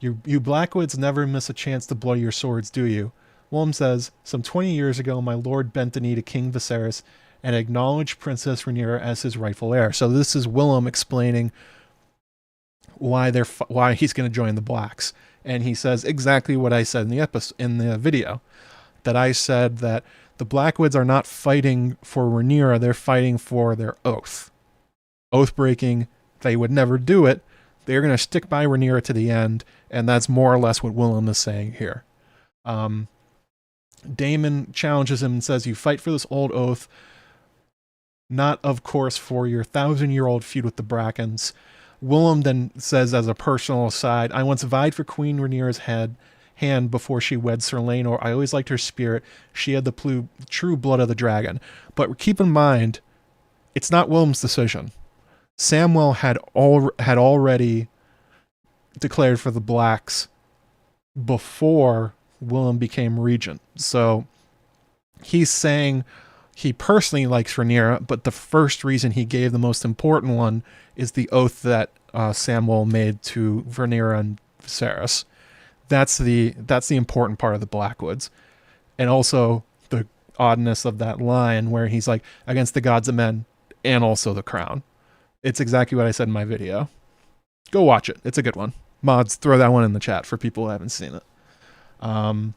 You Blackwoods never miss a chance to blow your swords, do you? Willem says, some 20 years ago, my lord bent the knee to King Viserys and acknowledged Princess Rhaenyra as his rightful heir. So this is Willem explaining why he's going to join the Blacks. And he says exactly what I said in the video, that I said that the Blackwoods are not fighting for Rhaenyra, they're fighting for their oath. Oath breaking, they would never do it. They're going to stick by Rhaenyra to the end, and that's more or less what Willem is saying here. Daemon challenges him and says, you fight for this old oath, not, of course, for your 1,000-year-old feud with the Brackens. Willem then says, as a personal aside, I once vied for Queen Rhaenyra's hand before she wed Sir Laenor. I always liked her spirit. She had the true blood of the dragon. But keep in mind, it's not Willem's decision. Samwell had already declared for the Blacks before Willem became regent. So he's saying he personally likes Rhaenyra, but the first reason he gave, the most important one, is the oath that Samwell made to Rhaenyra and Viserys. That's the important part of the Blackwoods. And also the oddness of that line where he's like, against the gods of men and also the crown. It's exactly what I said in my video. Go watch it. It's a good one. Mods, throw that one in the chat for people who haven't seen it. And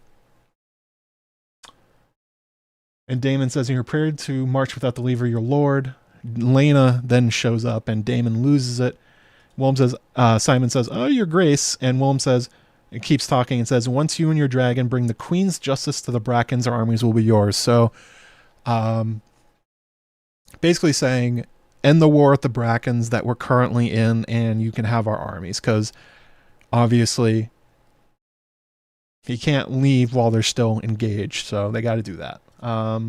Daemon says, you're prepared to march without the leave of your lord. Laena then shows up and Daemon loses it. Willem says, Simon says, oh, your grace. And Willem says, it keeps talking and says, once you and your dragon bring the queen's justice to the Brackens, our armies will be yours. So basically saying, end the war with the Brackens that we're currently in, and you can have our armies, because obviously he can't leave while they're still engaged, so they got to do that. Oh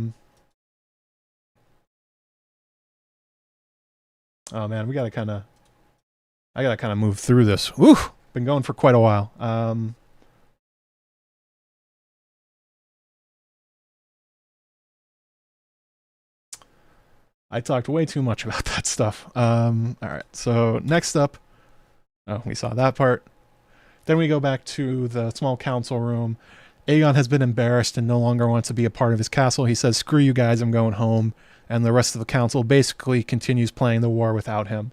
man, I gotta kind of move through this. Woo, been going for quite a while. I talked way too much about that stuff. All right, so next up, oh, we saw that part. Then we go back to the small council room. Aegon has been embarrassed and no longer wants to be a part of his castle. He says, screw you guys, I'm going home. And the rest of the council basically continues playing the war without him.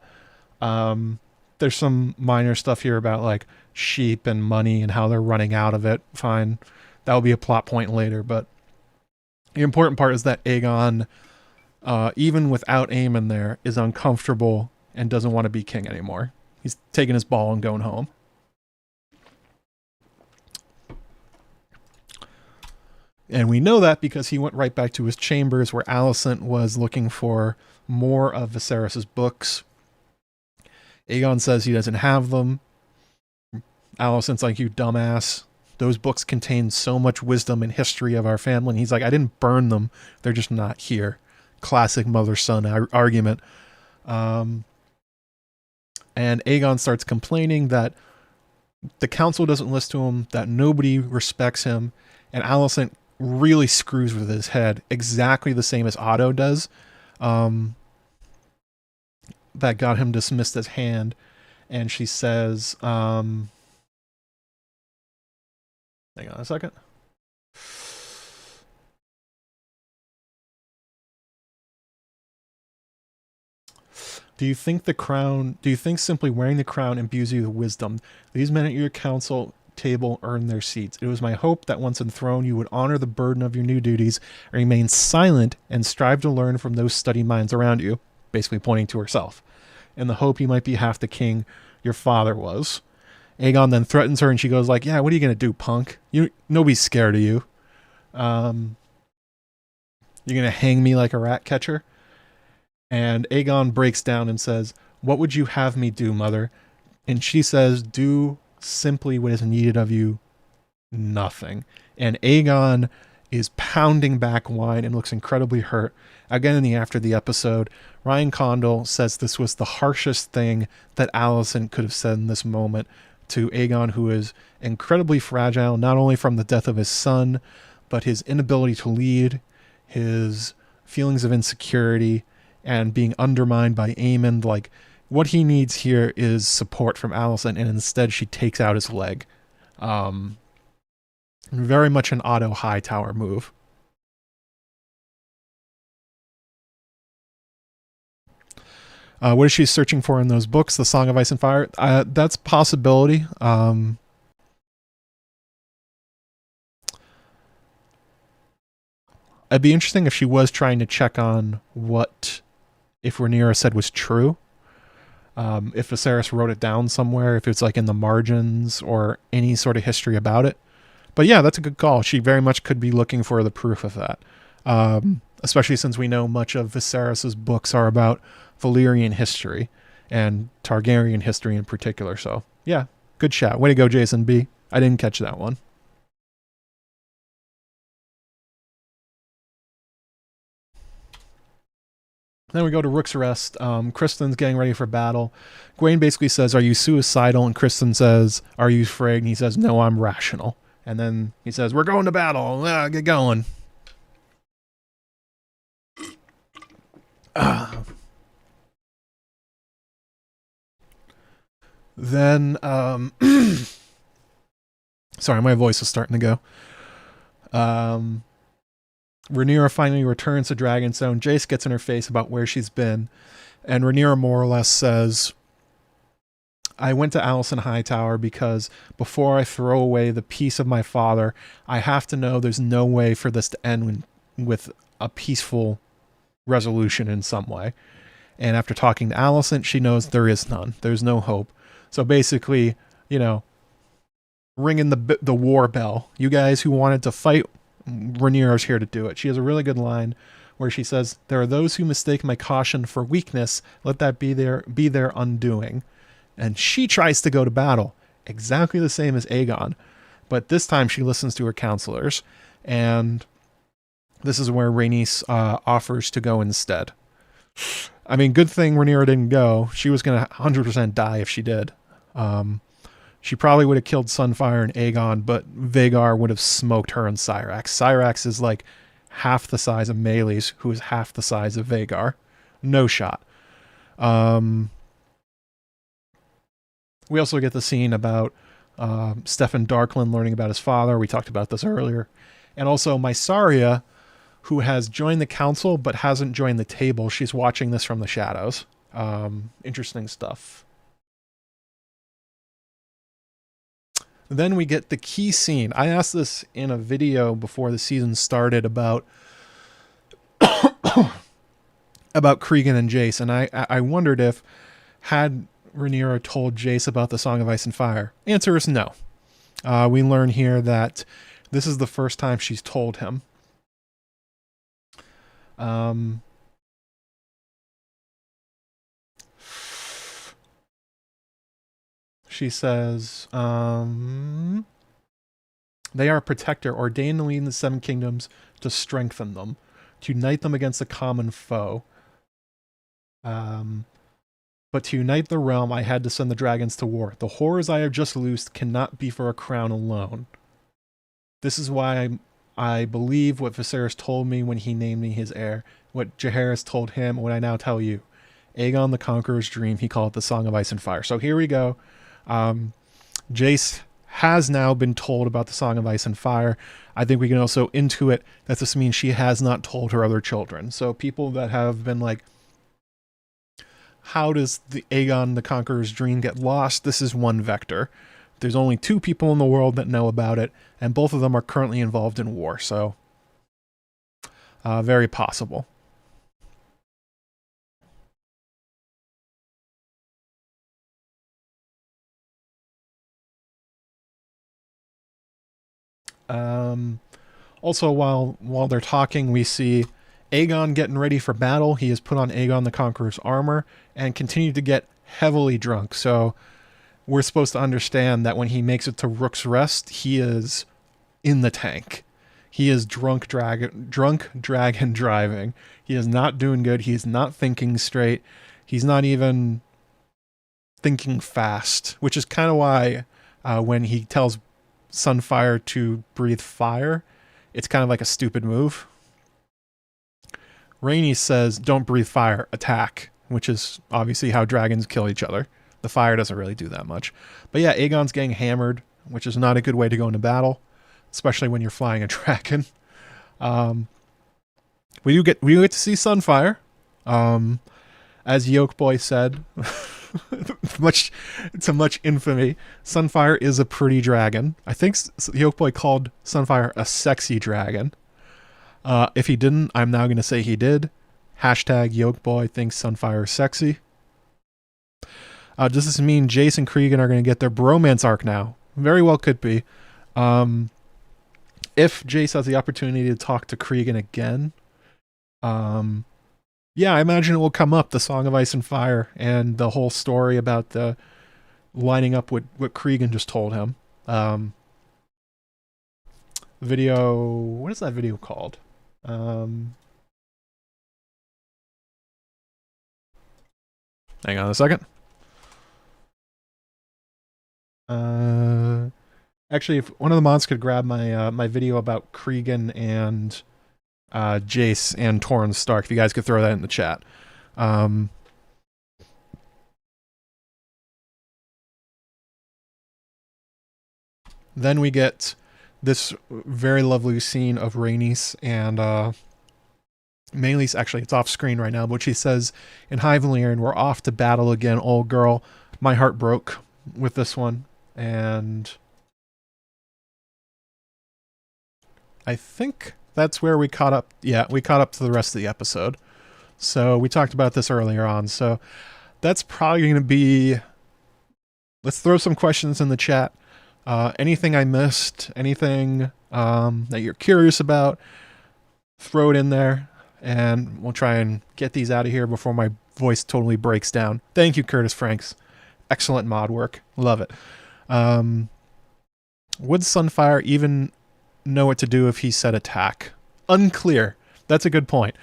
There's some minor stuff here about like sheep and money and how they're running out of it. Fine. That'll be a plot point later. But the important part is that Aegon, even without Aemon there, is uncomfortable and doesn't want to be king anymore. He's taking his ball and going home. And we know that because he went right back to his chambers where Alicent was looking for more of Viserys' books. Aegon says he doesn't have them. Alicent's like, you dumbass. Those books contain so much wisdom and history of our family. And he's like, I didn't burn them. They're just not here. Classic mother-son argument. And Aegon starts complaining that the council doesn't listen to him, that nobody respects him. And Alicent really screws with his head, exactly the same as Otto does. That got him dismissed as hand. And she says, hang on a second. Do you think simply wearing the crown imbues you with wisdom? These men at your council table earn their seats. It was my hope that once enthroned, you would honor the burden of your new duties, and remain silent and strive to learn from those study minds around you, basically pointing to herself, in the hope you might be half the king your father was. Aegon then threatens her, and she goes like, yeah, what are you going to do, punk? Nobody's scared of you. You're going to hang me like a rat catcher? And Aegon breaks down and says, what would you have me do, mother? And she says, do simply what is needed of you, nothing. And Aegon is pounding back wine and looks incredibly hurt. Again, after the episode, Ryan Condal says this was the harshest thing that Alicent could have said in this moment to Aegon, who is incredibly fragile, not only from the death of his son, but his inability to lead, his feelings of insecurity, and being undermined by Aemon. Like, what he needs here is support from Alicent, and instead she takes out his leg. Very much an Otto Hightower move. What is she searching for in those books? The Song of Ice and Fire? That's a possibility. It'd be interesting if she was trying to check on what if Rhaenyra said was true. If Viserys wrote it down somewhere, if it's like in the margins or any sort of history about it. But yeah, that's a good call. She very much could be looking for the proof of that. Especially since we know much of Viserys's books are about Valyrian history and Targaryen history in particular. So yeah, good shout. Way to go, Jason B. I didn't catch that one. Then we go to Rook's Rest. Kristen's getting ready for battle. Gwaine basically says, "Are you suicidal?" And Kristen says, "Are you afraid?" And he says, "No, I'm rational." And then he says, "We're going to battle. Get going." Then, sorry, my voice is starting to go. Rhaenyra finally returns to Dragonstone. Jace gets in her face about where she's been. And Rhaenyra more or less says, "I went to Alicent Hightower because before I throw away the peace of my father, I have to know there's no way for this to end with a peaceful resolution in some way. And after talking to Alicent, she knows there is none. There's no hope. So basically, you know, ringing the war bell. You guys who wanted to fight, Rhaenyra's here to do it." She has a really good line where she says, "There are those who mistake my caution for weakness. Let that be their undoing." And she tries to go to battle, exactly the same as Aegon. But this time she listens to her counselors. And this is where Rhaenys offers to go instead. I mean, good thing Rhaenyra didn't go. She was going to 100% die if she did. She probably would have killed Sunfire and Aegon, but Vhagar would have smoked her and Syrax. Syrax is like half the size of Meleys, who is half the size of Vhagar. No shot. We also get the scene about Steffan Darklyn learning about his father. We talked about this earlier. And also Mysaria, who has joined the council but hasn't joined the table. She's watching this from the shadows. Interesting stuff. Then we get the key scene. I asked this in a video before the season started about about Cregan and Jace, and I wondered if, had Rhaenyra told Jace about the Song of Ice and Fire? Answer is no. We learn here that this is the first time she's told him. She says, they are a protector ordained to lead the Seven Kingdoms to strengthen them, to unite them against a common foe. But to unite the realm, I had to send the dragons to war. The horrors I have just loosed cannot be for a crown alone. This is why I believe what Viserys told me when he named me his heir, what Jaehaerys told him, what I now tell you. Aegon the Conqueror's dream, he called it the Song of Ice and Fire. So here we go. Jace has now been told about the Song of Ice and Fire. I think we can also intuit that this means she has not told her other children. So people that have been like, how does the Aegon the Conqueror's dream get lost? This is one vector. There's only 2 people in the world that know about it, and both of them are currently involved in war. So very possible. Also, while they're talking, we see Aegon getting ready for battle. He has put on Aegon the Conqueror's armor and continued to get heavily drunk. So we're supposed to understand that when he makes it to Rook's Rest, he is in the tank. He is drunk dragon driving. He is not doing good. He is not thinking straight. He's not even thinking fast, which is kind of why when he tells Sunfire to breathe fire, it's kind of like a stupid move. Rhaenys says, "Don't breathe fire, attack," which is obviously how dragons kill each other. The fire doesn't really do that much. But yeah, Aegon's getting hammered, which is not a good way to go into battle, especially when you're flying a dragon. We do get to see Sunfire. As Yolkboy said, to much infamy, Sunfire is a pretty dragon. I think Yolkboy called Sunfire a sexy dragon. If he didn't, I'm now going to say he did. Hashtag Yolkboy thinks Sunfire is sexy. Does this mean Jace and Cregan are going to get their bromance arc now? Very well could be. If Jace has the opportunity to talk to Cregan again, yeah, I imagine it will come up, the Song of Ice and Fire, and the whole story about the lining up with what Cregan just told him. Video, what is that video called? Hang on a second. Actually, if one of the mods could grab my my video about Cregan and Jace and Torrhen Stark, if you guys could throw that in the chat. Then we get this very lovely scene of Rhaenys and Meleys. Actually, it's off screen right now, but she says, in High Valyrian, we're off to battle again, old girl. My heart broke with this one, and I think that's where we caught up. Yeah, we caught up to the rest of the episode. So we talked about this earlier on. So that's probably going to be... Let's throw some questions in the chat. Anything I missed, anything that you're curious about, throw it in there, and we'll try and get these out of here before my voice totally breaks down. Thank you, Curtis Franks. Excellent mod work. Love it. Would Sunfire even know what to do if he said attack? Unclear. That's a good point.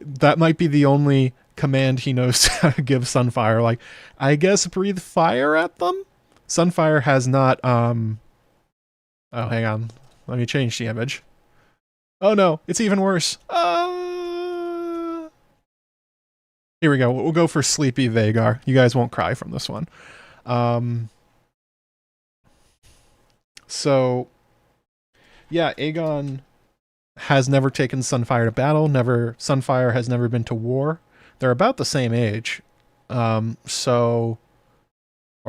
That might be the only command he knows to give Sunfire. Like, I guess breathe fire at them? Sunfire has not, oh, hang on. Let me change the image. Oh no, it's even worse. Here we go. We'll go for Sleepy Vhagar. You guys won't cry from this one. So, yeah, Aegon has never taken Sunfire to battle. Sunfire has never been to war. They're about the same age. Or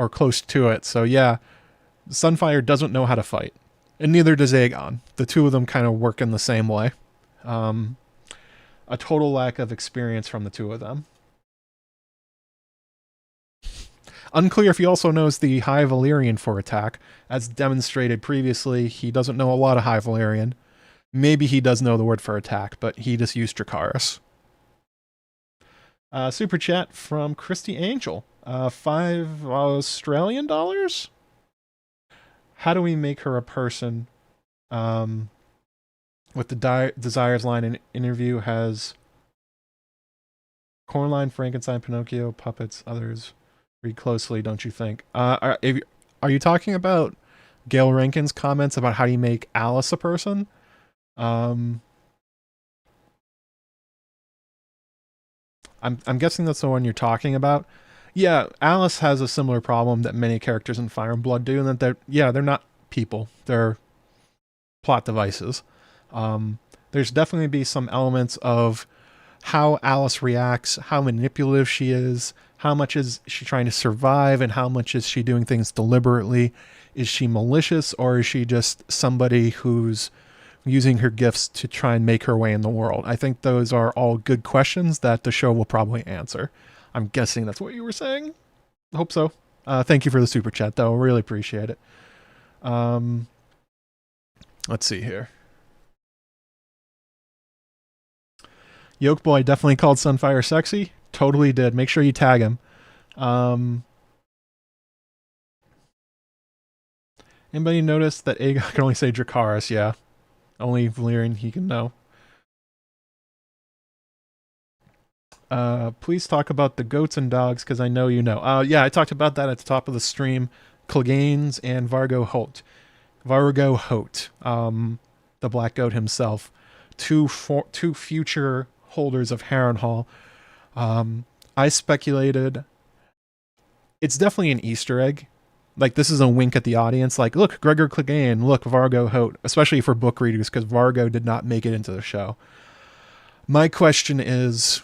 close to it. So yeah, Sunfire doesn't know how to fight. And neither does Aegon. The two of them kind of work in the same way. A total lack of experience from the two of them. Unclear if he also knows the High Valyrian for attack. As demonstrated previously, he doesn't know a lot of High Valyrian. Maybe he does know the word for attack, but he just used Dracarys. Super chat from Christy Angel. $5 Australian dollars? How do we make her a person? With the Desires line in interview has Coraline, Frankenstein, Pinocchio, puppets, others. Read closely, don't you think? Are you talking about Gail Rankin's comments about how do you make Alice a person? I'm guessing that's the one you're talking about. Yeah, Alice has a similar problem that many characters in Fire and Blood do, and that they're not people. They're plot devices. There's definitely be some elements of how Alice reacts, how manipulative she is, how much is she trying to survive, and how much is she doing things deliberately. Is she malicious, or is she just somebody who's using her gifts to try and make her way in the world? I think those are all good questions that the show will probably answer. I'm guessing that's what you were saying. I hope so. Thank you for the super chat, though. Really appreciate it. Let's see here. Yolkboy definitely called Sunfire sexy. Totally did. Make sure you tag him. Anybody notice that Aegon can only say Dracarys? Yeah. Only Valyrian he can know. Please talk about the goats and dogs, because I know you know. Yeah, I talked about that at the top of the stream. Cleganes and Vargo Holt. Vargo Holt, the Black Goat himself. Two future holders of Harrenhal. I speculated it's definitely an Easter egg. Like, this is a wink at the audience. Like, look, Gregor Clegane, look, Vargo Holt. Especially for book readers, because Vargo did not make it into the show. My question is,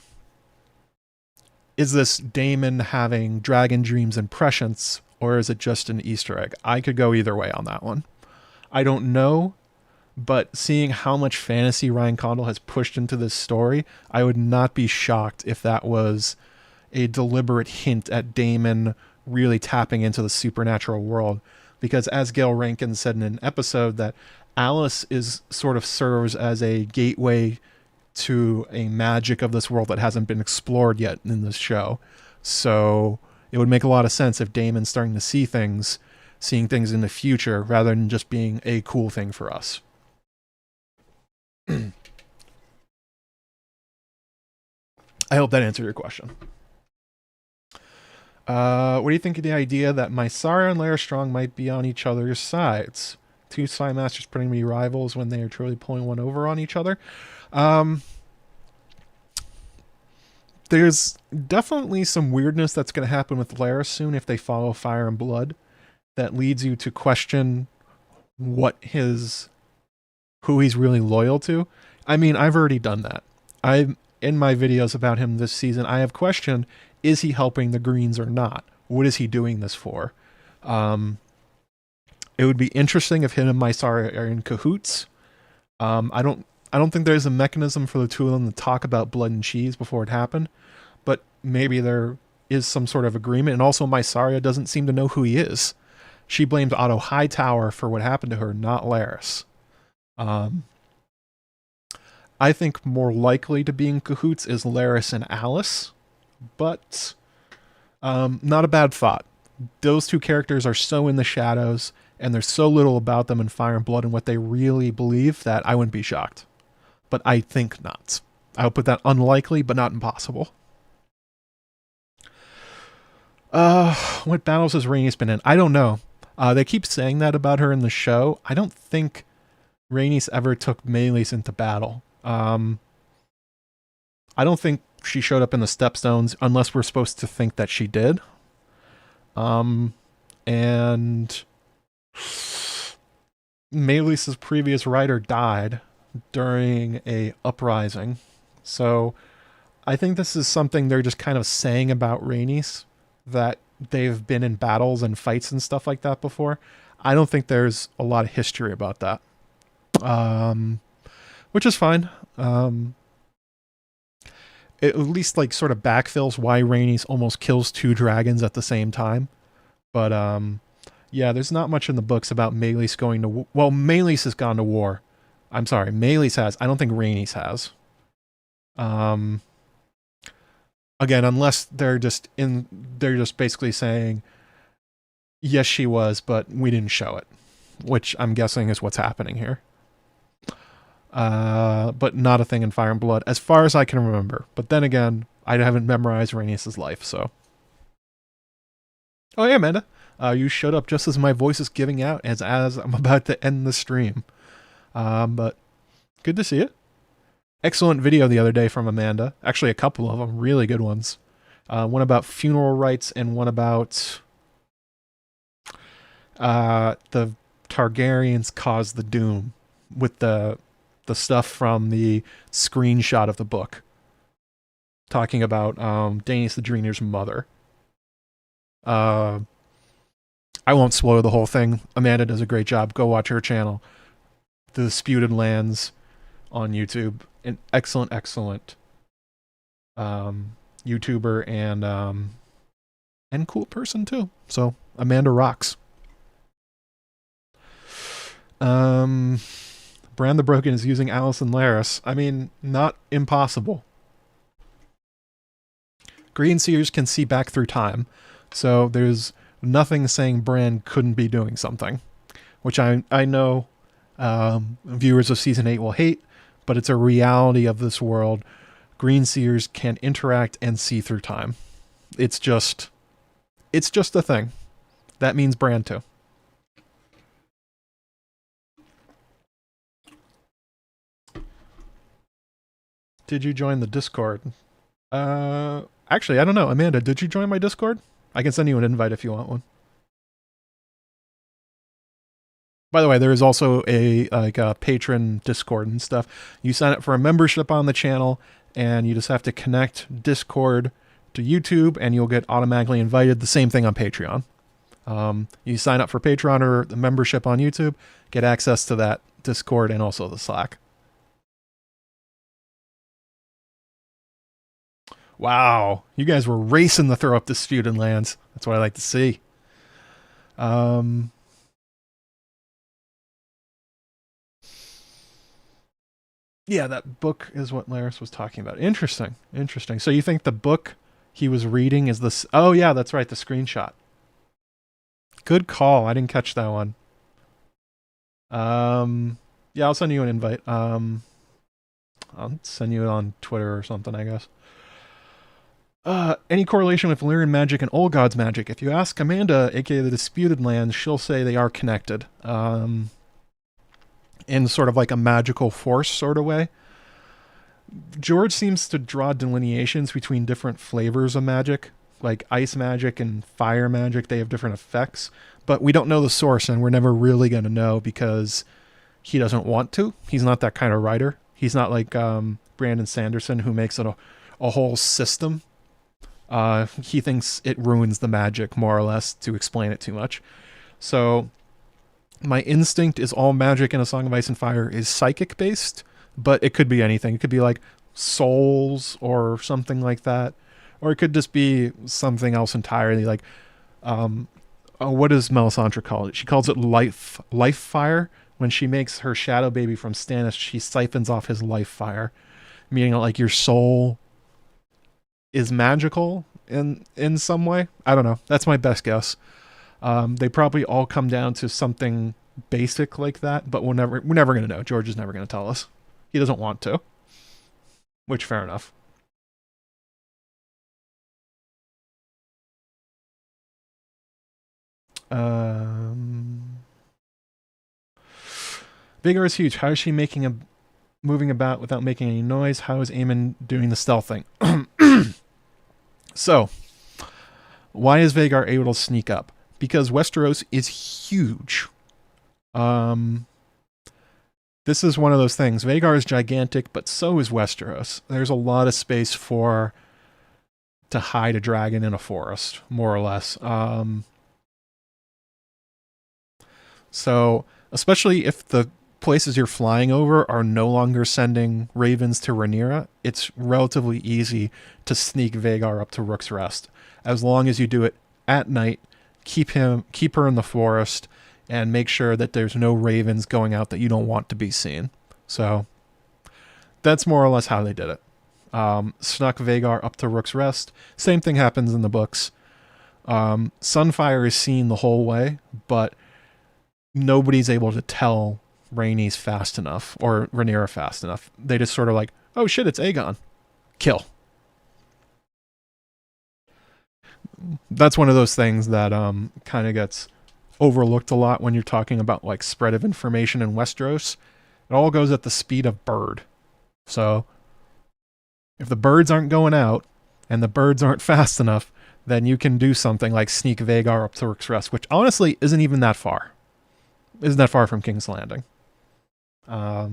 is this Daemon having dragon dreams and prescience, or is it just an Easter egg? I could go either way on that one. I don't know, but seeing how much fantasy Ryan Condal has pushed into this story, I would not be shocked if that was a deliberate hint at Daemon really tapping into the supernatural world. Because as Gail Rankin said in an episode, that Alice is sort of serves as a gateway to a magic of this world that hasn't been explored yet in this show. So it would make a lot of sense if Daemon's starting to see things, seeing things in the future, rather than just being a cool thing for us. I hope that answered your question. What do you think of the idea that Mysaria and Lara Strong might be on each other's sides? Two Slime Masters pretending to be rivals when they are truly pulling one over on each other? There's definitely some weirdness that's going to happen with Lara soon if they follow Fire and Blood that leads you to question who he's really loyal to. I mean, I've already done that. In my videos about him this season, I have questioned, is he helping the Greens or not? What is he doing this for? It would be interesting if him and Mysaria are in cahoots. I don't think there's a mechanism for the two of them to talk about blood and cheese before it happened, but maybe there is some sort of agreement. And also Mysaria doesn't seem to know who he is. She blames Otto Hightower for what happened to her, not Laris. I think more likely to be in cahoots is Laris and Alice, but not a bad thought. Those two characters are so in the shadows, and there's so little about them in Fire and Blood and what they really believe that I wouldn't be shocked. But I think not. I would put that unlikely, but not impossible. What battles has Rhaenys been in? I don't know. They keep saying that about her in the show. I don't think Rhaenys ever took Meleys into battle. I don't think she showed up in the Stepstones unless we're supposed to think that she did. And Meleys' previous writer died during a uprising. So I think this is something they're just kind of saying about Rhaenys, that they've been in battles and fights and stuff like that before. I don't think there's a lot of history about that. Which is fine. It at least like sort of backfills why Rhaenys almost kills two dragons at the same time. But yeah, there's not much in the books about Meleys going to well, Meleys has gone to war. I'm sorry, Meleys has. I don't think Rhaenys has. Again, unless they're just basically saying, yes, she was, but we didn't show it, which I'm guessing is what's happening here. But not a thing in Fire and Blood, as far as I can remember. But then again, I haven't memorized Rhaenys' life, so. Oh yeah, Amanda. You showed up just as my voice is giving out, as I'm about to end the stream. But good to see you. Excellent video the other day from Amanda. Actually, a couple of them. Really good ones. One about funeral rites and one about the Targaryens caused the doom with the stuff from the screenshot of the book. Talking about Daenerys the Dreamer's mother. I won't spoil the whole thing. Amanda does a great job. Go watch her channel. The Disputed Lands on YouTube. An excellent YouTuber and cool person too. So Amanda rocks. Bran the Broken is using Alice and Laris. I mean, not impossible. Green Seers can see back through time, so there's nothing saying Bran couldn't be doing something, which I know viewers of Season 8 will hate, but it's a reality of this world. Green Seers can interact and see through time. It's just a thing. That means Bran too. Did you join the Discord? Actually, I don't know. Amanda, did you join my Discord? I can send you an invite if you want one. By the way, there is also a patron Discord and stuff. You sign up for a membership on the channel, and you just have to connect Discord to YouTube, and you'll get automatically invited. The same thing on Patreon. You sign up for Patreon or the membership on YouTube, get access to that Discord and also the Slack. Wow, you guys were racing to throw up disputed lands. That's what I like to see. Yeah, that book is what Laris was talking about. Interesting. So you think the book he was reading is this? Oh yeah, that's right, the screenshot. Good call. I didn't catch that one. Yeah, I'll send you an invite. I'll send you it on Twitter or something, I guess. Any correlation with Valyrian magic and Old Gods magic? If you ask Amanda, aka the Disputed Lands, she'll say they are connected. In sort of like a magical force sort of way. George seems to draw delineations between different flavors of magic, like ice magic and fire magic. They have different effects, but we don't know the source, and we're never really going to know because he doesn't want to. He's not that kind of writer. He's not like Brandon Sanderson, who makes it a whole system. He thinks it ruins the magic, more or less, to explain it too much. So my instinct is all magic in A Song of Ice and Fire is psychic based, but it could be anything. It could be like souls or something like that, or it could just be something else entirely. Like, what does Melisandre call it? She calls it life fire. When she makes her shadow baby from Stannis, she siphons off his life fire, meaning like your soul is magical in some way. I don't know. That's my best guess. They probably all come down to something basic like that, but we're never going to know. George is never going to tell us. He doesn't want to, which fair enough. Vhagar is huge. How is she moving about without making any noise? How is Aemon doing the stealth thing? So, why is Vhagar able to sneak up? Because Westeros is huge. This is one of those things. Vhagar is gigantic, but so is Westeros. There's a lot of space to hide a dragon in a forest, more or less. So, especially if the places you're flying over are no longer sending ravens to Rhaenyra, it's relatively easy to sneak Vhagar up to Rook's Rest. As long as you do it at night, keep her in the forest, and make sure that there's no ravens going out that you don't want to be seen. So that's more or less how they did it. Snuck Vhagar up to Rook's Rest. Same thing happens in the books. Sunfire is seen the whole way, but nobody's able to tell Rhaenys fast enough, or Rhaenyra fast enough. They just sort of like, oh shit, it's Aegon. Kill. That's one of those things that kind of gets overlooked a lot when you're talking about like spread of information in Westeros. It all goes at the speed of bird. So if the birds aren't going out and the birds aren't fast enough, then you can do something like sneak Vhagar up to Rook's Rest, which honestly isn't even that far. Isn't that far from King's Landing. All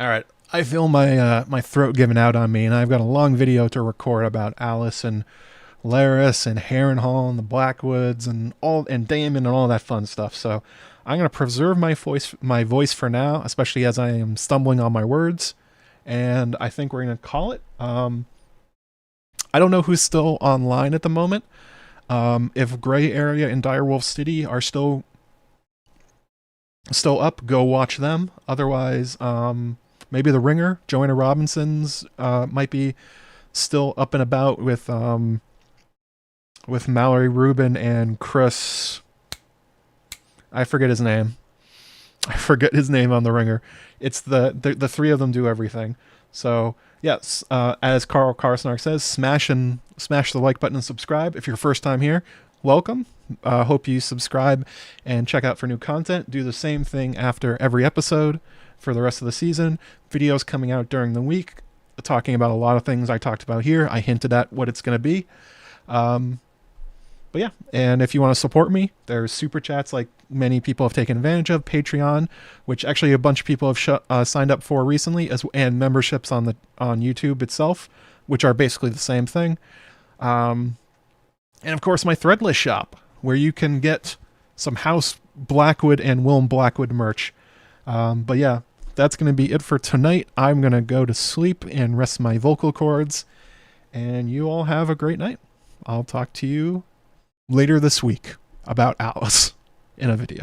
right, I feel my my throat giving out on me, and I've got a long video to record about Alice and Larys and Harrenhal and the Blackwoods and Daemon and all that fun stuff. So I'm gonna preserve my voice for now, especially as I am stumbling on my words, and I think we're gonna call it. I don't know who's still online at the moment. If Gray Area and Direwolf City are still up, go watch them. Otherwise, maybe The Ringer, Joanna Robinson's might be still up and about with Mallory Rubin and Chris. I forget his name. I forget his name on The Ringer. It's the three of them do everything. So yes, as Carl Karsnark says, smash the like button and subscribe. If you're first time here, welcome. Hope you subscribe and check out for new content. Do the same thing after every episode for the rest of the season. Videos coming out during the week, talking about a lot of things I talked about here. I hinted at what it's going to be. But yeah, and if you want to support me, there's super chats like many people have taken advantage of, Patreon, which actually a bunch of people have signed up for recently, and memberships on YouTube itself, which are basically the same thing. And of course, my Threadless shop, where you can get some House Blackwood and Wilm Blackwood merch. But yeah, that's going to be it for tonight. I'm going to go to sleep and rest my vocal cords. And you all have a great night. I'll talk to you later this week about Alice in a video.